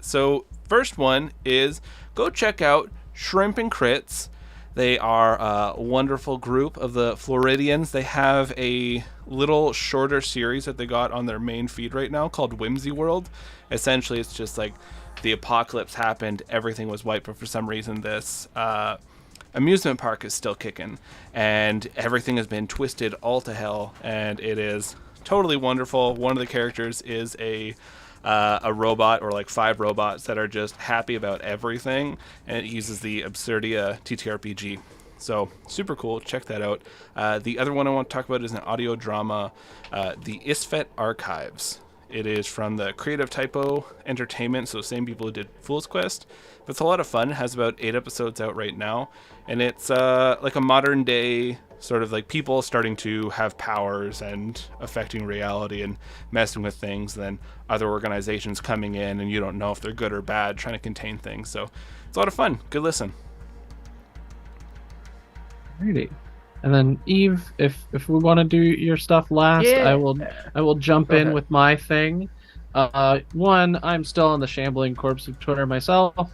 So first one is go check out Shrimp and Crits. They are a wonderful group of the Floridians. They have a little shorter series that they got on their main feed right now called Whimsy World. Essentially, it's just like the apocalypse happened, everything was wiped, but for some reason this amusement park is still kicking, and everything has been twisted all to hell, and it is totally wonderful. One of the characters is a robot, or like 5 robots that are just happy about everything, and it uses the Absurdia TTRPG. So super cool. Check that out. The other one I want to talk about is an audio drama, the Isfet Archives. It is from the Creative Typo Entertainment, so same people who did Fool's Quest. But it's a lot of fun. It has about 8 episodes out right now, and it's like a modern day sort of like people starting to have powers and affecting reality and messing with things, then other organizations coming in, and you don't know if they're good or bad, trying to contain things. So it's a lot of fun. Good listen. Alrighty. And then Eve, if we want to do your stuff last, Yeah. I will jump Go in ahead. with my thing. One, I'm still on the shambling corpse of Twitter myself.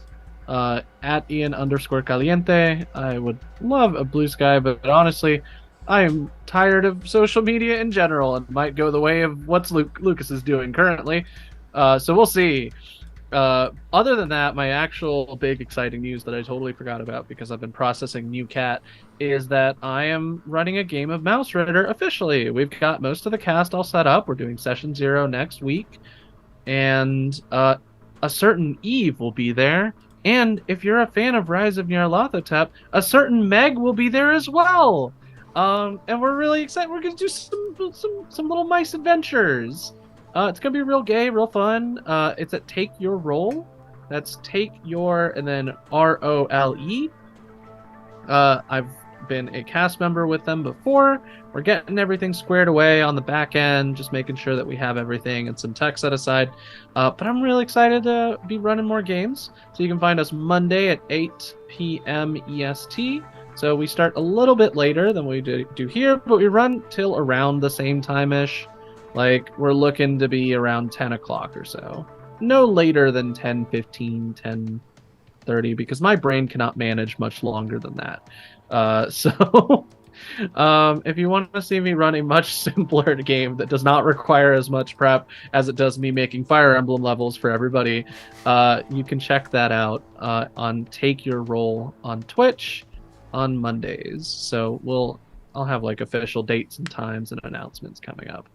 At Ian_Caliente. I would love a Blue Sky, but honestly, I am tired of social media in general and might go the way of what Lucas is doing currently. So we'll see. Other than that, my actual big exciting news that I totally forgot about because I've been processing New Cat is that I am running a game of Mouse Ritter officially. We've got most of the cast all set up. We're doing session 0 next week, and a certain Eve will be there. And if you're a fan of Rise of Nyarlathotep, a certain Meg will be there as well. And we're really excited. We're gonna do some little mice adventures. It's gonna be real gay, real fun. It's at Take Your Role. That's Take Your and then ROLE. I've been a cast member with them before. We're getting everything squared away on the back end, just making sure that we have everything and some tech set aside. But I'm really excited to be running more games. So you can find us Monday at 8 p.m. EST. So we start a little bit later than we do here, but we run till around the same time-ish. Like, we're looking to be around 10 o'clock or so. No later than 10:15, 10:30, because my brain cannot manage much longer than that. If you want to see me run a much simpler game that does not require as much prep as it does me making Fire Emblem levels for everybody, you can check that out on Take Your Roll on Twitch on Mondays. So I'll have like official dates and times and announcements coming up.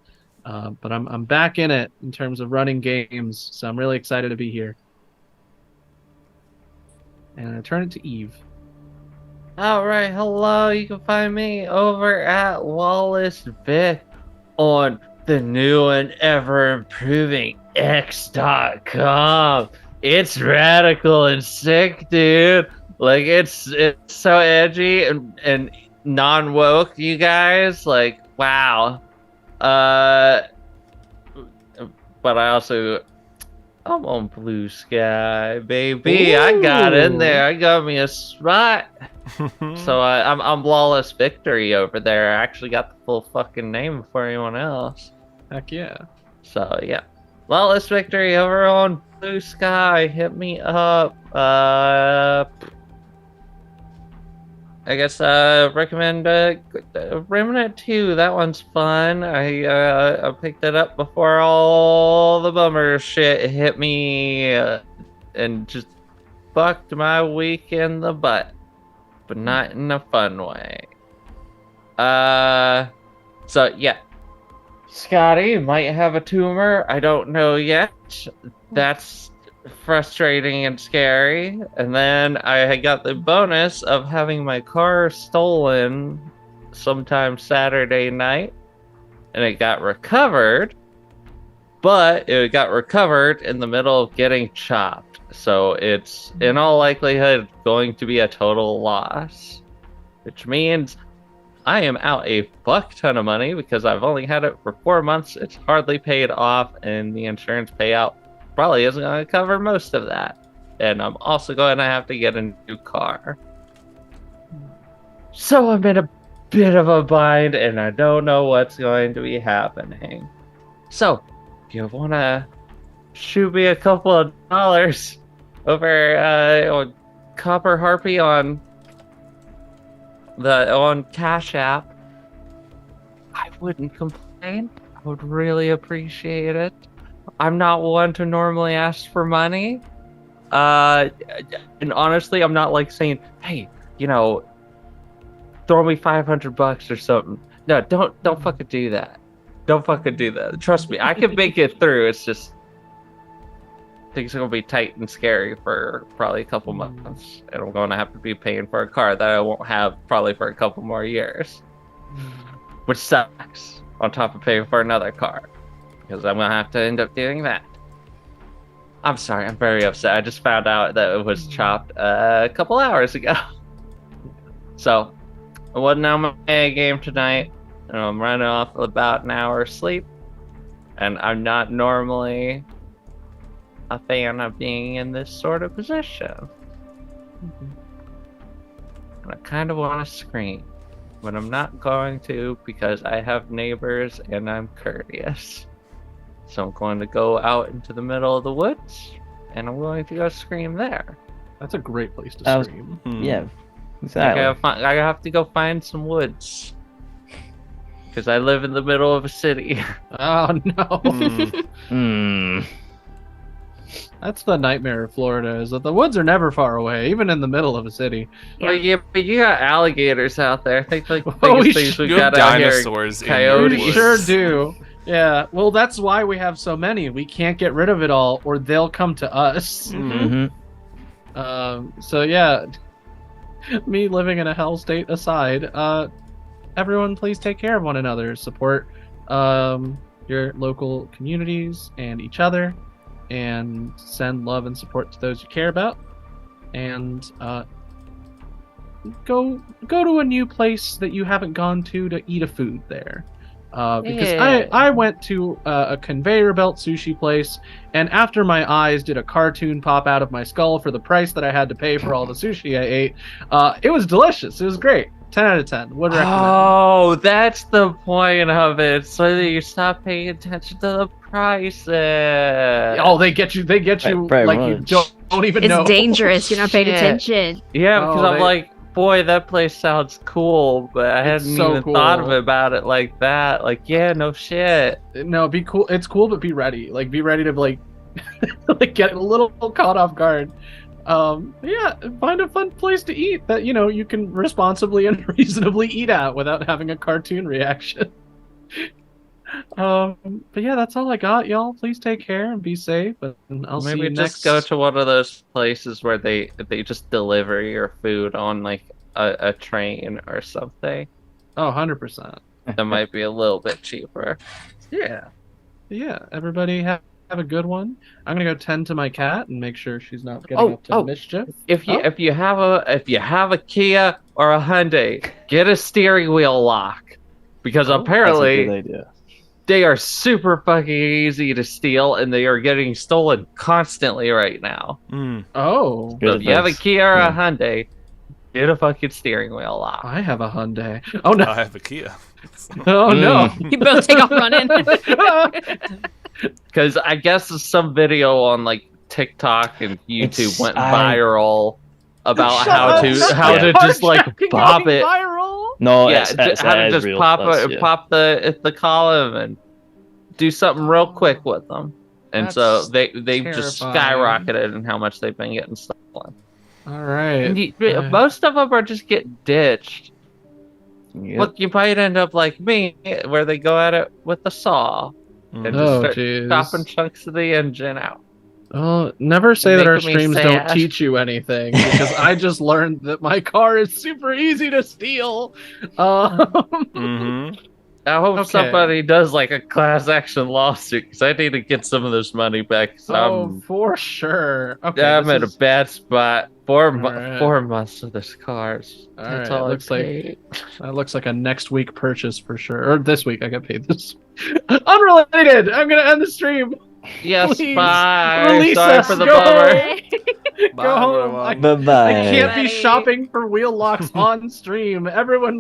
But I'm back in it in terms of running games, so I'm really excited to be here. And I turn it to Eve. All right, hello. You can find me over at Wallace Vic on the new and ever improving X.com. It's radical and sick, dude. Like it's so edgy and non-woke, you guys. Like, wow. But I'm on Blue Sky, baby. Ooh. I got in there. I got me a spot. So I'm Lawless Victory over there. I actually got the full fucking name before anyone else. Heck yeah. So yeah, Lawless Victory over on Blue Sky. Hit me up. I guess recommend Remnant 2. That one's fun. I picked it up before all the bummer shit hit me and just fucked my week in the butt, but not in a fun way. So yeah, Scotty might have a tumor. I don't know yet. That's frustrating and scary. And then I got the bonus of having my car stolen sometime Saturday night, and it got recovered, but it got recovered in the middle of getting chopped, so it's in all likelihood going to be a total loss, which means I am out a fuck ton of money because I've only had it for 4 months. It's hardly paid off, and the insurance payout probably isn't going to cover most of that. And I'm also going to have to get a new car. So I'm in a bit of a bind, and I don't know what's going to be happening. So, if you want to shoot me a couple of dollars over on Copper Harpy on Cash App, I wouldn't complain. I would really appreciate it. I'm not one to normally ask for money. And honestly, I'm not like saying, hey, throw me $500 or something. No, don't fucking do that. Don't fucking do that. Trust me, I can make it through. It's just things are gonna be tight and scary for probably a couple months, and I'm gonna have to be paying for a car that I won't have probably for a couple more years, which sucks. On top of paying for another car, because I'm gonna have to end up doing that. I'm sorry, I'm very upset. I just found out that it was chopped a couple hours ago. So, I wasn't on my A game tonight, and I'm running off about an hour's sleep. And I'm not normally a fan of being in this sort of position. And I kind of want to scream, but I'm not going to because I have neighbors and I'm courteous. So I'm going to go out into the middle of the woods, and I'm going to go scream there. That's a great place to scream. Yeah, exactly. I have to go find some woods. Because I live in the middle of a city. Oh, no. That's the nightmare of Florida, is that the woods are never far away, even in the middle of a city. Yeah. Well, yeah, but you got alligators out there. I think like the Oh, biggest things You we've have got out here, dinosaurs in your coyotes. We woods. sure do. Yeah, well, that's why we have so many. We can't get rid of it all, or they'll come to us. So yeah, me living in a hell state aside, everyone please take care of one another. Support your local communities and each other, and send love and support to those you care about. And go to a new place that you haven't gone to eat a food there. Because Yeah. I went to a conveyor belt sushi place, and after my eyes did a cartoon pop out of my skull for the price that I had to pay for all the sushi I ate, it was delicious. It was great. 10 out of 10. Would recommend. Oh, that's the point of it. So that you stop paying attention to the prices. Oh, they get you Right, like you much. don't even It's know. dangerous. You're not paying Shit. attention. Yeah, because Oh, I'm like, boy, that place sounds cool, but I It's hadn't so even cool. thought about it like that. Like, yeah, no shit. No, be cool. It's cool, but be ready. Like, be ready to like get a little caught off guard. Yeah, find a fun place to eat that you can responsibly and reasonably eat at without having a cartoon reaction. But yeah, that's all I got, y'all. Please take care and be safe. And I'll see Maybe you just next. go to one of those places where they just deliver your food on like a train or something. Oh, 100%. That might be a little bit cheaper. Yeah. Everybody have a good one. I'm gonna go tend to my cat and make sure she's not getting up to mischief. If you Oh. if you have a Kia or a Hyundai, get a steering wheel lock, because Oh, That's a apparently good idea. they are super fucking easy to steal, and they are getting stolen constantly right now. Mm. Oh, Good So if you have a advice. Kia or a Yeah. Hyundai, get a fucking steering wheel lock. I have a Hyundai. Oh no! I have a Kia. Oh no! You both take off running. Because I guess some video on like TikTok and YouTube went I- viral about Shut how up, to shut how up. to just like Carjacking pop going it. viral. No, Yeah, how to that is just real. pop That's- it, yeah. pop the column and do something real quick with them. And so That's they just terrifying. skyrocketed in how much they've been getting stolen. All right. And most of them are just getting ditched. Yep. Look, you might end up like me, where they go at it with the saw and just Oh start jeez. chopping chunks of the engine out. Oh, never say that our Making me streams don't sad. teach you anything, because I just learned that my car is super easy to steal. Mm-hmm. I hope Okay. somebody does like a class action lawsuit, because I need to get some of this money back. 'Cause Oh, for sure. Okay, I'm this in a is- bad spot. 4 Alright. 4 months of this cars. That's Alright, all looks I like- paid. That looks like a next week purchase for sure. Or this week, I got paid this. Unrelated. I'm gonna end the stream. Yes, Please, bye. release Sorry us. for the Go bummer. home. Go home. everyone. Bye-bye. I can't be Buddy. shopping for wheel locks on stream. Everyone